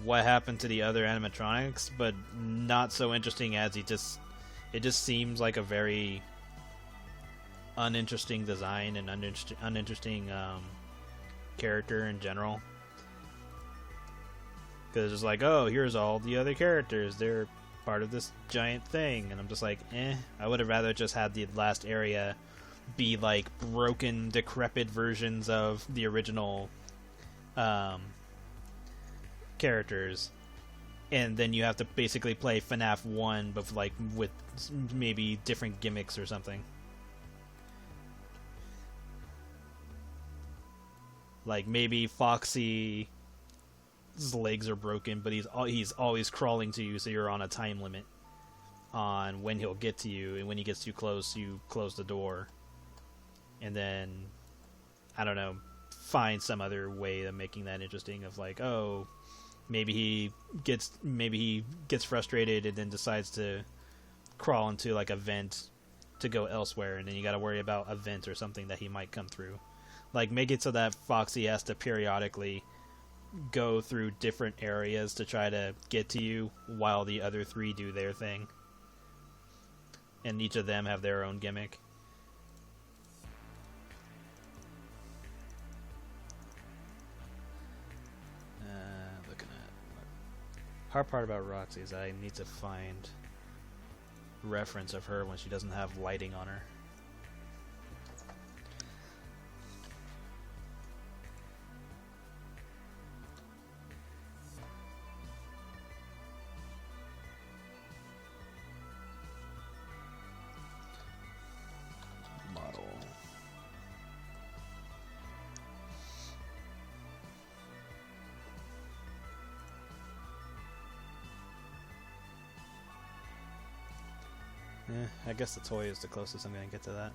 what happened to the other animatronics, but not so interesting as it just seems like a very uninteresting design and uninteresting character in general. Because it's like, oh, here's all the other characters. They're part of this giant thing. And I'm just like, I would have rather just had the last area be like broken, decrepit versions of the original characters. And then you have to basically play FNAF 1, but like with maybe different gimmicks or something. Like maybe Foxy's legs are broken, but he's always crawling to you, so you're on a time limit on when he'll get to you, and when he gets too close, you close the door. And then, I don't know, find some other way of making that interesting, of like, oh, maybe he gets frustrated and then decides to crawl into like a vent to go elsewhere, and then you gotta worry about a vent or something that he might come through. Like, make it so that Foxy has to periodically go through different areas to try to get to you while the other three do their thing. And each of them have their own gimmick. Looking at... Hard part about Roxy is I need to find reference of her when she doesn't have lighting on her. I guess the toy is the closest I'm going to get to that.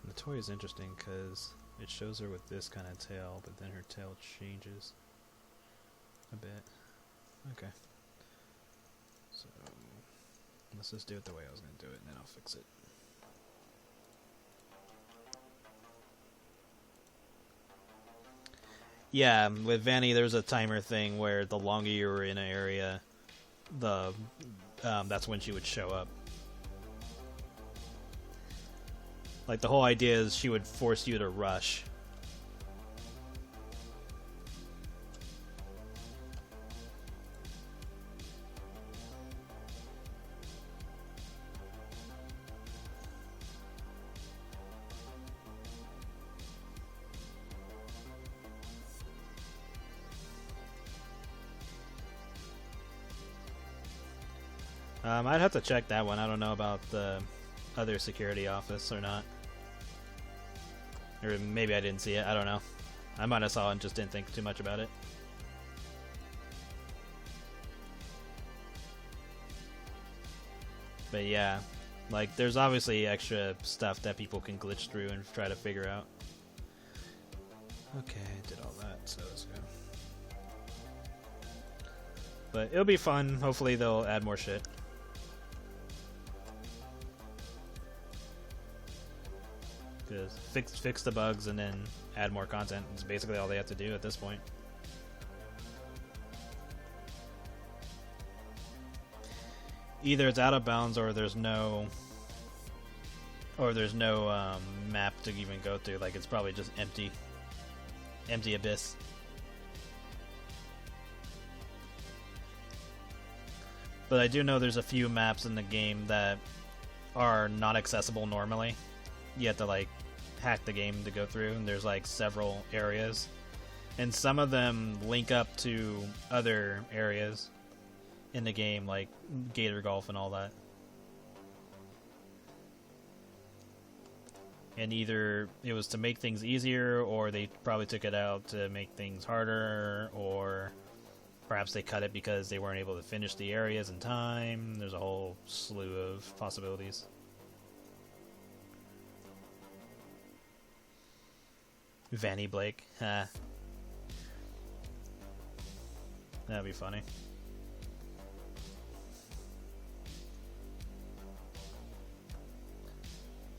And the toy is interesting because it shows her with this kind of tail, but then her tail changes a bit. Okay. So... let's just do it the way I was going to do it, and then I'll fix it. Yeah, with Vanny, there's a timer thing where the longer you were in an area, that's when she would show up. Like, the whole idea is she would force you to rush. I'd have to check that one. I don't know about the other security office or not. Or maybe I didn't see it. I don't know. I might have saw it and just didn't think too much about it. But yeah, like, there's obviously extra stuff that people can glitch through and try to figure out. Okay, I did all that, so let's go. But it'll be fun. Hopefully they'll add more shit. Fix the bugs and then add more content. It's basically all they have to do at this point. either it's out of bounds or there's no map to even go through. Like, it's probably just empty abyss. But I do know there's a few maps in the game that are not accessible normally. You have to, like, hack the game to go through, and there's, like, several areas. And some of them link up to other areas in the game, like Gator Golf and all that. And either it was to make things easier, or they probably took it out to make things harder, or perhaps they cut it because they weren't able to finish the areas in time. There's a whole slew of possibilities. Vanny Blake. That'd be funny.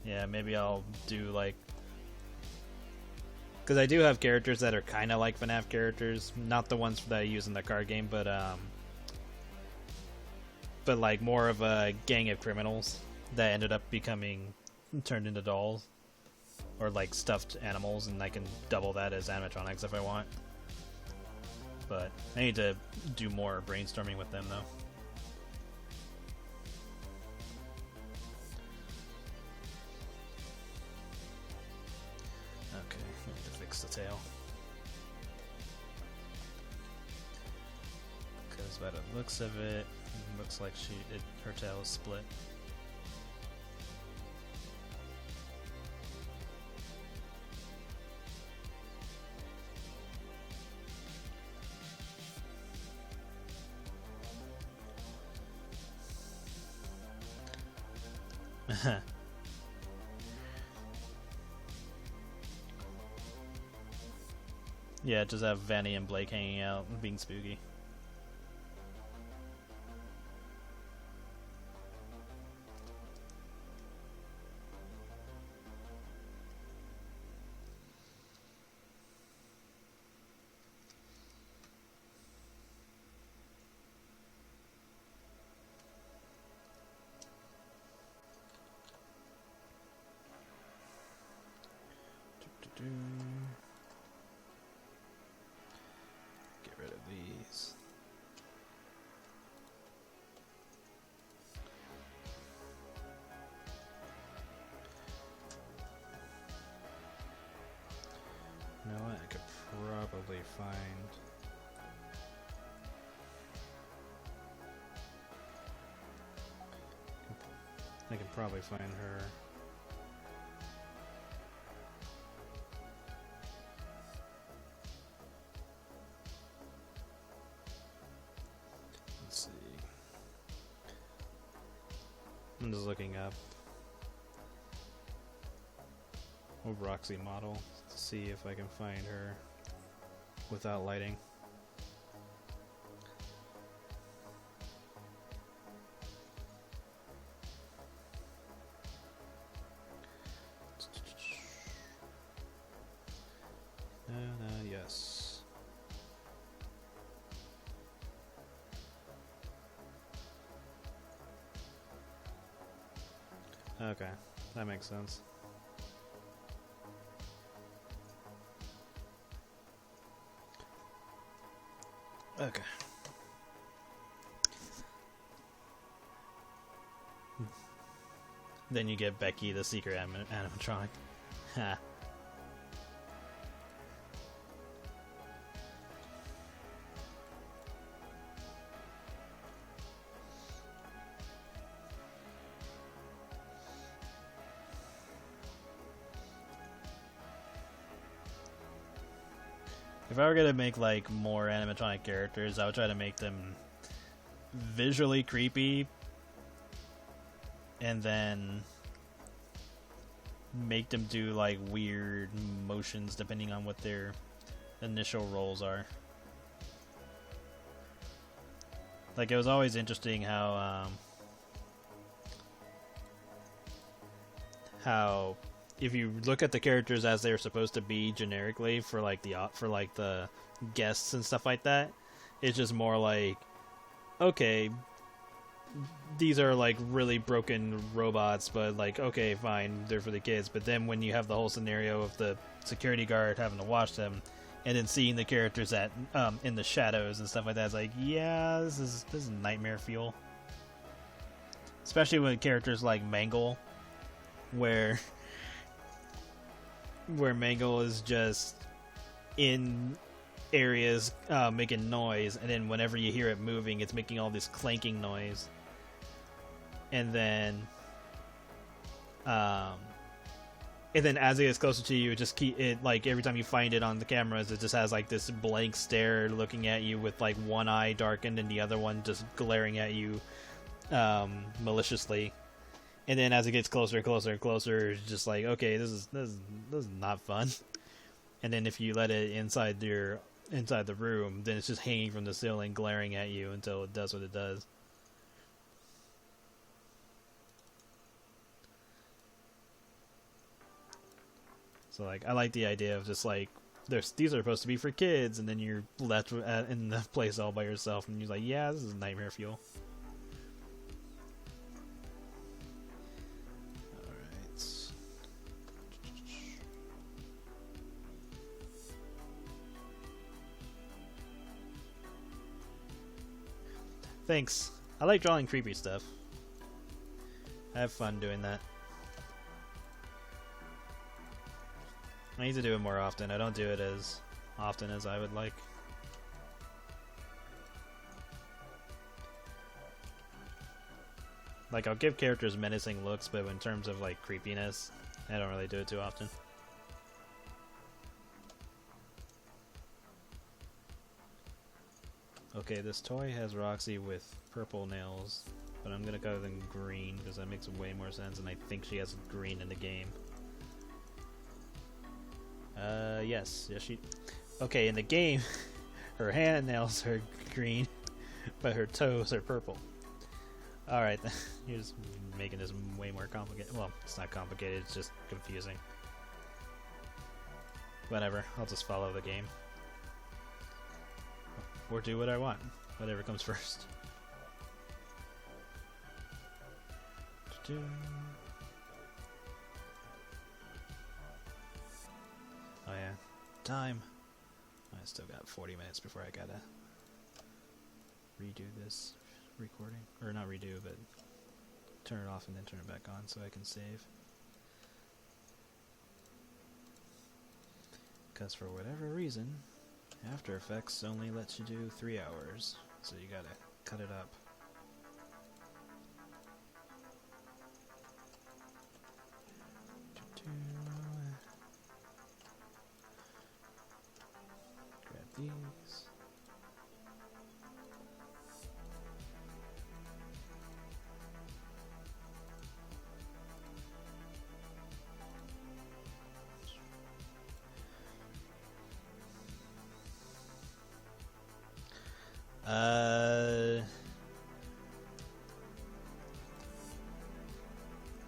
Yeah, maybe I'll do, like... Because I do have characters that are kind of like FNAF characters. Not the ones that I use in the card game, but like more of a gang of criminals that ended up becoming turned into dolls. Or like stuffed animals, and I can double that as animatronics if I want. But I need to do more brainstorming with them, though. Okay, I need to fix the tail. Because by the looks of it, it looks like her tail is split. Yeah, just have Vanny and Blake hanging out and being spooky. Get rid of these. You know what? I could probably find... I can probably find her. I'm just looking up a Roxy model to see if I can find her without lighting. Yes. Okay, that makes sense. Okay. Then you get Becky, the secret animatronic. Ha. If I were gonna make like more animatronic characters, I would try to make them visually creepy and then make them do like weird motions depending on what their initial roles are. Like, it was always interesting how if you look at the characters as they're supposed to be generically for like the guests and stuff like that, it's just more like, okay, these are like really broken robots, but like, okay, fine, they're for the kids. But then when you have the whole scenario of the security guard having to watch them, and then seeing the characters at in the shadows and stuff like that, it's like, yeah, this is nightmare fuel. Especially with characters like Mangle, where Mangle is just in areas making noise, and then whenever you hear it moving, it's making all this clanking noise. And then as it gets closer to you, it just like every time you find it on the cameras, it just has like this blank stare looking at you with like one eye darkened and the other one just glaring at you maliciously. And then as it gets closer and closer and closer, it's just like, okay, this is not fun. And then if you let it inside the room, then it's just hanging from the ceiling, glaring at you until it does what it does. So like, I like the idea of just like, these are supposed to be for kids, and then you're left in the place all by yourself, and you're like, yeah, this is nightmare fuel. Alright. Thanks. I like drawing creepy stuff. I have fun doing that. I need to do it more often. I don't do it as often as I would like. Like, I'll give characters menacing looks, but in terms of, like, creepiness, I don't really do it too often. Okay, this toy has Roxy with purple nails, but I'm gonna go them green, because that makes way more sense, and I think she has green in the game. Yes, she... Okay, in the game, her hand nails are green, but her toes are purple. Alright, you're just making this way more complicated. Well, it's not complicated, it's just confusing. Whatever, I'll just follow the game. Or do what I want. Whatever comes first. Oh yeah, time. I still got 40 minutes before I gotta redo this recording. Or not redo, but turn it off and then turn it back on so I can save. Because for whatever reason, After Effects only lets you do 3 hours, so you gotta cut it up. Grab these.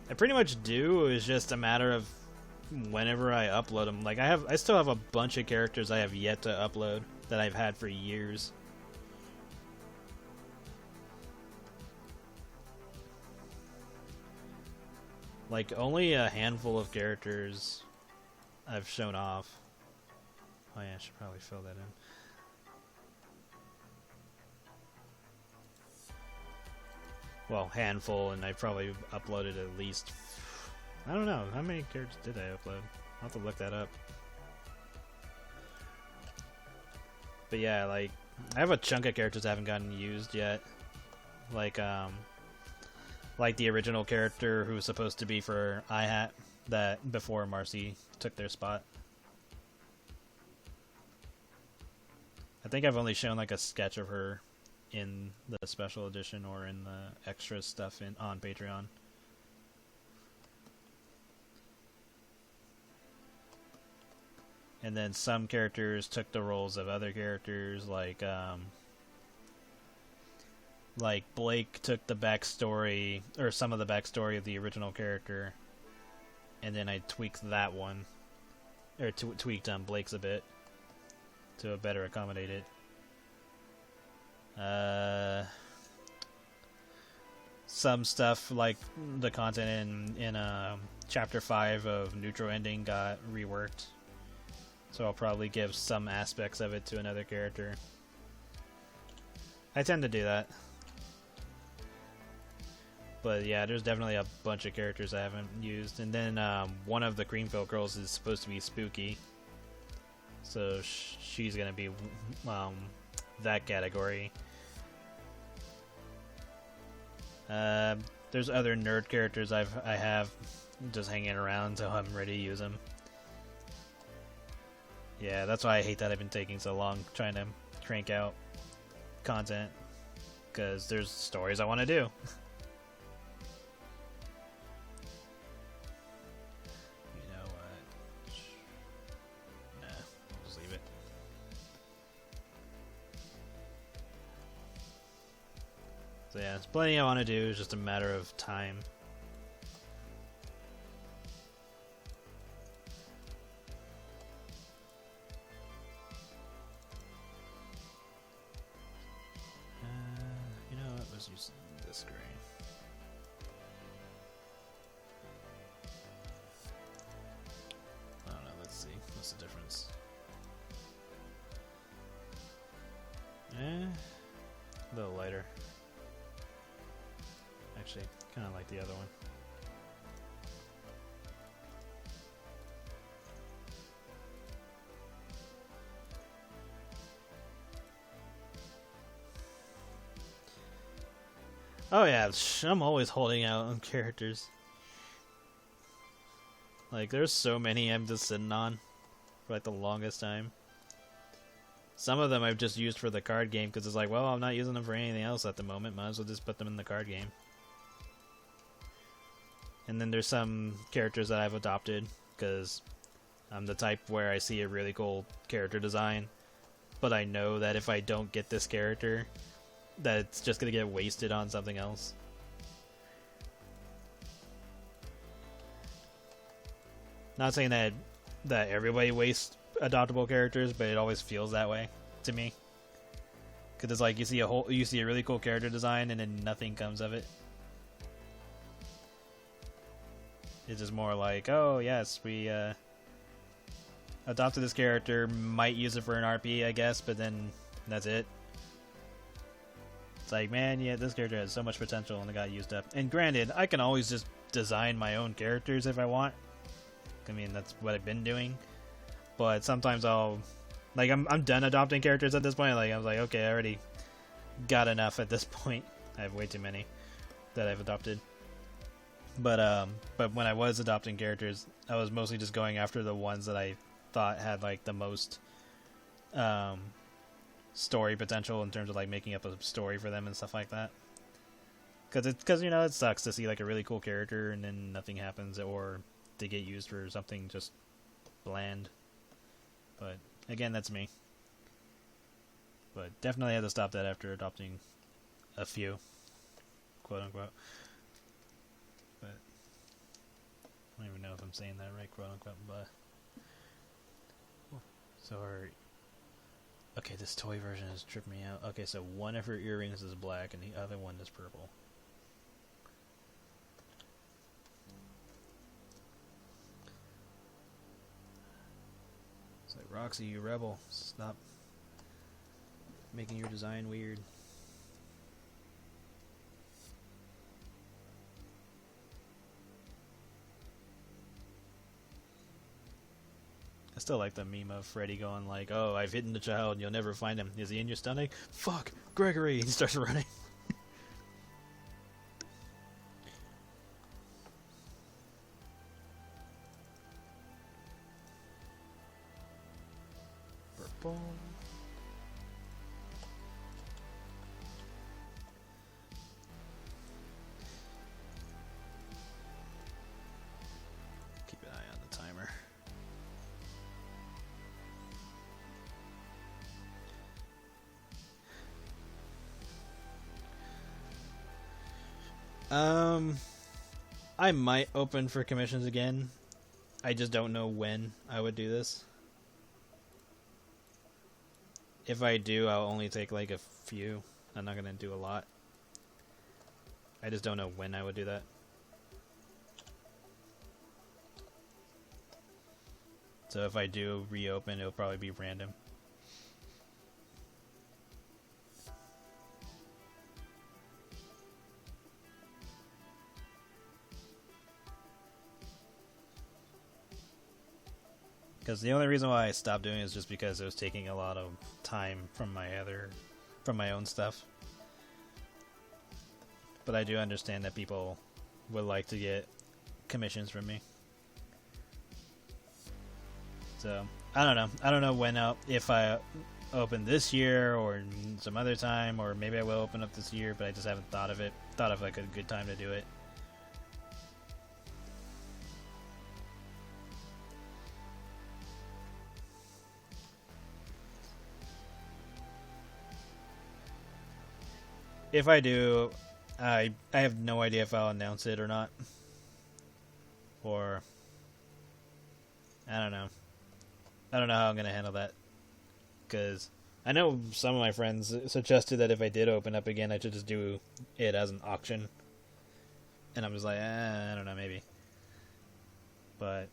I pretty much do. It's just a matter of whenever I upload them. Like I still have a bunch of characters I have yet to upload that I've had for years. Like only a handful of characters I've shown off. Oh yeah, I should probably fill that in. Well, handful, and I probably uploaded at least... I don't know. How many characters did I upload? I'll have to look that up. But yeah, like, I have a chunk of characters I haven't gotten used yet. Like the original character who was supposed to be for iHat, that before Marcy took their spot. I think I've only shown like a sketch of her in the special edition or in the extra stuff on Patreon. And then some characters took the roles of other characters, like Blake took the backstory, or some of the backstory of the original character, and then I tweaked that one, or tweaked Blake's a bit to better accommodate it. some stuff like the content in chapter 5 of Neutral Ending got reworked. So I'll probably give some aspects of it to another character. I tend to do that. But yeah, there's definitely a bunch of characters I haven't used. And then one of the Creamfield girls is supposed to be Spooky. So she's going to be that category. There's other nerd characters I have just hanging around until I'm ready to use them. Yeah, that's why I hate that I've been taking so long trying to crank out content. Because there's stories I want to do. So yeah, it's plenty I want to do, it's just a matter of time. You know what, let's use this gray. I don't know, let's see, what's the difference? A little lighter. Actually, kind of like the other one. Oh yeah, I'm always holding out on characters. Like, there's so many I'm just sitting on for like the longest time. Some of them I've just used for the card game because it's like, well, I'm not using them for anything else at the moment. Might as well just put them in the card game. And then there's some characters that I've adopted because I'm the type where I see a really cool character design, but I know that if I don't get this character, that it's just going to get wasted on something else. Not saying that everybody wastes adoptable characters, but it always feels that way to me. Because it's like you see a really cool character design and then nothing comes of it. It's just more like, oh yes, we adopted this character, might use it for an RP, I guess, but then that's it. It's like, man, yeah, this character has so much potential and it got used up. And granted, I can always just design my own characters if I want. I mean, that's what I've been doing. But sometimes I'm done adopting characters at this point. Like, I was like, okay, I already got enough at this point. I have way too many that I've adopted. But when I was adopting characters, I was mostly just going after the ones that I thought had like the most story potential in terms of like making up a story for them and stuff like that. Because you know, it sucks to see like a really cool character and then nothing happens, or they get used for something just bland. But again, that's me. But definitely had to stop that after adopting a few, quote unquote. But I don't even know if I'm saying that right, quote unquote. But so okay, this toy version has tripped me out. Okay, so one of her earrings is black and the other one is purple. It's like, Roxy, you rebel. Stop making your design weird. I still like the meme of Freddy going like, oh, I've hidden the child and you'll never find him. Is he in your stomach? Fuck! Gregory! He starts running. Purple. Keep an eye on the timer. I might open for commissions again. I just don't know when I would do this. If I do, I'll only take like a few. I'm not gonna do a lot. I just don't know when I would do that. So if I do reopen, it'll probably be random. Because the only reason why I stopped doing it is just because it was taking a lot of time from my own stuff. But I do understand that people would like to get commissions from me. So I don't know. I don't know when if I open this year or some other time, or maybe I will open up this year, but I just haven't thought of it. Thought of like a good time to do it. If I do, I have no idea if I'll announce it or not. Or I don't know. I don't know how I'm gonna handle that. Because I know some of my friends suggested that if I did open up again, I should just do it as an auction. And I'm just like, I don't know, maybe. But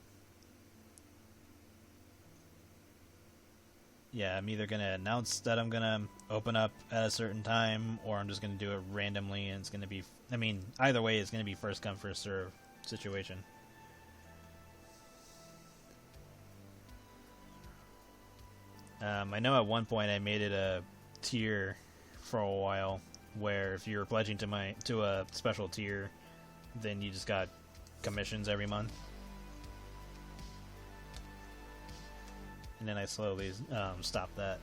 yeah, I'm either gonna announce that I'm gonna open up at a certain time, or I'm just gonna do it randomly, and it's gonna be. I mean, either way, it's gonna be first come first serve situation. I know at one point I made it a tier for a while, where if you were pledging to a special tier, then you just got commissions every month. And then I slowly stopped that.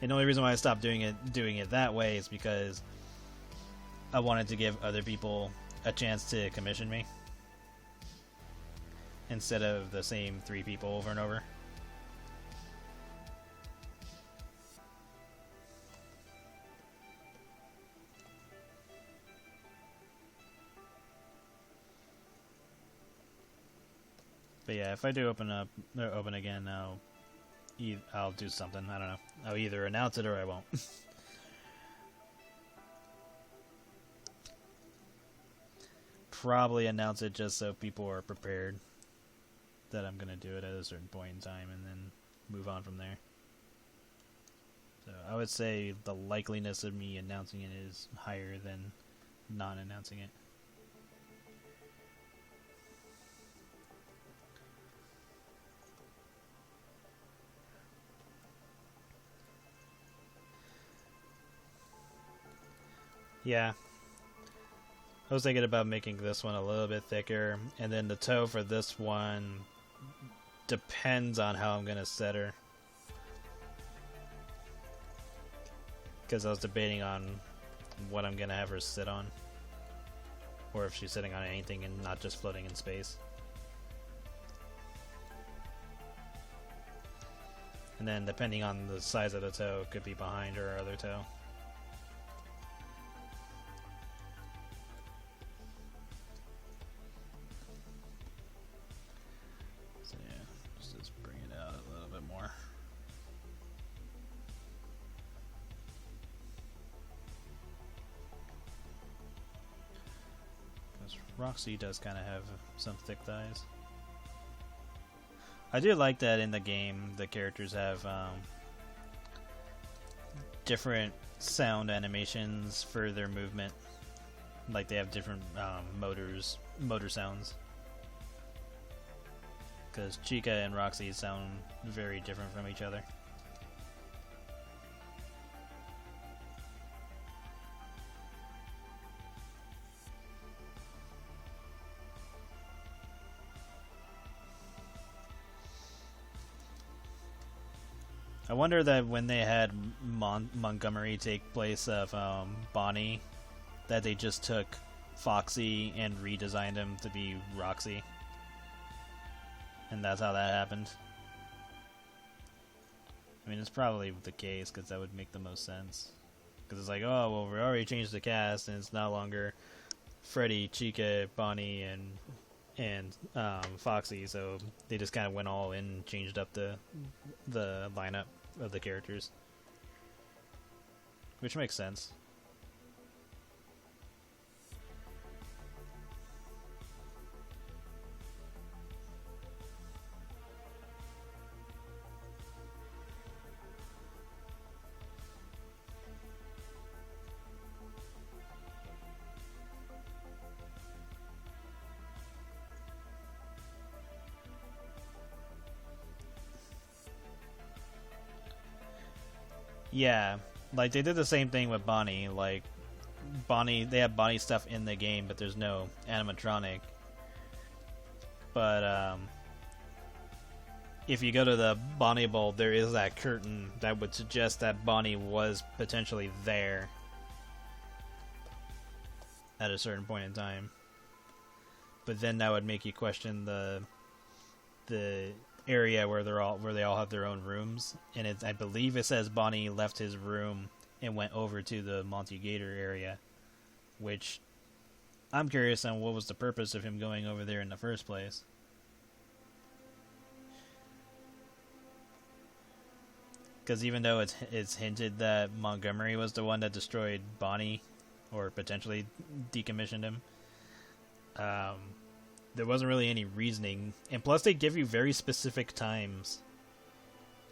And the only reason why I stopped doing it that way is because I wanted to give other people a chance to commission me instead of the same 3 people over and over. But yeah, if I do open again, I'll do something. I don't know. I'll either announce it or I won't. Probably announce it just so people are prepared that I'm going to do it at a certain point in time, and then move on from there. So I would say the likeliness of me announcing it is higher than not announcing it. Yeah. I was thinking about making this one a little bit thicker, and then the toe for this one depends on how I'm going to set her. Because I was debating on what I'm going to have her sit on. Or if she's sitting on anything and not just floating in space. And then depending on the size of the toe, it could be behind her other toe. Roxy does kind of have some thick thighs. I do like that in the game the characters have different sound animations for their movement. Like they have different motor sounds. Because Chica and Roxy sound very different from each other. I wonder that when they had Montgomery take place of Bonnie, that they just took Foxy and redesigned him to be Roxy. And that's how that happened. I mean, it's probably the case, because that would make the most sense. Because it's like, oh, well, we already changed the cast, and it's no longer Freddy, Chica, Bonnie, and Foxy, so they just kind of went all in and changed up the lineup of the characters, which makes sense. Yeah, like they did the same thing with Bonnie. Like Bonnie, they have Bonnie stuff in the game, but there's no animatronic. But if you go to the Bonnie Bowl, there is that curtain that would suggest that Bonnie was potentially there at a certain point in time. But then that would make you question the area where they all have their own rooms, and I believe it says Bonnie left his room and went over to the Monty Gator area, which I'm curious on what was the purpose of him going over there in the first place. Because even though it's hinted that Montgomery was the one that destroyed Bonnie, or potentially decommissioned him, there wasn't really any reasoning. And plus, they give you very specific times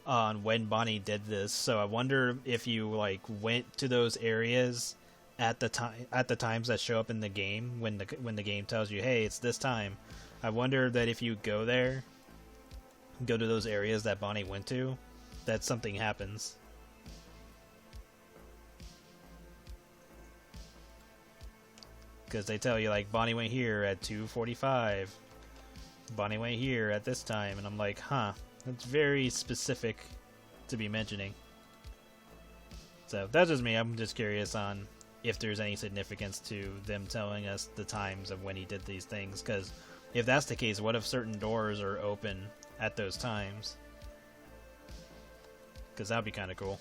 on when Bonnie did this. So I wonder if you like went to those areas at the times that show up in the game when the game tells you, hey, it's this time. I wonder that if you go to those areas that Bonnie went to, that something happens. Because they tell you, like, Bonnie went here at 2:45. Bonnie went here at this time. And I'm like, huh, that's very specific to be mentioning. So that's just me. I'm just curious on if there's any significance to them telling us the times of when he did these things. Because if that's the case, what if certain doors are open at those times? Because that would be kind of cool.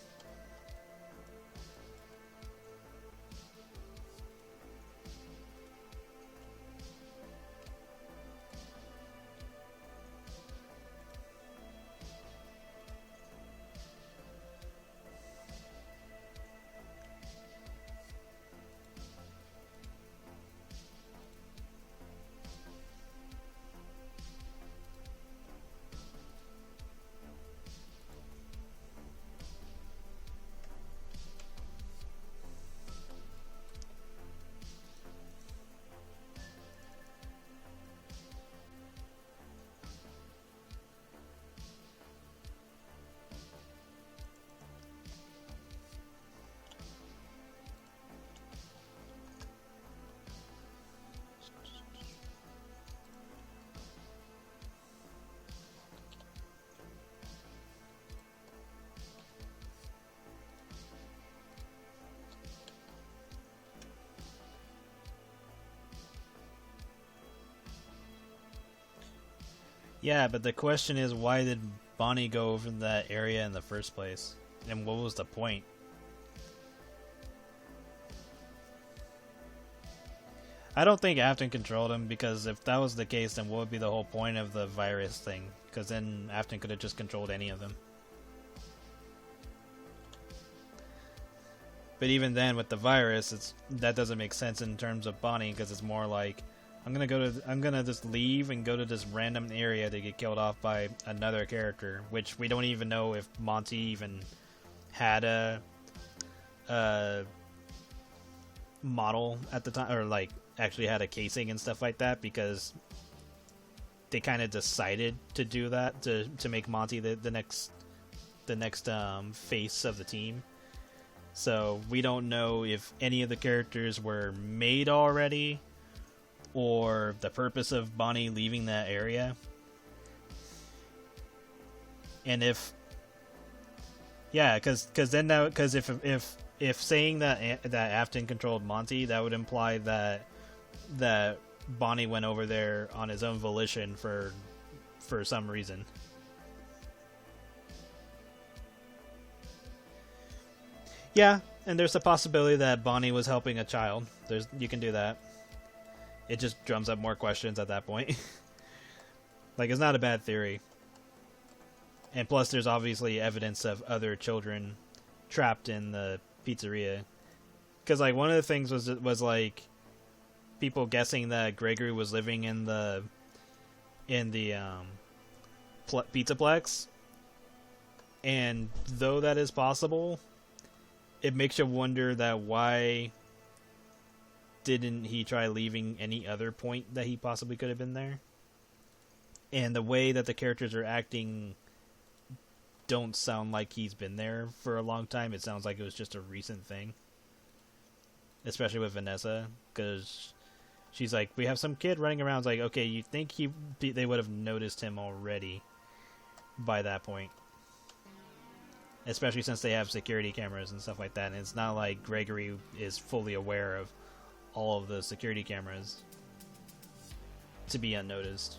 Yeah, but the question is, why did Bonnie go over that area in the first place? And what was the point? I don't think Afton controlled him, because if that was the case, then what would be the whole point of the virus thing? Because then Afton could have just controlled any of them. But even then, with the virus, that doesn't make sense in terms of Bonnie, because it's more like, I'm gonna just leave and go to this random area to get killed off by another character, which we don't even know if Monty even had a model at the time, or like actually had a casing and stuff like that, because they kind of decided to do that to make Monty the next face of the team. So we don't know if any of the characters were made already, or the purpose of Bonnie leaving that area. And if, yeah, because if saying that Afton controlled Monty, that would imply that Bonnie went over there on his own volition for some reason. Yeah, and there's a possibility that Bonnie was helping a child. You can do that. It just drums up more questions at that point. Like, it's not a bad theory. And plus, there's obviously evidence of other children trapped in the pizzeria. Because, like, one of the things was like, people guessing that Gregory was living in the Pizzaplex. And though that is possible, it makes you wonder that why didn't he try leaving any other point that he possibly could have been there? And the way that the characters are acting don't sound like he's been there for a long time. It sounds like it was just a recent thing. Especially with Vanessa, because she's like, we have some kid running around. It's like, okay, you think they would have noticed him already by that point. Especially since they have security cameras and stuff like that. And it's not like Gregory is fully aware of all of the security cameras to be unnoticed.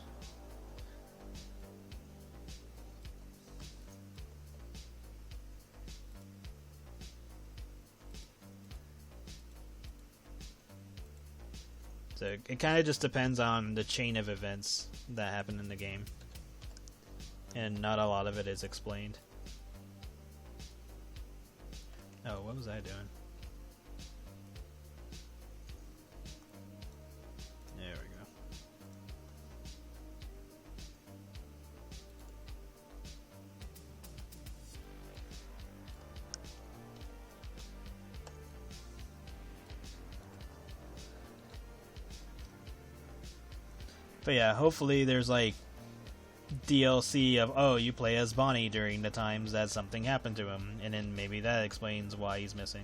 So it kind of just depends on the chain of events that happen in the game. And not a lot of it is explained. Oh, what was I doing? There we go. But yeah, hopefully there's like DLC of, oh, you play as Bonnie during the times that something happened to him, and then maybe that explains why he's missing.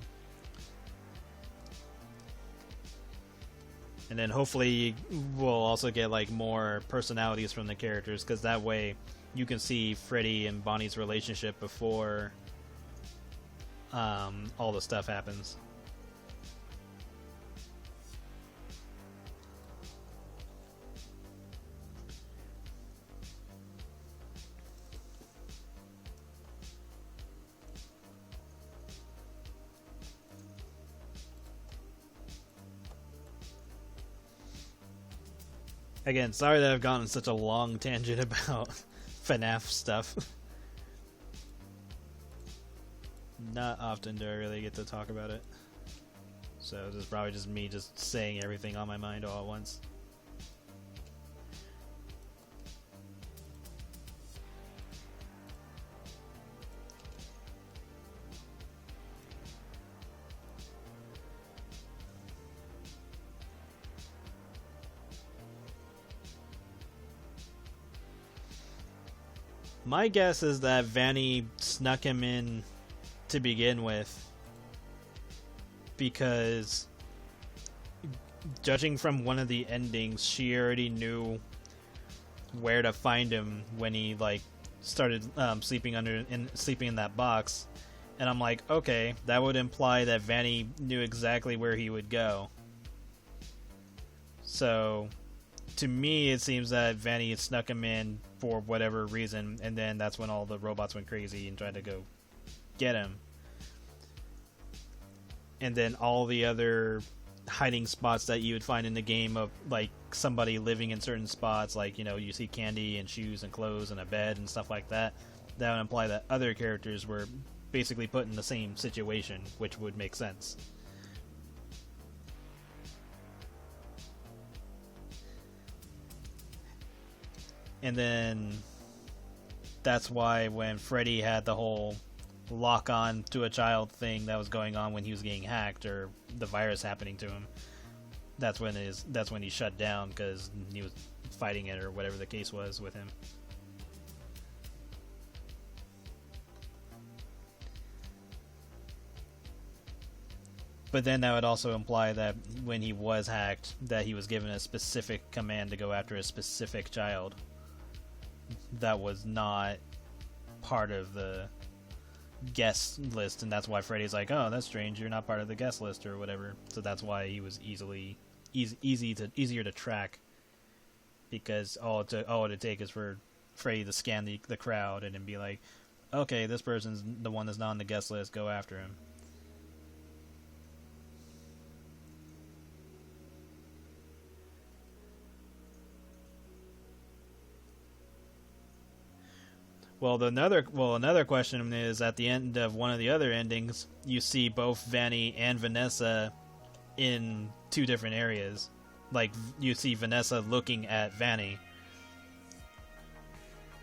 And then hopefully we'll also get like more personalities from the characters, because that way you can see Freddy and Bonnie's relationship before all the stuff happens. Again, sorry that I've gone on such a long tangent about FNAF stuff. Not often do I really get to talk about it. So this is probably just me just saying everything on my mind all at once. My guess is that Vanny snuck him in to begin with, because judging from one of the endings, she already knew where to find him when he like started sleeping in that box, and I'm like, okay, that would imply that Vanny knew exactly where he would go. So, to me, it seems that Vanny snuck him in for whatever reason, and then that's when all the robots went crazy and tried to go get him. And then all the other hiding spots that you would find in the game of like somebody living in certain spots, like, you know, you see candy and shoes and clothes and a bed and stuff like that, that would imply that other characters were basically put in the same situation, which would make sense. And then that's why when Freddy had the whole lock on to a child thing that was going on when he was getting hacked, or the virus happening to him, that's when he shut down, because he was fighting it or whatever the case was with him. But then that would also imply that when he was hacked, that he was given a specific command to go after a specific child that was not part of the guest list, and that's why Freddy's like, oh, that's strange, you're not part of the guest list or whatever. So that's why he was easier to track, because all it would take is for Freddy to scan the crowd and then be like, okay, this person's the one that's not on the guest list, go after him. Well, another question is, at the end of one of the other endings, you see both Vanny and Vanessa in two different areas. Like, you see Vanessa looking at Vanny.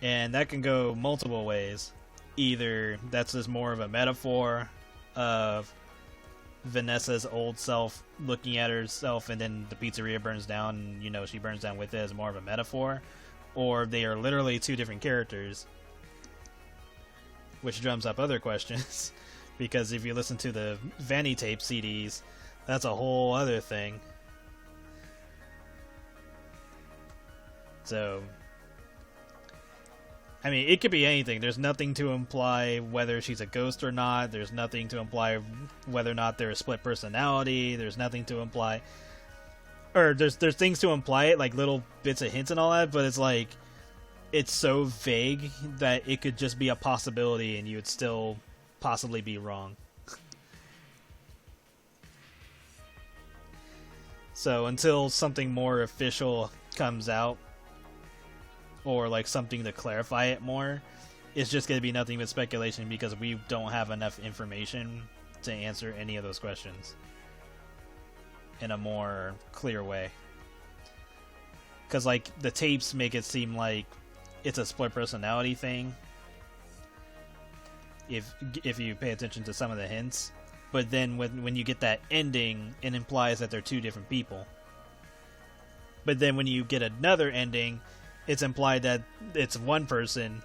And that can go multiple ways. Either that's just more of a metaphor of Vanessa's old self looking at herself, and then the pizzeria burns down, and, you know, she burns down with it as more of a metaphor. Or they are literally two different characters. which drums up other questions. Because if you listen to the Vanny Tape CDs, that's a whole other thing. So, I mean, it could be anything. There's nothing to imply whether she's a ghost or not. There's nothing to imply whether or not they're a split personality. There's nothing to imply... Or there's things to imply it, like little bits of hints and all that, but it's like... It's so vague that it could just be a possibility and you would still possibly be wrong. So until something more official comes out, or like something to clarify it more, it's just going to be nothing but speculation because we don't have enough information to answer any of those questions in a more clear way. Because like the tapes make it seem like it's a split personality thing if you pay attention to some of the hints, but then when you get that ending, it implies that they're two different people. But then when you get another ending, it's implied that it's one person,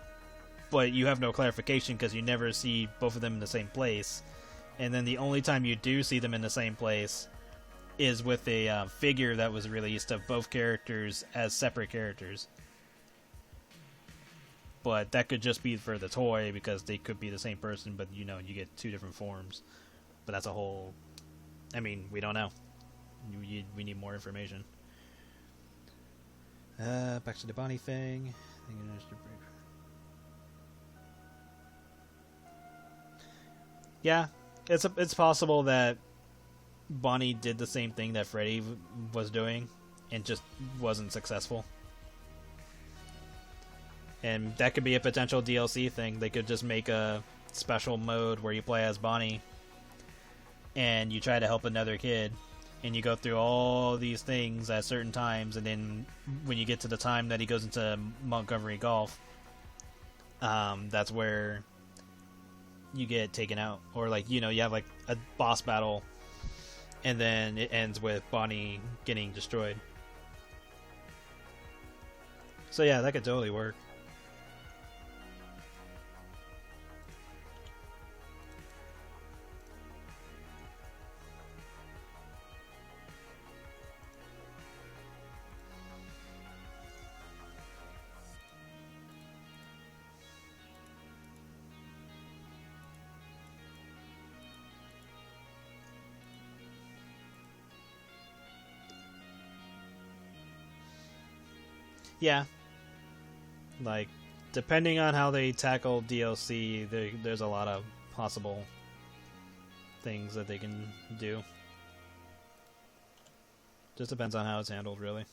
but you have no clarification because you never see both of them in the same place. And then the only time you do see them in the same place is with a figure that was released of both characters as separate characters. But that could just be for the toy because they could be the same person, but you know, you get two different forms. But that's a whole... I mean, we don't know. We need more information. Back to the Bonnie thing. Yeah, it's possible that Bonnie did the same thing that Freddy was doing and just wasn't successful. And that could be a potential DLC thing. They could just make a special mode where you play as Bonnie and you try to help another kid, and you go through all these things at certain times, and then when you get to the time that he goes into Montgomery Golf, that's where you get taken out. Or like, you know, you have like a boss battle and then it ends with Bonnie getting destroyed. So yeah, that could totally work. Yeah. Like, depending on how they tackle DLC, there's a lot of possible things that they can do. Just depends on how it's handled, really.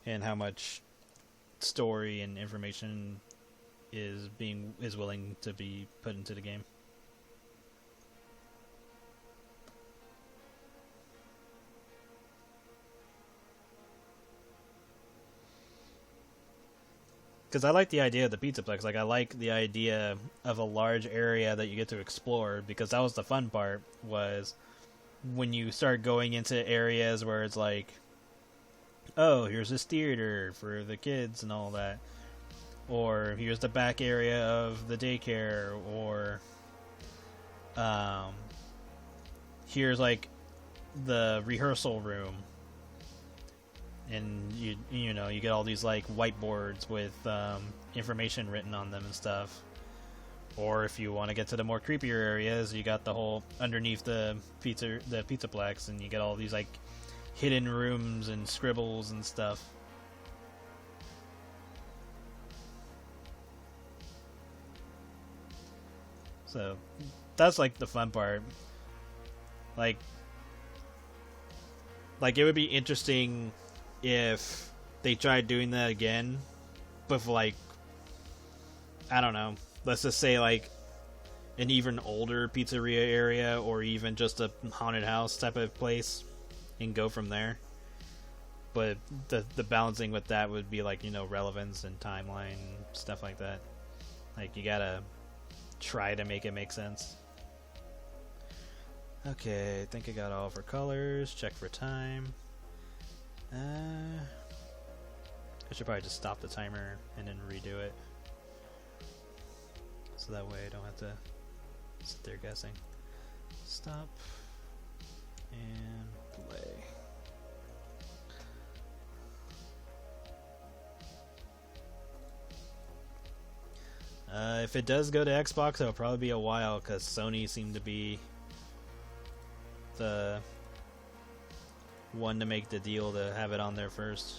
And how much story and information is willing to be put into the game. Because I like the idea of the Pizzaplex. Like, I like the idea of a large area that you get to explore, because that was the fun part, was when you start going into areas where it's like, oh, here's this theater for the kids and all that. Or here's the back area of the daycare, or here's like the rehearsal room. And you know, you get all these like whiteboards with information written on them and stuff. Or if you want to get to the more creepier areas, you got the whole underneath the Pizzaplex, and you get all these like hidden rooms and scribbles and stuff. So that's like the fun part. Like it would be interesting if they tried doing that again, but for like, I don't know, let's just say like an even older pizzeria area, or even just a haunted house type of place, and go from there. But the balancing with that would be like, you know, relevance and timeline, stuff like that. Like, you gotta try to make it make sense. Okay, I think I got all for colors. Check for time. I should probably just stop the timer and then redo it. so that way I don't have to sit there guessing. Stop and play. If it does go to Xbox, it'll probably be a while because Sony seemed to be the one to make the deal to have it on there first.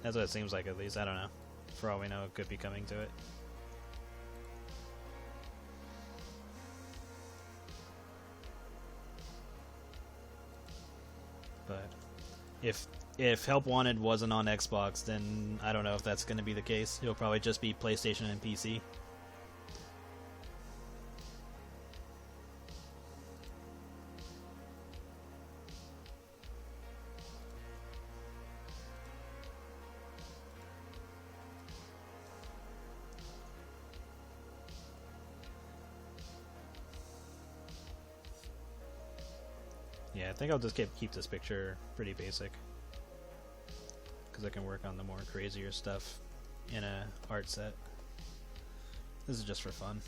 That's what it seems like, at least. I don't know. For all we know, it could be coming to it. But if Help Wanted wasn't on Xbox, then I don't know if that's going to be the case. It'll probably just be PlayStation and PC. Yeah, I think I'll just keep this picture pretty basic, because I can work on the more crazier stuff in a art set. This is just for fun.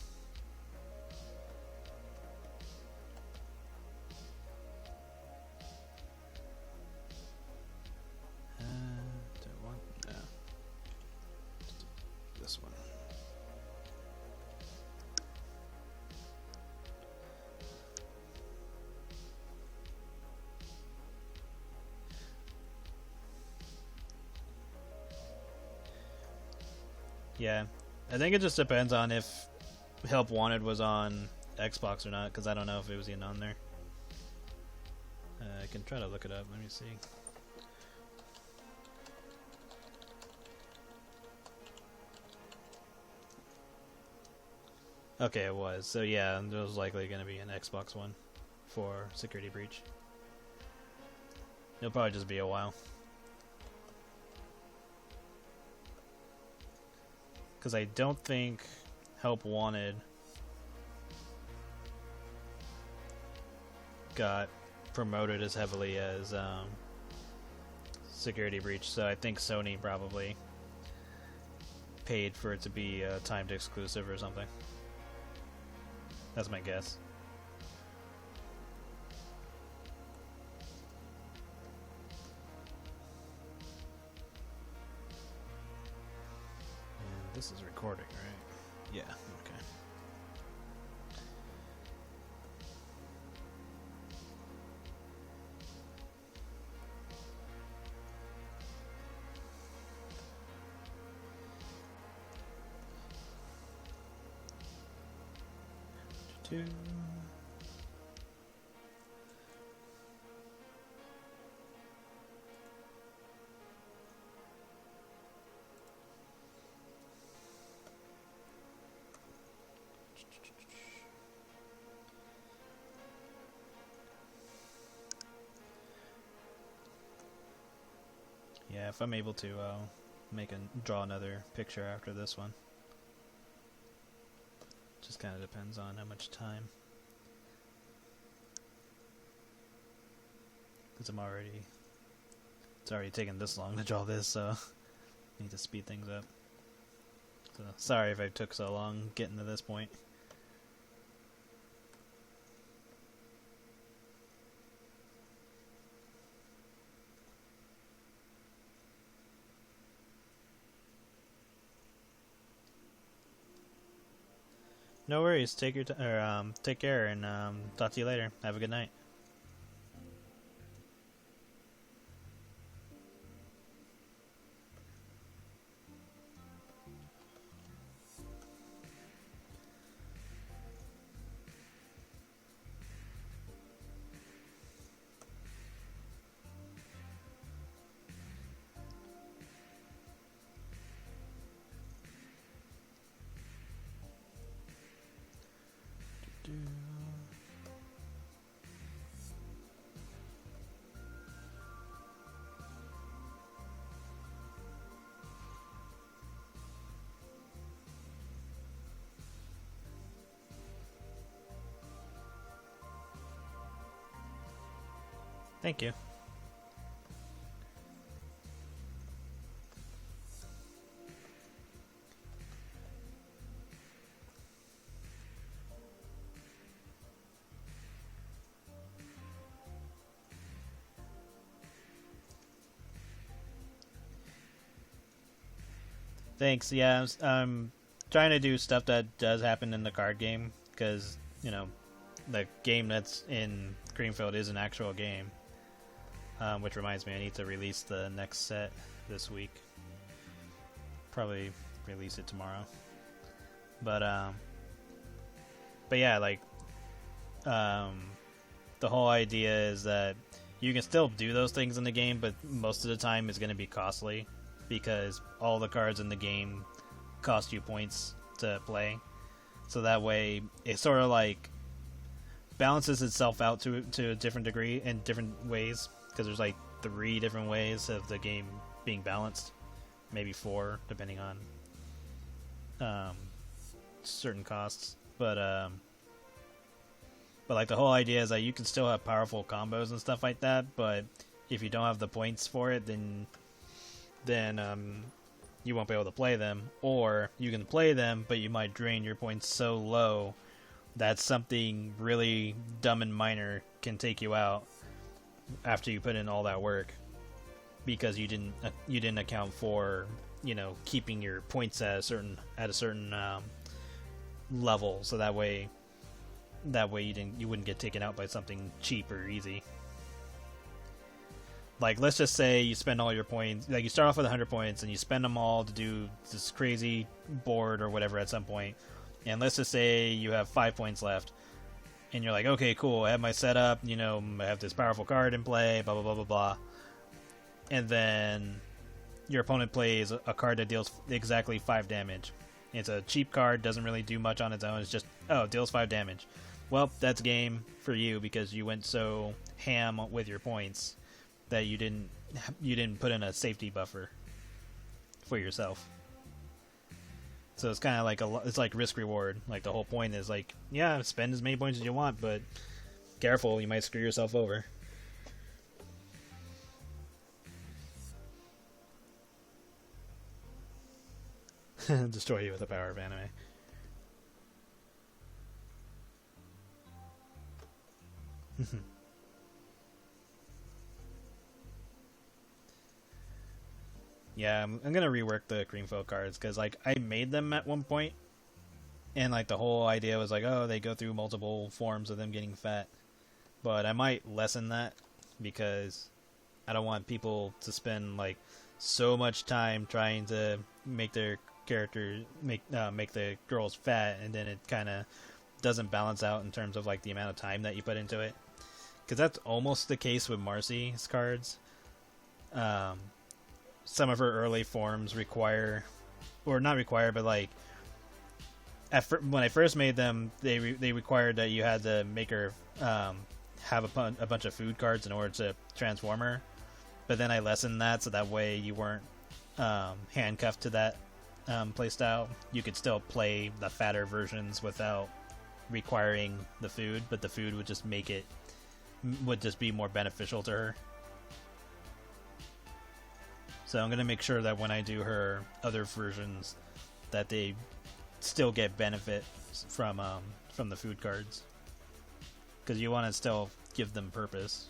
Do I want? No. Just do this one. Yeah, I think it just depends on if Help Wanted was on Xbox or not, because I don't know if it was even on there. I can try to look it up. Let me see. Okay, it was. So yeah, there was likely going to be an Xbox one for Security Breach. It'll probably just be a while. Because I don't think Help Wanted got promoted as heavily as Security Breach, so I think Sony probably paid for it to be timed exclusive or something. That's my guess. This is recording, right? Yeah, okay. Two. Yeah, if I'm able to, I'll draw another picture after this one. Just kind of depends on how much time. Because it's already taken this long to draw this, so I need to speed things up. So sorry if I took so long getting to this point. No worries. Take care, and talk to you later. Have a good night. Thank you. Thanks. Yeah, I'm trying to do stuff that does happen in the card game because the game that's in Greenfield is an actual game. Which reminds me, I need to release the next set this week. Probably release it tomorrow. But yeah, like the whole idea is that you can still do those things in the game, but most of the time it's going to be costly because all the cards in the game cost you points to play. So that way it sort of like balances itself out to a different degree in different ways, because there's like 3 different ways of the game being balanced, maybe 4 depending on certain costs. But like the whole idea is that you can still have powerful combos and stuff like that, but if you don't have the points for it, then you won't be able to play them. Or you can play them, but you might drain your points so low that something really dumb and minor can take you out after you put in all that work, because you didn't account for keeping your points at a certain level, so that way you wouldn't get taken out by something cheap or easy. Like, let's just say you spend all your points, like you start off with 100 points and you spend them all to do this crazy board or whatever at some point, and let's just say you have 5 points left, and you're like, okay, cool, I have my setup, I have this powerful card in play, blah blah blah blah blah, and then your opponent plays a card that deals exactly 5 damage. It's a cheap card, doesn't really do much on its own, it's just, it deals 5 damage. Well, that's game for you because you went so ham with your points that you didn't put in a safety buffer for yourself. So it's kind of like it's like risk reward. Like the whole point is like, yeah, spend as many points as you want, but careful, you might screw yourself over. Destroy you with the power of anime. Yeah, I'm gonna rework the Greenfield cards because like I made them at one point, and like the whole idea was like, oh, they go through multiple forms of them getting fat, but I might lessen that because I don't want people to spend like so much time trying to make their character make the girls fat, and then it kind of doesn't balance out in terms of like the amount of time that you put into it. Because that's almost the case with Marcy's cards. Some of her early forms require, or not require, but like when I first made them, they required that you had to make her have a bunch of food cards in order to transform her. But then I lessened that so that way you weren't handcuffed to that playstyle. You could still play the fatter versions without requiring the food, but the food would just be more beneficial to her. So I'm going to make sure that when I do her other versions that they still get benefit from the food cards, because you want to still give them purpose.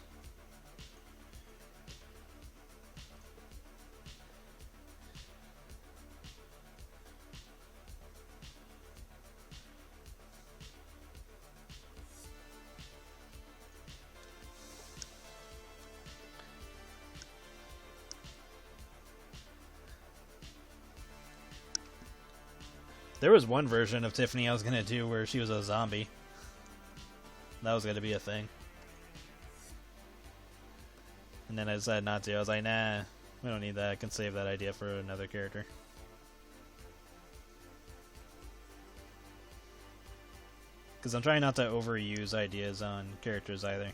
There was one version of Tiffany I was going to do where she was a zombie. That was going to be a thing. And then I decided not to. I was like, nah, we don't need that. I can save that idea for another character. Because I'm trying not to overuse ideas on characters either.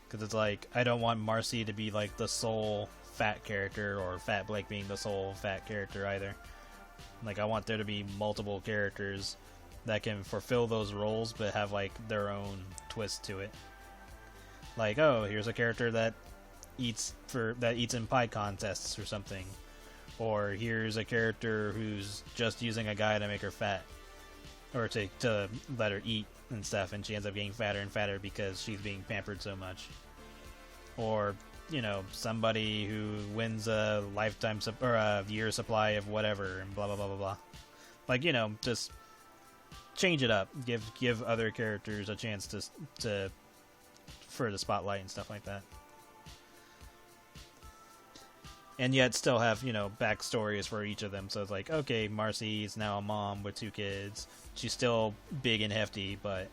Because it's like, I don't want Marcy to be like the sole fat character, or Fat Blake being the sole fat character either. Like, I want there to be multiple characters that can fulfill those roles, but have, like, their own twist to it. Like, oh, here's a character that eats in pie contests or something. Or here's a character who's just using a guy to make her fat. Or to let her eat and stuff, and she ends up getting fatter and fatter because she's being pampered so much. Or somebody who wins a lifetime or a year supply of whatever, and blah blah blah blah blah. Like, just change it up. Give other characters a chance to for the spotlight and stuff like that. And yet still have, backstories for each of them. So it's like, okay, Marcy is now a mom with 2 kids. She's still big and hefty, but,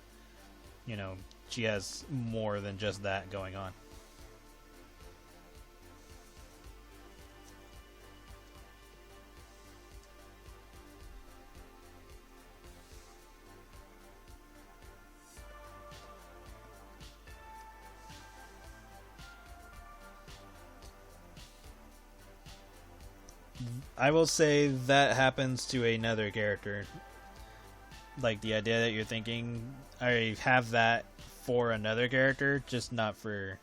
she has more than just that going on. I will say that happens to another character. Like, the idea that you're thinking, I have that for another character, just not for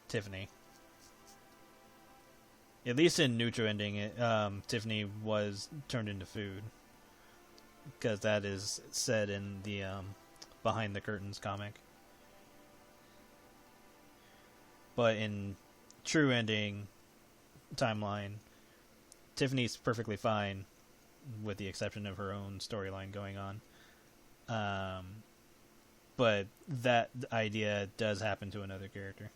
Tiffany. At least in Neutral Ending, Tiffany was turned into food. Because that is said in the Behind the Curtains comic. But in True Ending timeline, Tiffany's perfectly fine, with the exception of her own storyline going on. But that idea does happen to another character.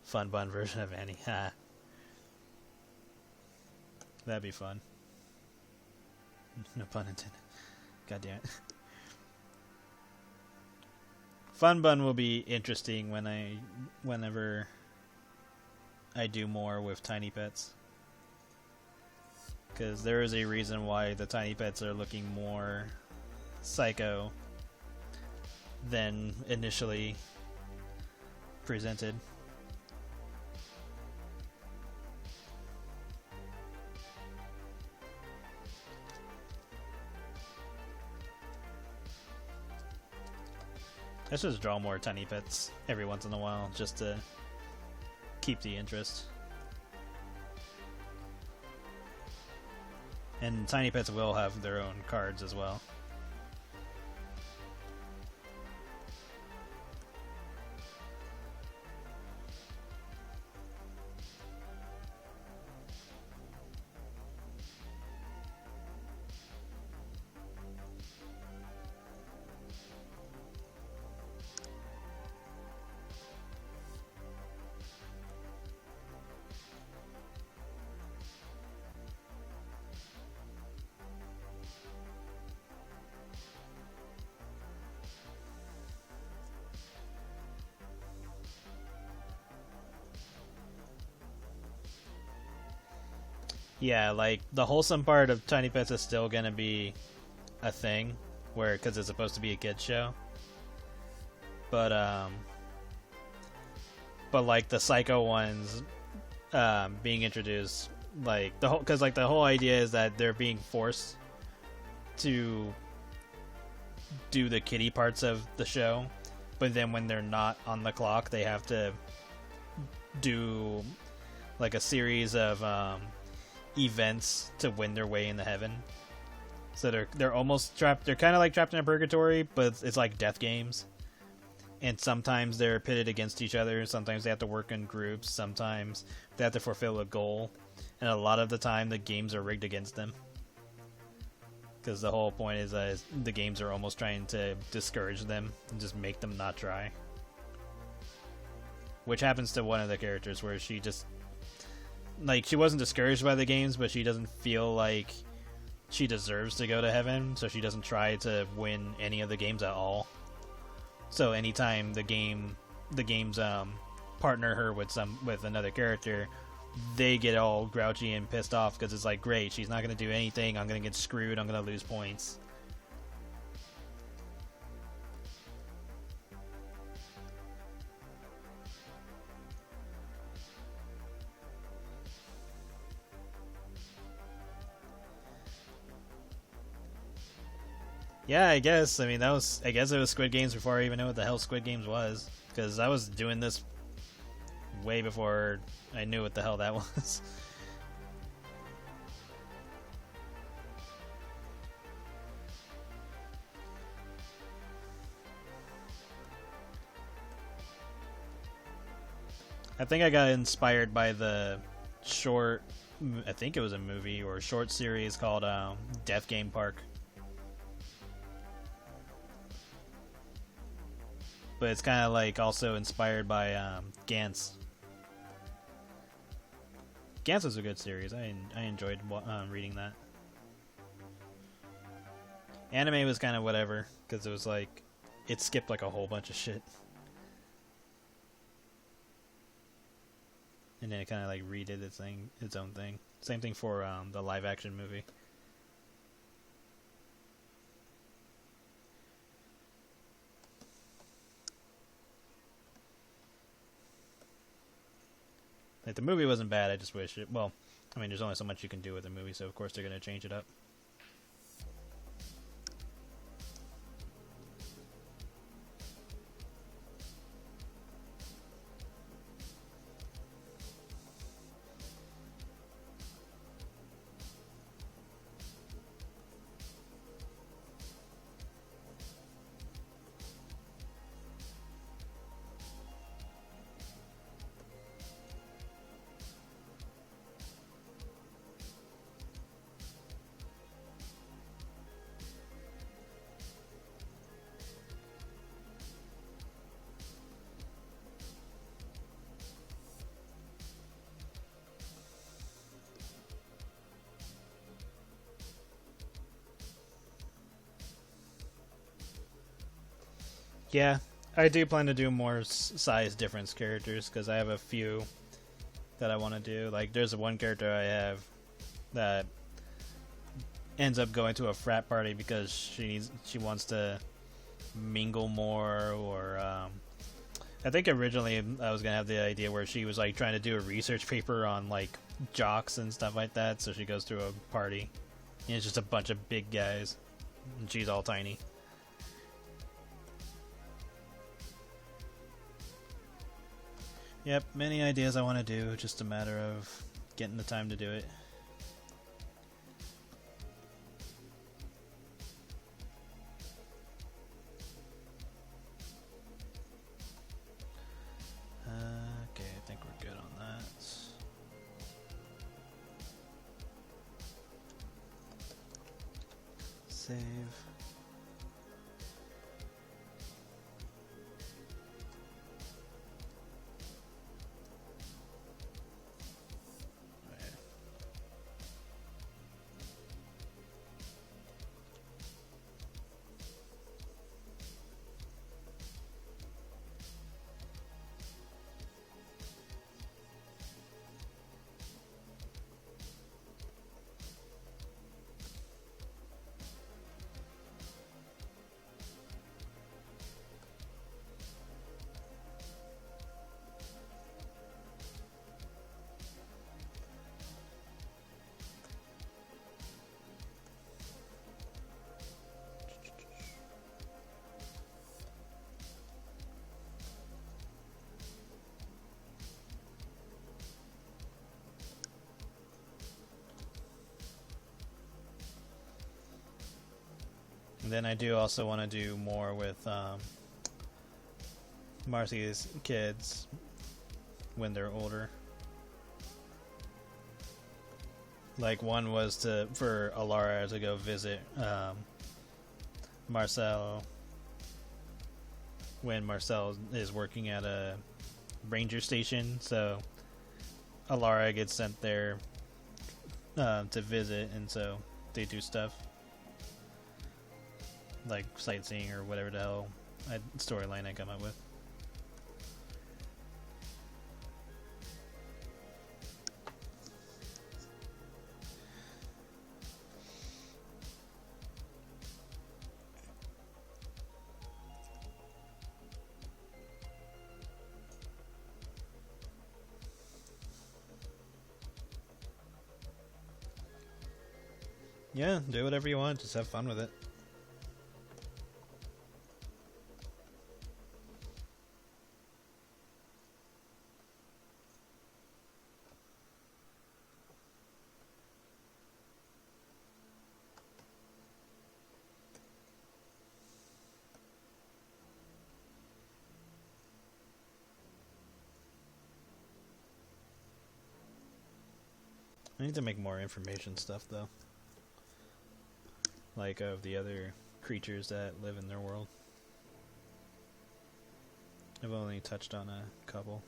Fun bun version of Annie. Ha. That'd be fun. No pun intended. God damn it. Fun bun will be interesting whenever I do more with tiny pets. Because there is a reason why the tiny pets are looking more psycho than initially presented. Let's just draw more tiny pets every once in a while, just to keep the interest. And tiny pets will have their own cards as well. Yeah, like, the wholesome part of Tiny Pets is still gonna be a thing, because it's supposed to be a kid's show. But like, the psycho ones, being introduced, like, the whole idea is that they're being forced to do the kiddie parts of the show, but then when they're not on the clock, they have to do, like, a series of, events to win their way into heaven. So they're almost trapped. They're kind of like trapped in a purgatory, but it's like death games. And sometimes they're pitted against each other. Sometimes they have to work in groups. Sometimes they have to fulfill a goal. And a lot of the time, the games are rigged against them. Because the whole point is the games are almost trying to discourage them and just make them not try. Which happens to one of the characters, where she just, like, she wasn't discouraged by the games, but she doesn't feel like she deserves to go to heaven, so she doesn't try to win any of the games at all. So anytime the games partner her with another character, they get all grouchy and pissed off, because it's like, great, she's not going to do anything, I'm going to get screwed, I'm going to lose points. Yeah, I guess. I mean, I guess it was Squid Games before I even knew what the hell Squid Games was. Because I was doing this way before I knew what the hell that was. I think I got inspired by the short, I think it was a movie or a short series called Death Game Park. But it's kind of like also inspired by Gantz. Gantz was a good series. I enjoyed reading that. Anime was kind of whatever, because it was like, it skipped like a whole bunch of shit. And then it kind of like redid its own thing. Same thing for the live action movie. Like, the movie wasn't bad, I just wish it... Well, I mean, there's only so much you can do with a movie, so of course they're going to change it up. Yeah, I do plan to do more size difference characters, because I have a few that I want to do. Like, there's one character I have that ends up going to a frat party because she wants to mingle more, or I think originally I was gonna have the idea where she was like trying to do a research paper on like jocks and stuff like that, so she goes to a party and it's just a bunch of big guys and she's all tiny. Yep, many ideas I want to do, just a matter of getting the time to do it. Okay, I think we're good on that. Save. And then I do also want to do more with Marcy's kids when they're older. Like, one was for Alara to go visit Marcel when Marcel is working at a ranger station, so Alara gets sent there to visit, and so they do stuff like sightseeing or whatever the hell storyline I come up with. Yeah, do whatever you want, just have fun with it. I need to make more information stuff though. Like of the other creatures that live in their world. I've only touched on a couple.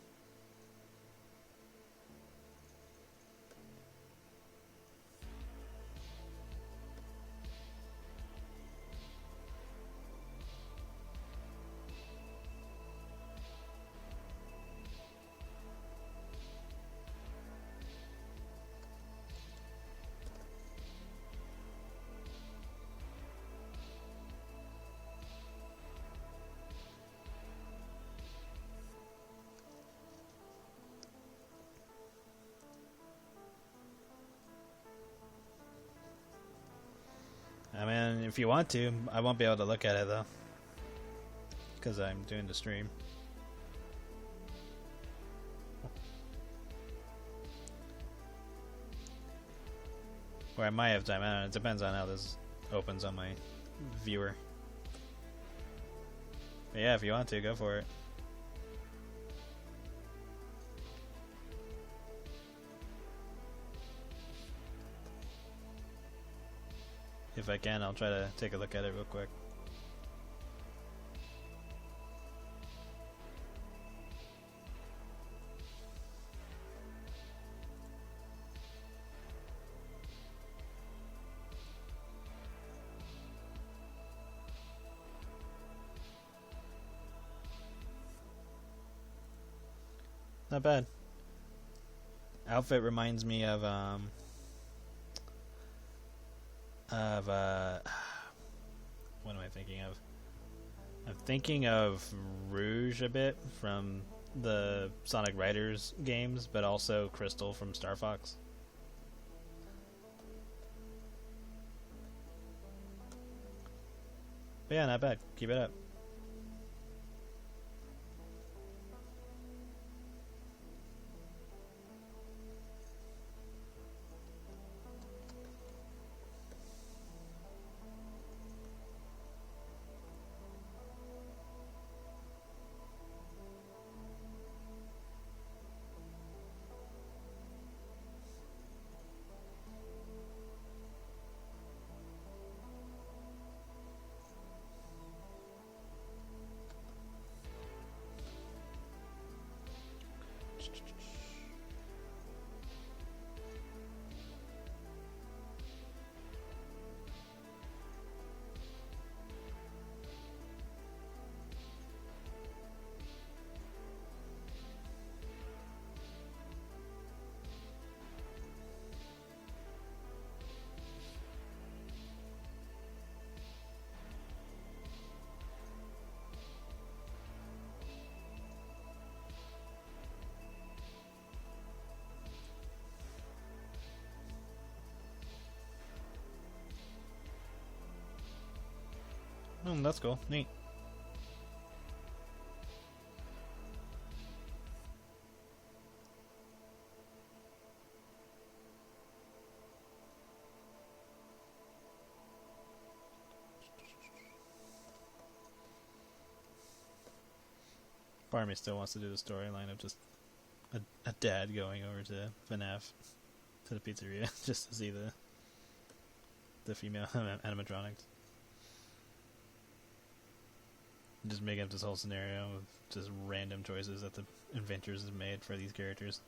I mean, if you want to, I won't be able to look at it though, because I'm doing the stream. Or I might have time. I don't know. It depends on how this opens on my viewer. But yeah, if you want to, go for it. If I can, I'll try to take a look at it real quick. Not bad. Outfit reminds me of what am I thinking of? I'm thinking of Rouge a bit from the Sonic Riders games, but also Crystal from Star Fox. But yeah, not bad. Keep it up. That's cool. Neat. Part of me still wants to do the storyline of just a dad going over to FNAF, to the pizzeria, just to see the female animatronics. Just making up this whole scenario of just random choices that the inventors have made for these characters.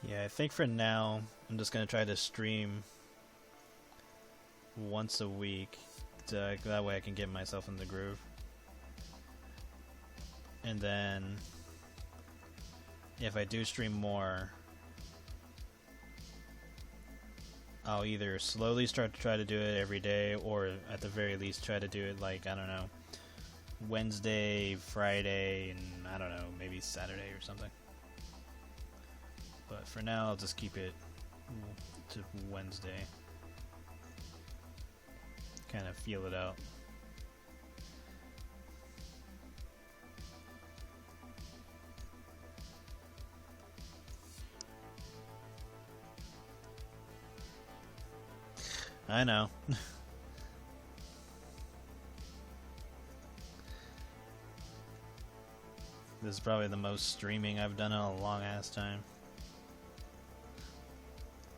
Yeah, I think for now, I'm just going to try to stream once a week. That way I can get myself in the groove. and then if I do stream more, I'll either slowly start to try to do it every day, or at the very least try to do it like, I don't know, Wednesday, Friday, and I don't know, maybe Saturday or something. But for now, I'll just keep it to Wednesday. Kind of feel it out. I know. This is probably the most streaming I've done in a long ass time.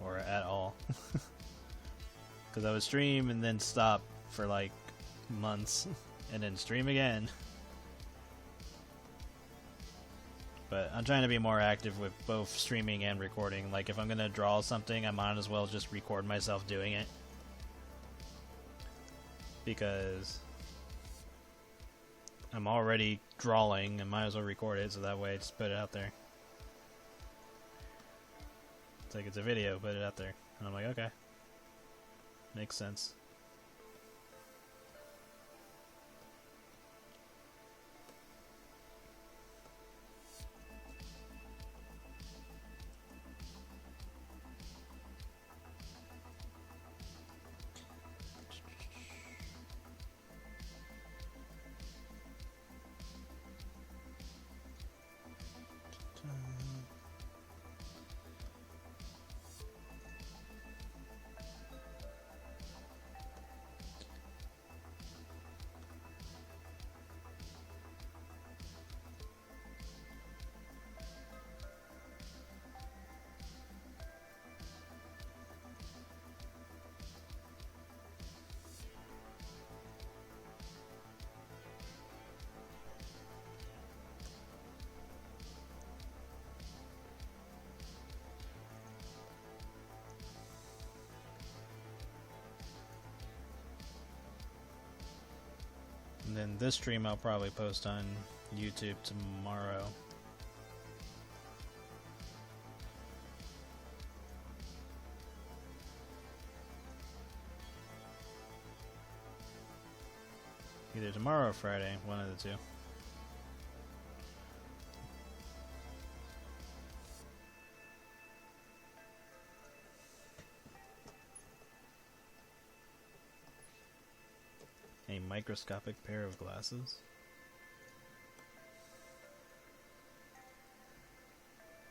Or at all. Because I would stream and then stop for like months and then stream again. But I'm trying to be more active with both streaming and recording. Like if I'm going to draw something, I might as well just record myself doing it. Because I'm already drawing and might as well record it, so that way I just put it out there. It's like it's a video, put it out there. And I'm like, okay. Makes sense. And then this stream I'll probably post on YouTube tomorrow. Either tomorrow or Friday, one of the two. A microscopic pair of glasses?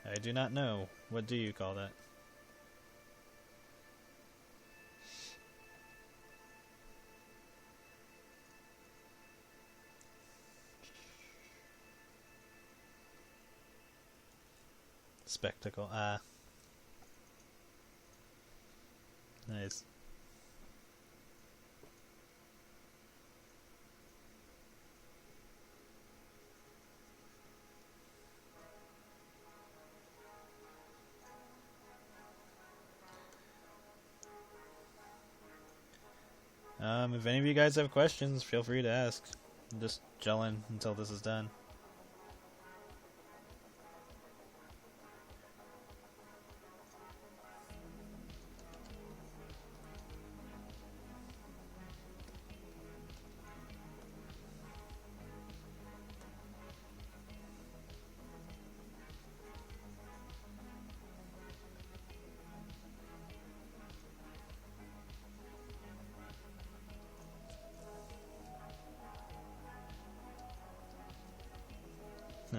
I do not know. What do you call that? Spectacle. Ah. Nice. If any of you guys have questions, feel free to ask. I'm just chilling until this is done.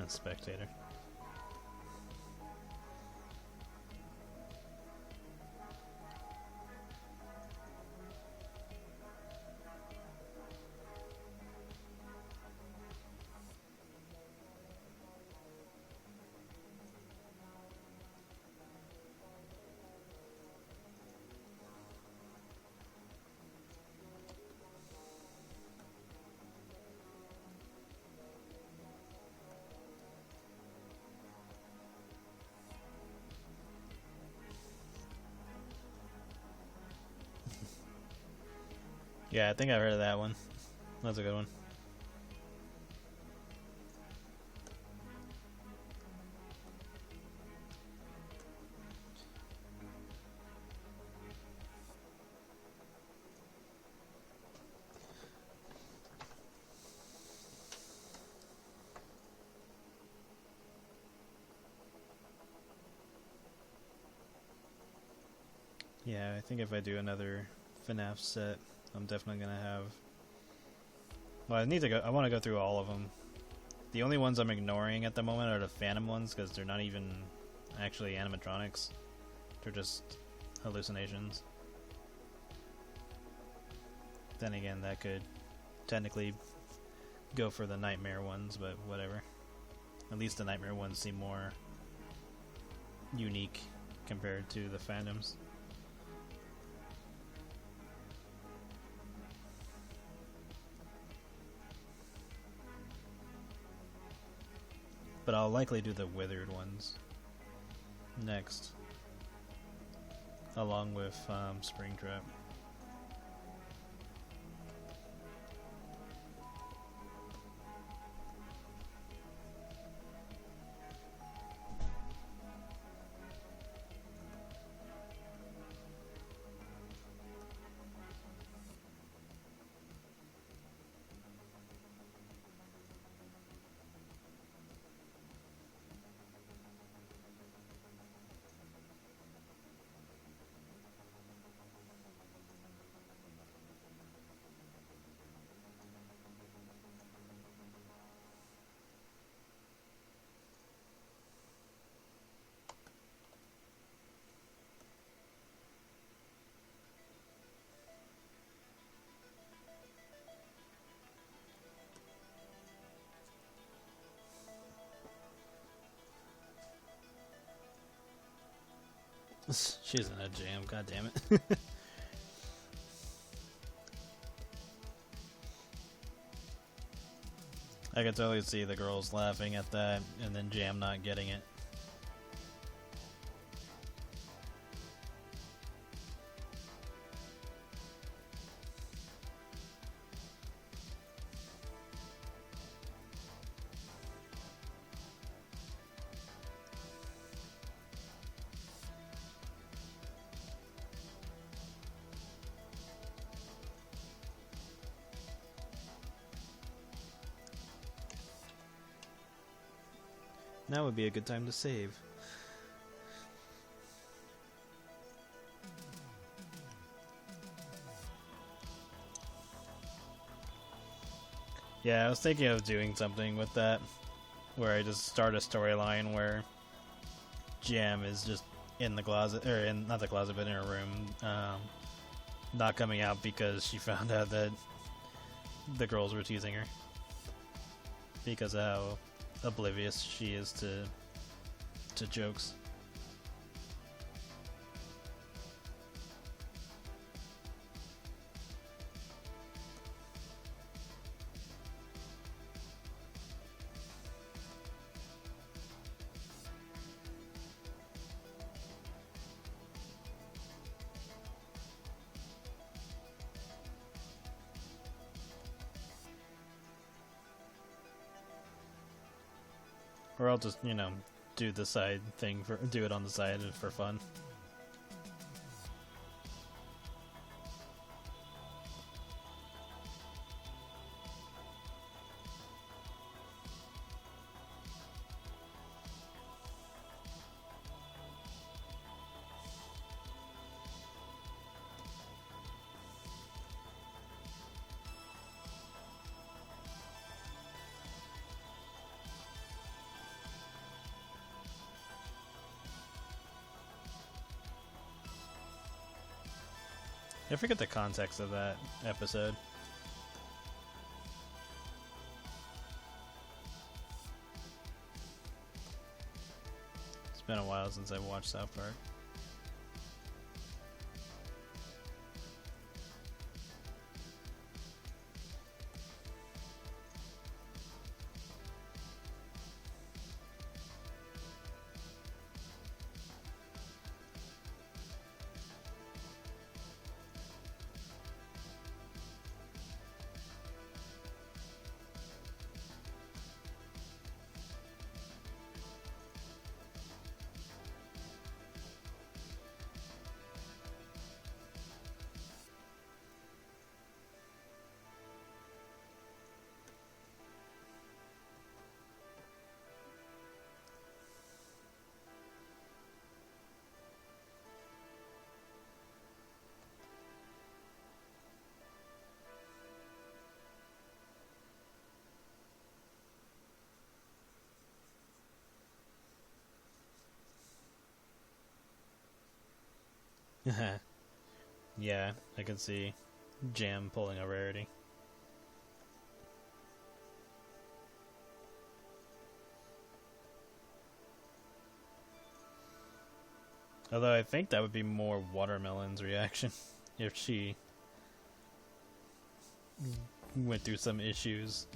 Spectator. Yeah, I think I've heard of that one. That's a good one. Yeah, I think if I do another FNAF set, I'm definitely gonna have. Well, I need to go. I want to go through all of them. The only ones I'm ignoring at the moment are the Phantom ones because they're not even actually animatronics. They're just hallucinations. Then again, that could technically go for the Nightmare ones, but whatever. At least the Nightmare ones seem more unique compared to the Phantoms. But I'll likely do the Withered ones next, along with Springtrap. She's in a jam, god damn it. I could totally see the girls laughing at that and then Jam not getting it. Now would be a good time to save. Yeah, I was thinking of doing something with that, where I just start a storyline where Jam is just in the closet, or in, not the closet, but in her room, not coming out because she found out that the girls were teasing her. Because of how oblivious she is to jokes. Or I'll just, you know, do the side thing do it on the side for fun. I forget the context of that episode. It's been a while since I've watched South Park. Yeah, I can see Jam pulling a rarity. Although I think that would be more Watermelon's reaction if she went through some issues.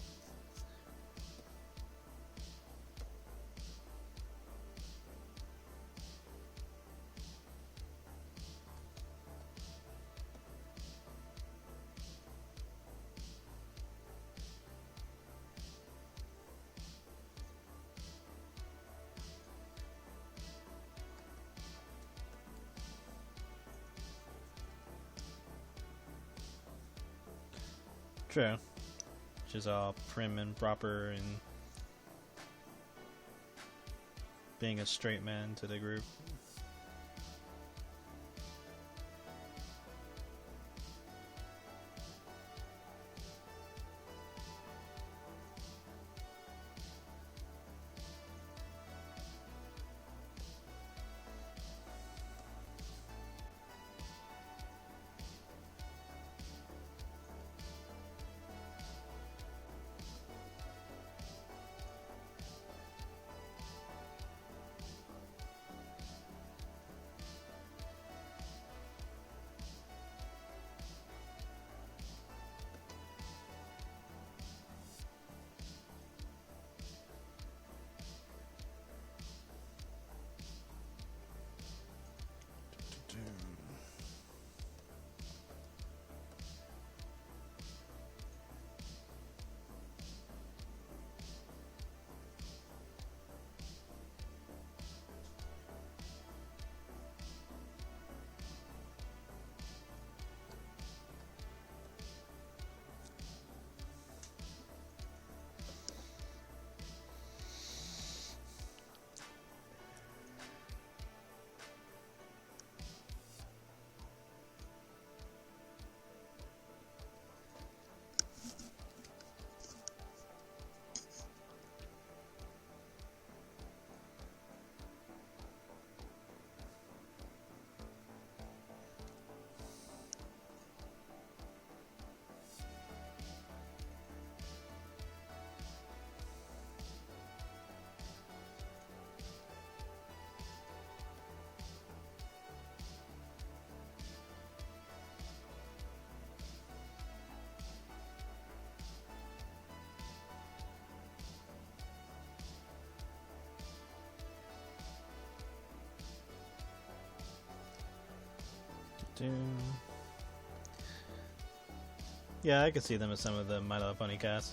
True. She's all prim and proper and being a straight man to the group. Yeah, I could see them as some of the My Little Pony cast.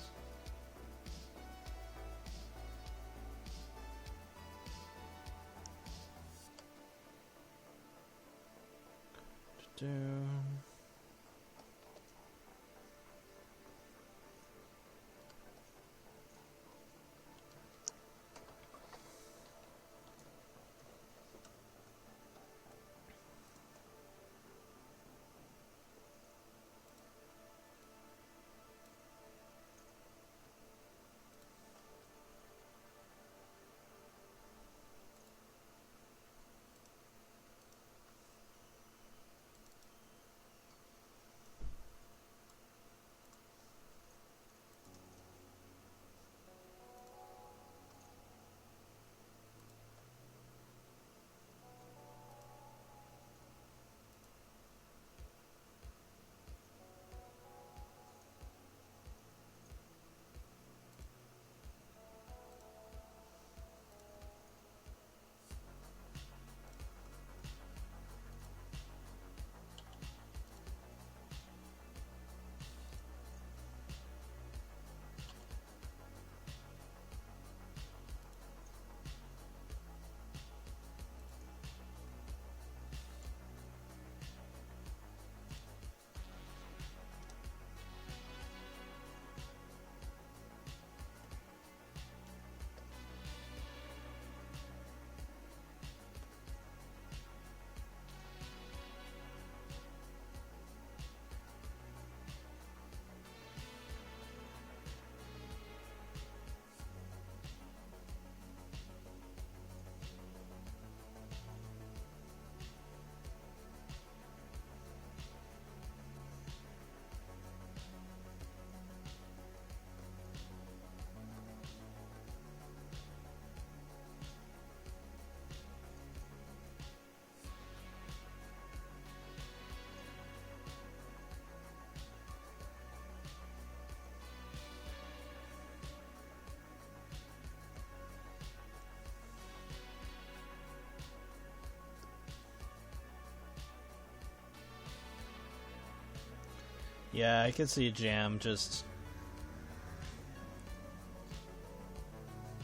Yeah, I could see Jam just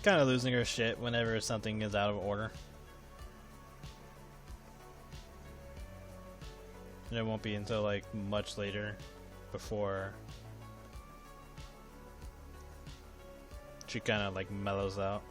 kind of losing her shit whenever something is out of order. And it won't be until like much later before she kind of like mellows out.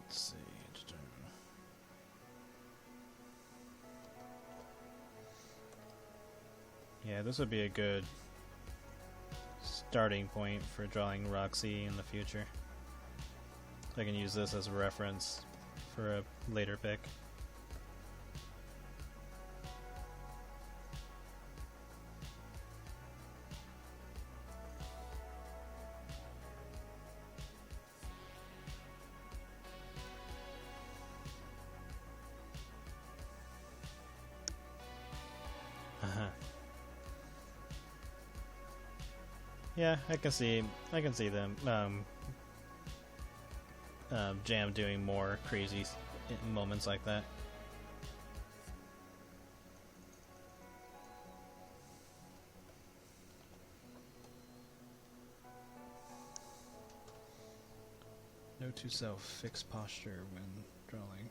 Let's see. Yeah, this would be a good starting point for drawing Roxy in the future. I can use this as a reference for a later pick. Yeah, I can see them Jam doing more crazy moments like that. Note to self: fix posture when drawing.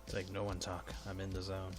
It's like, no one talk. I'm in the zone.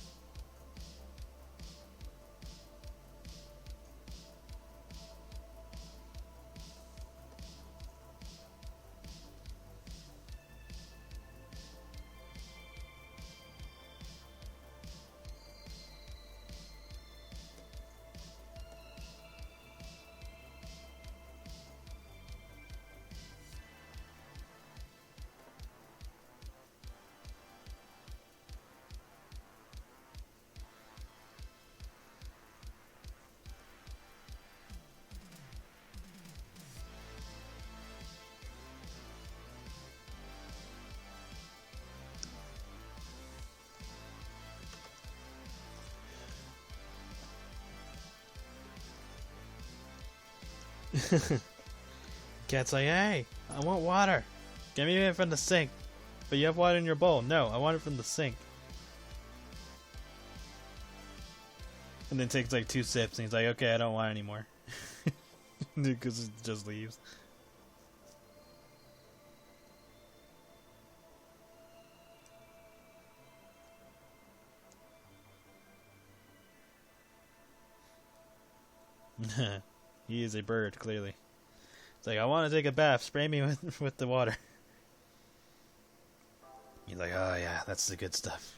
Cat's like, hey, I want water. Give me it from the sink. But you have water in your bowl. No, I want it from the sink. And then takes like 2 sips and he's like, okay, I don't want any more. Because it just leaves. He is a bird, clearly. It's like, I want to take a bath. Spray me with the water. You're like, oh yeah, that's the good stuff.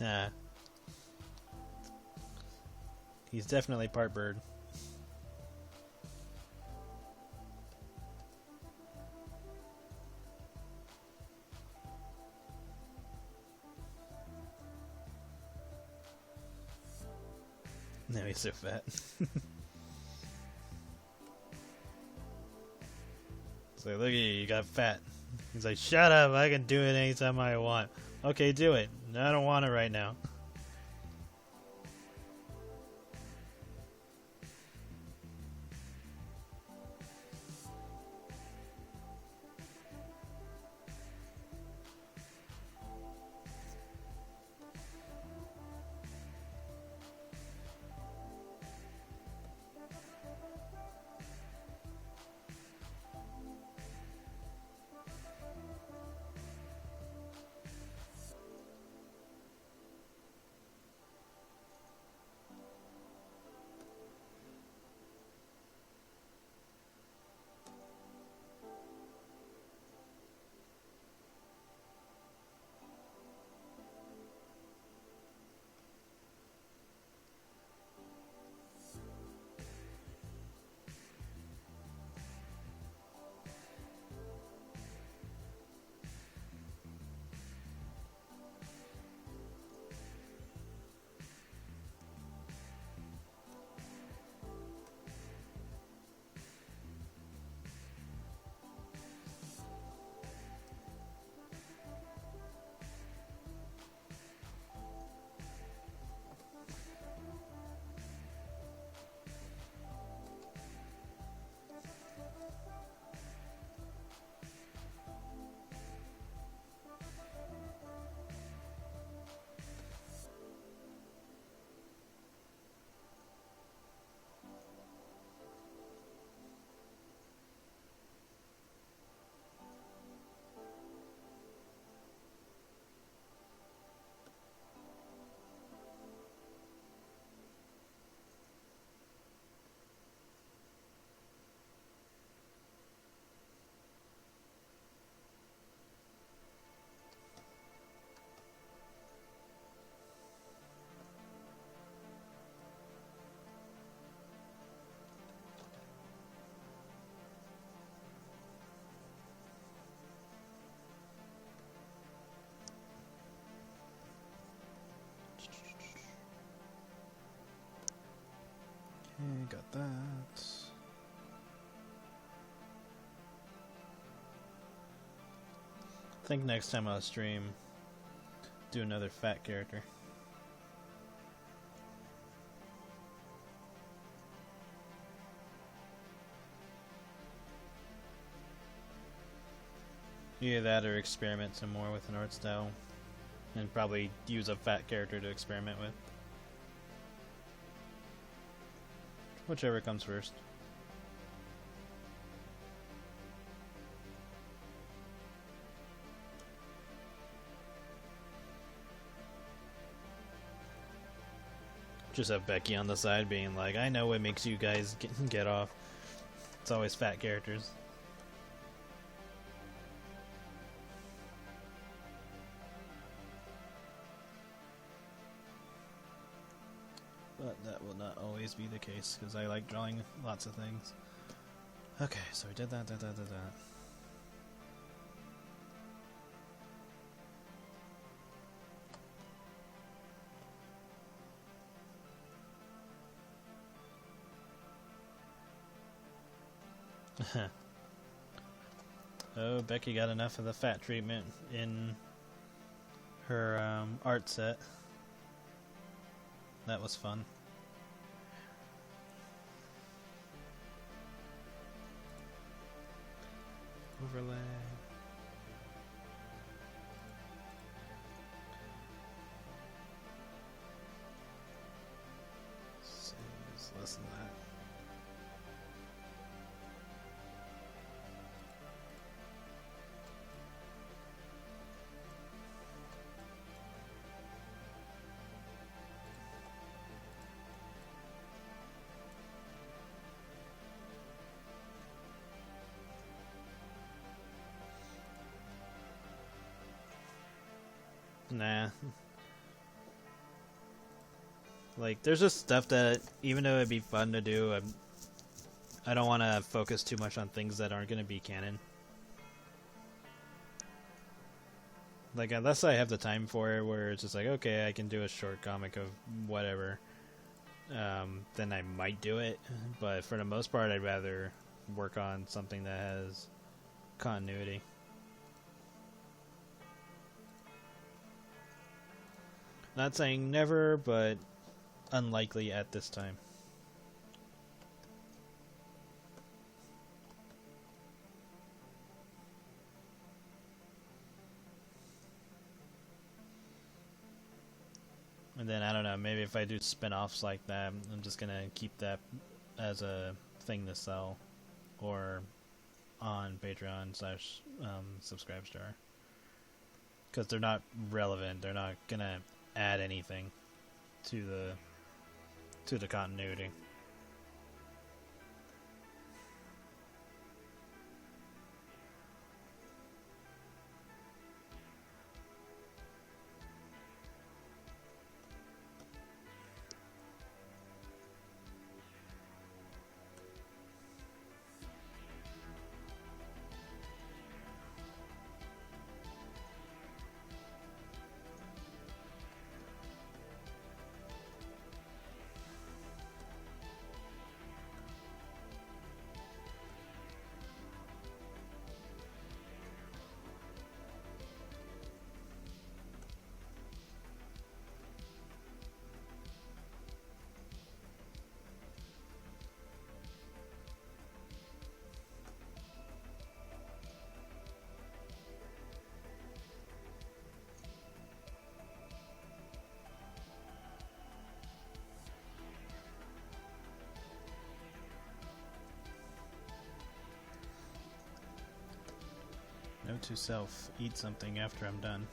Nah. He's definitely part bird. No, he's so fat. It's like, look at you got fat. He's like, shut up, I can do it anytime I want. Okay, do it. No, I don't want it right now. Okay, got that. I think next time I'll stream, do another fat character. Either that or experiment some more with an art style. And probably use a fat character to experiment with. Whichever comes first. Just have Becky on the side being like, I know what makes you guys get off. It's always fat characters. But that will not always be the case, because I like drawing lots of things. Okay, so we did that. Oh, Becky got enough of the fat treatment in her art set. That was fun. Overlay. So it's less than that. Nah. Like, there's just stuff that, even though it'd be fun to do, I don't want to focus too much on things that aren't going to be canon. Like, unless I have the time for it, where it's just like, okay, I can do a short comic of whatever, then I might do it. But for the most part, I'd rather work on something that has continuity. Not saying never, but unlikely at this time. And then, I don't know, maybe if I do spin-offs like that, I'm just gonna keep that as a thing to sell. Or on Patreon / Subscribestar. Because they're not relevant, they're not gonna add anything to the continuity. Note to self, eat something after I'm done.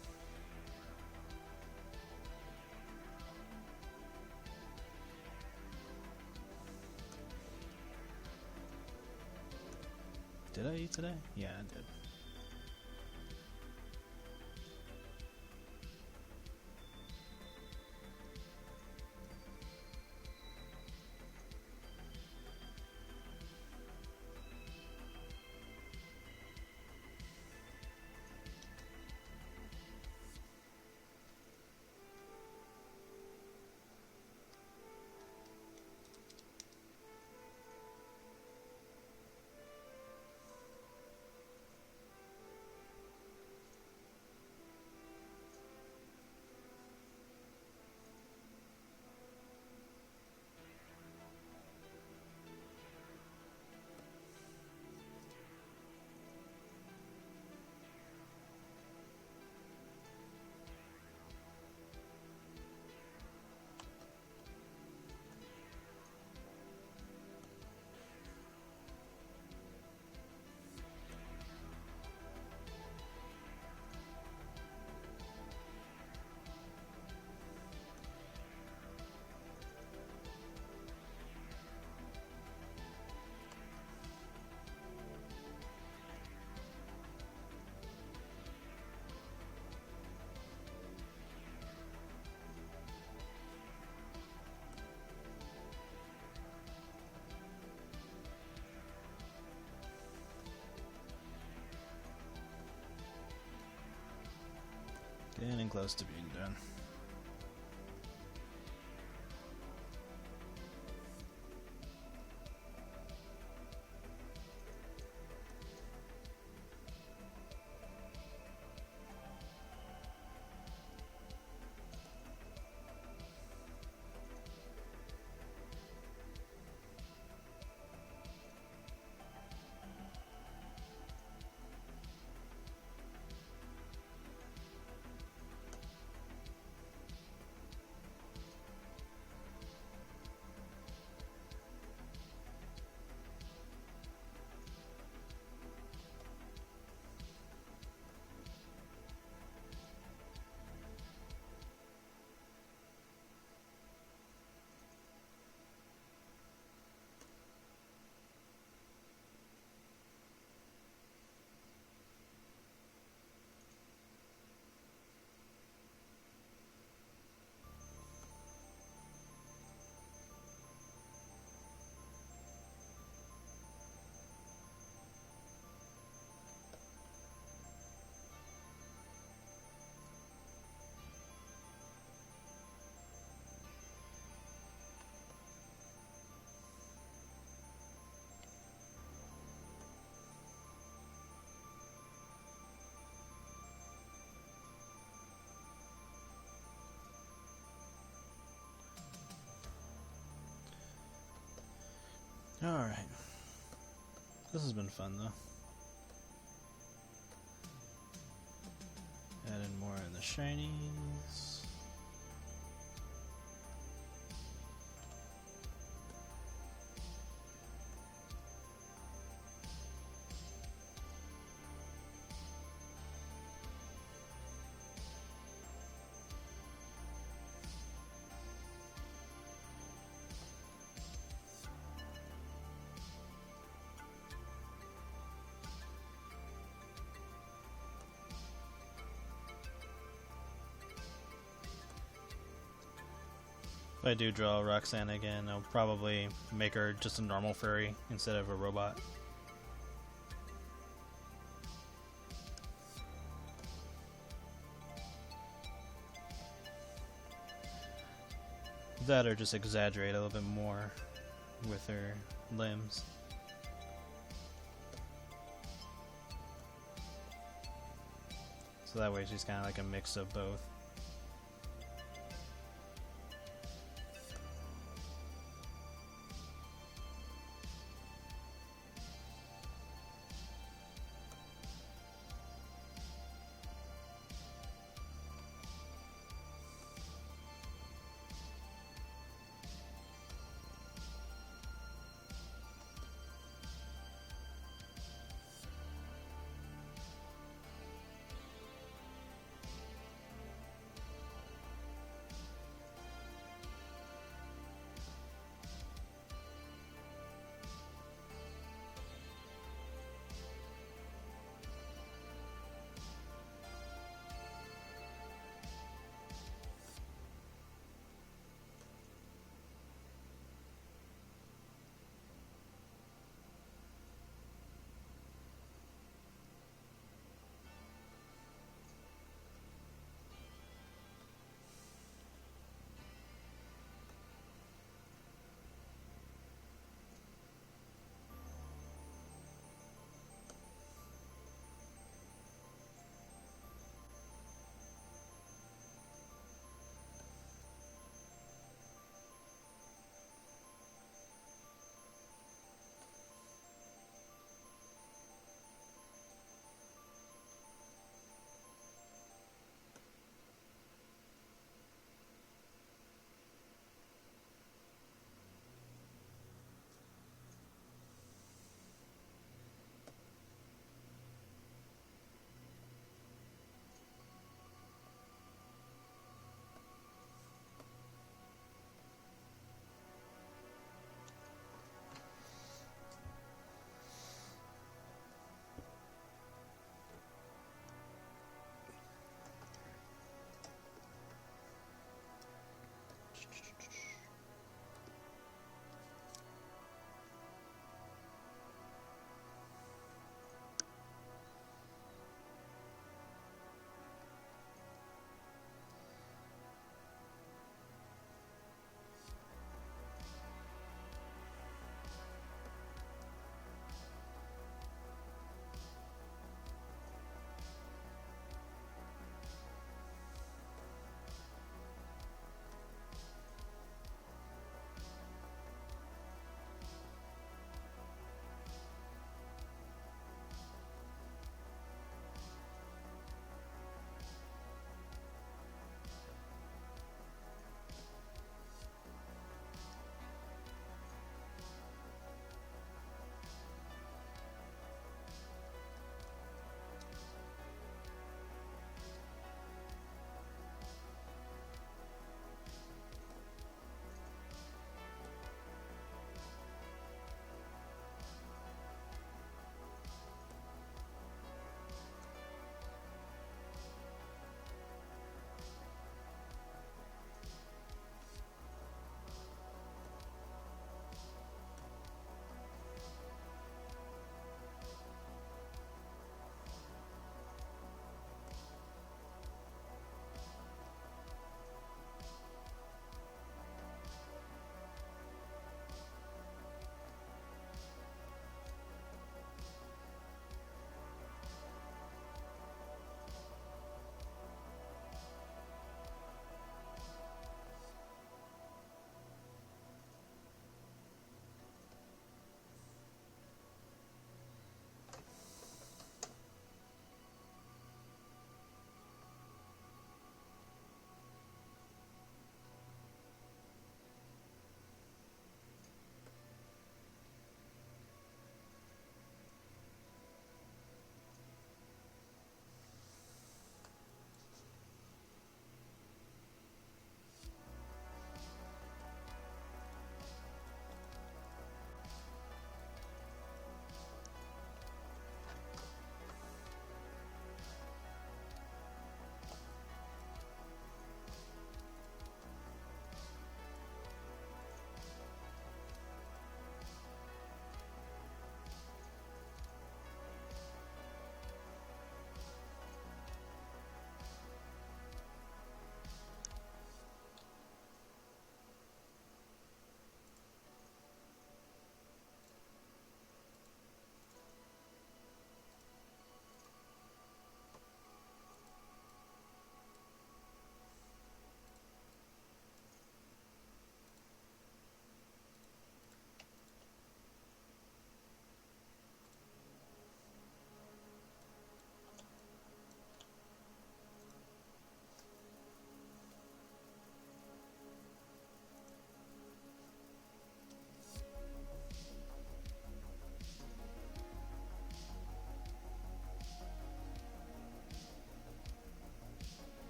Did I eat today? Yeah, I did. Getting close to being done. Alright. This has been fun, though. Add in more in the shinies. If I do draw Roxanne again, I'll probably make her just a normal furry instead of a robot. That or just exaggerate a little bit more with her limbs. So that way she's kind of like a mix of both.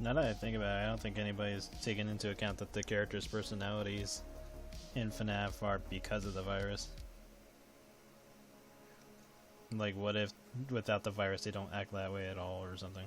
Now that I think about it, I don't think anybody's taken into account that the characters' personalities in FNAF are because of the virus. Like, what if without the virus they don't act that way at all or something?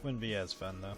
Wouldn't be as fun though.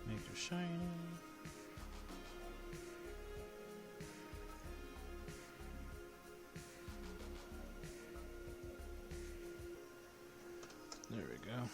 Make her shiny. There we go.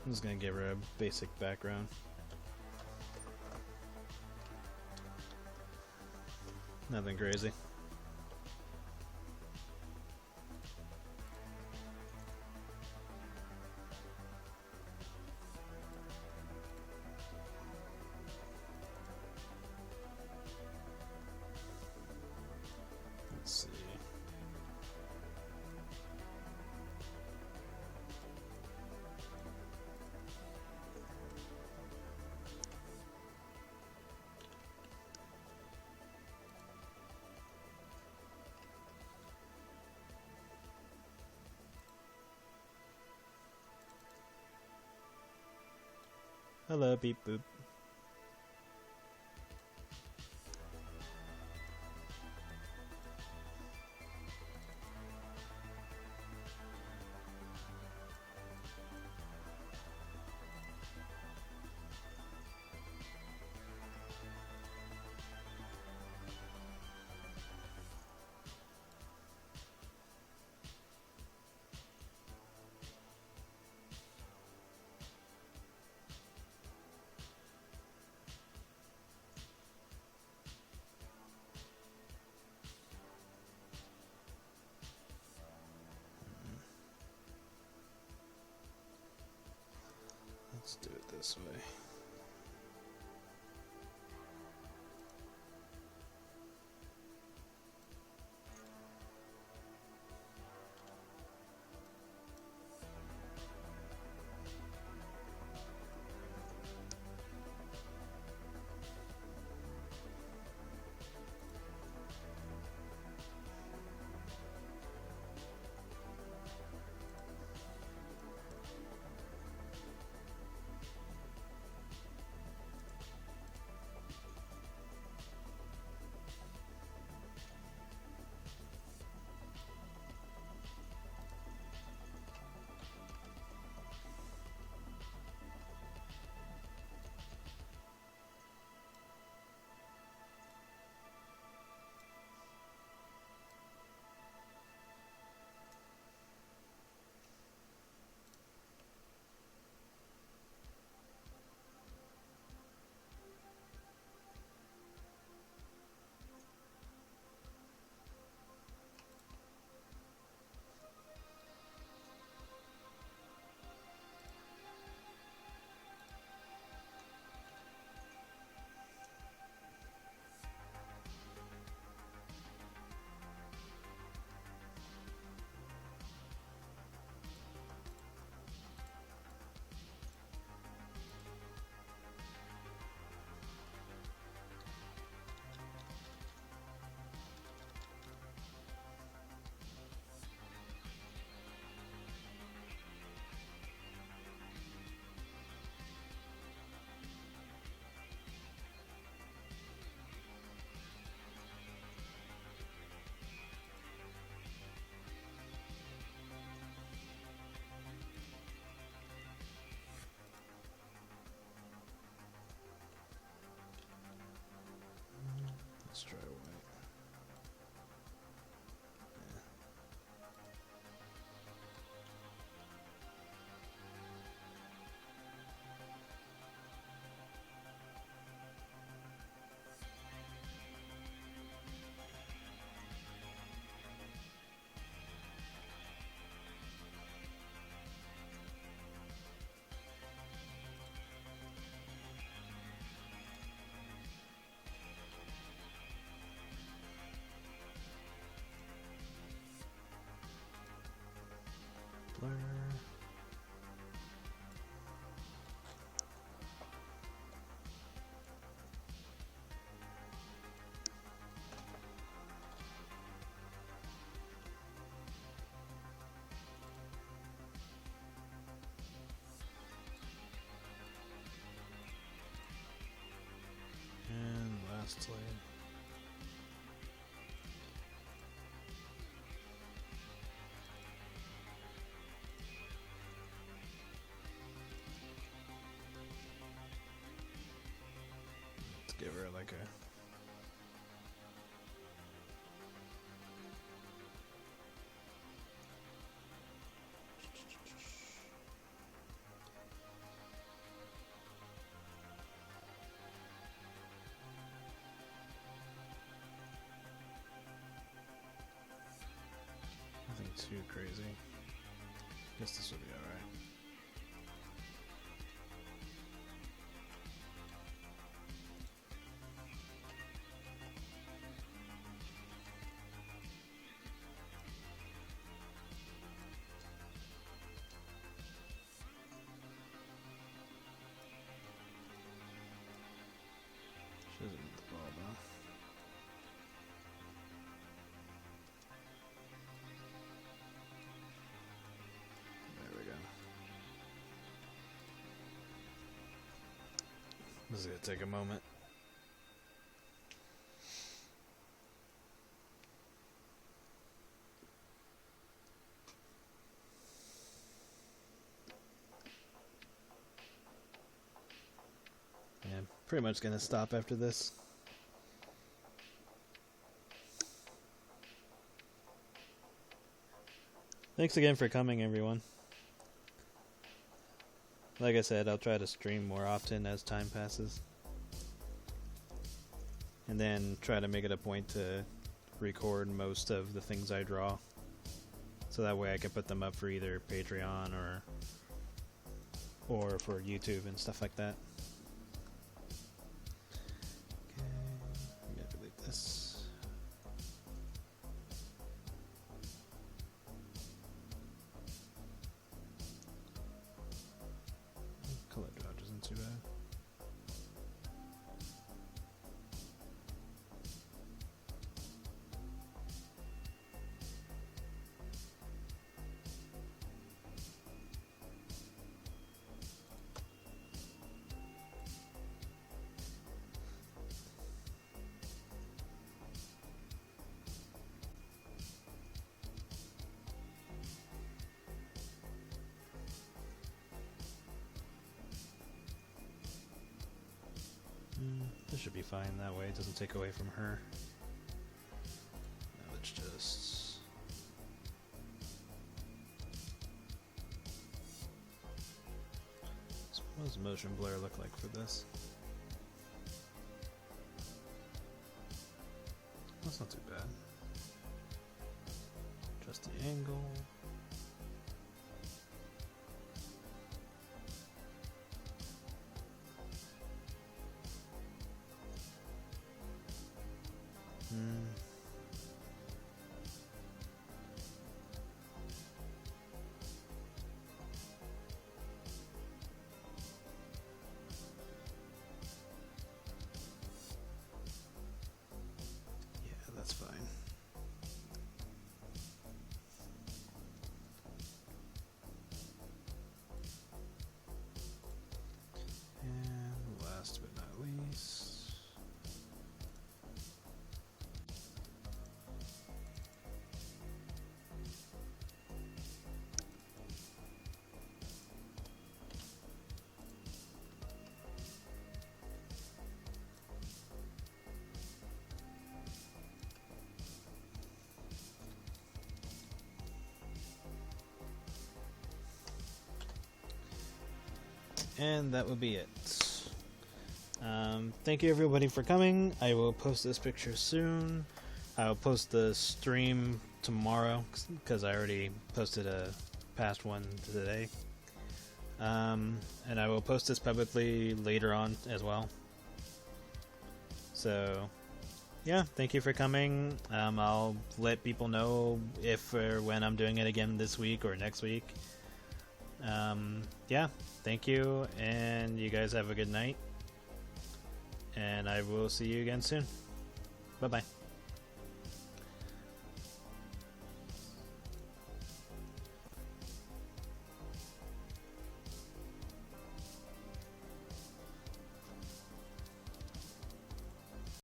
I'm just gonna give her a basic background. Nothing crazy. Let's see. Hello, beep boop. Let's do it this way. Let's try white. Blur. And lastly, let's give her like a too crazy. Guess this will be alright. She doesn't need the ball though. There we go. This is gonna take a moment. Yeah, pretty much gonna stop after this. Thanks again for coming, everyone. Like I said, I'll try to stream more often as time passes. And then try to make it a point to record most of the things I draw. So that way I can put them up for either Patreon or for YouTube and stuff like that. Okay, I'm gonna delete this. Color dodge isn't too bad. This should be fine that way, it doesn't take away from her. Now let's just... So what does motion blur look like for this? That's not too bad. Adjust the angle. Yeah, that's fine. And last but not least, and that would be it. Thank you everybody for coming. I will post this picture soon. I'll post the stream tomorrow because I already posted a past one today. And I will post this publicly later on as well. So yeah, thank you for coming. I'll let people know if or when I'm doing it again this week or next week. Yeah, thank you, and you guys have a good night, and I will see you again soon. Bye bye.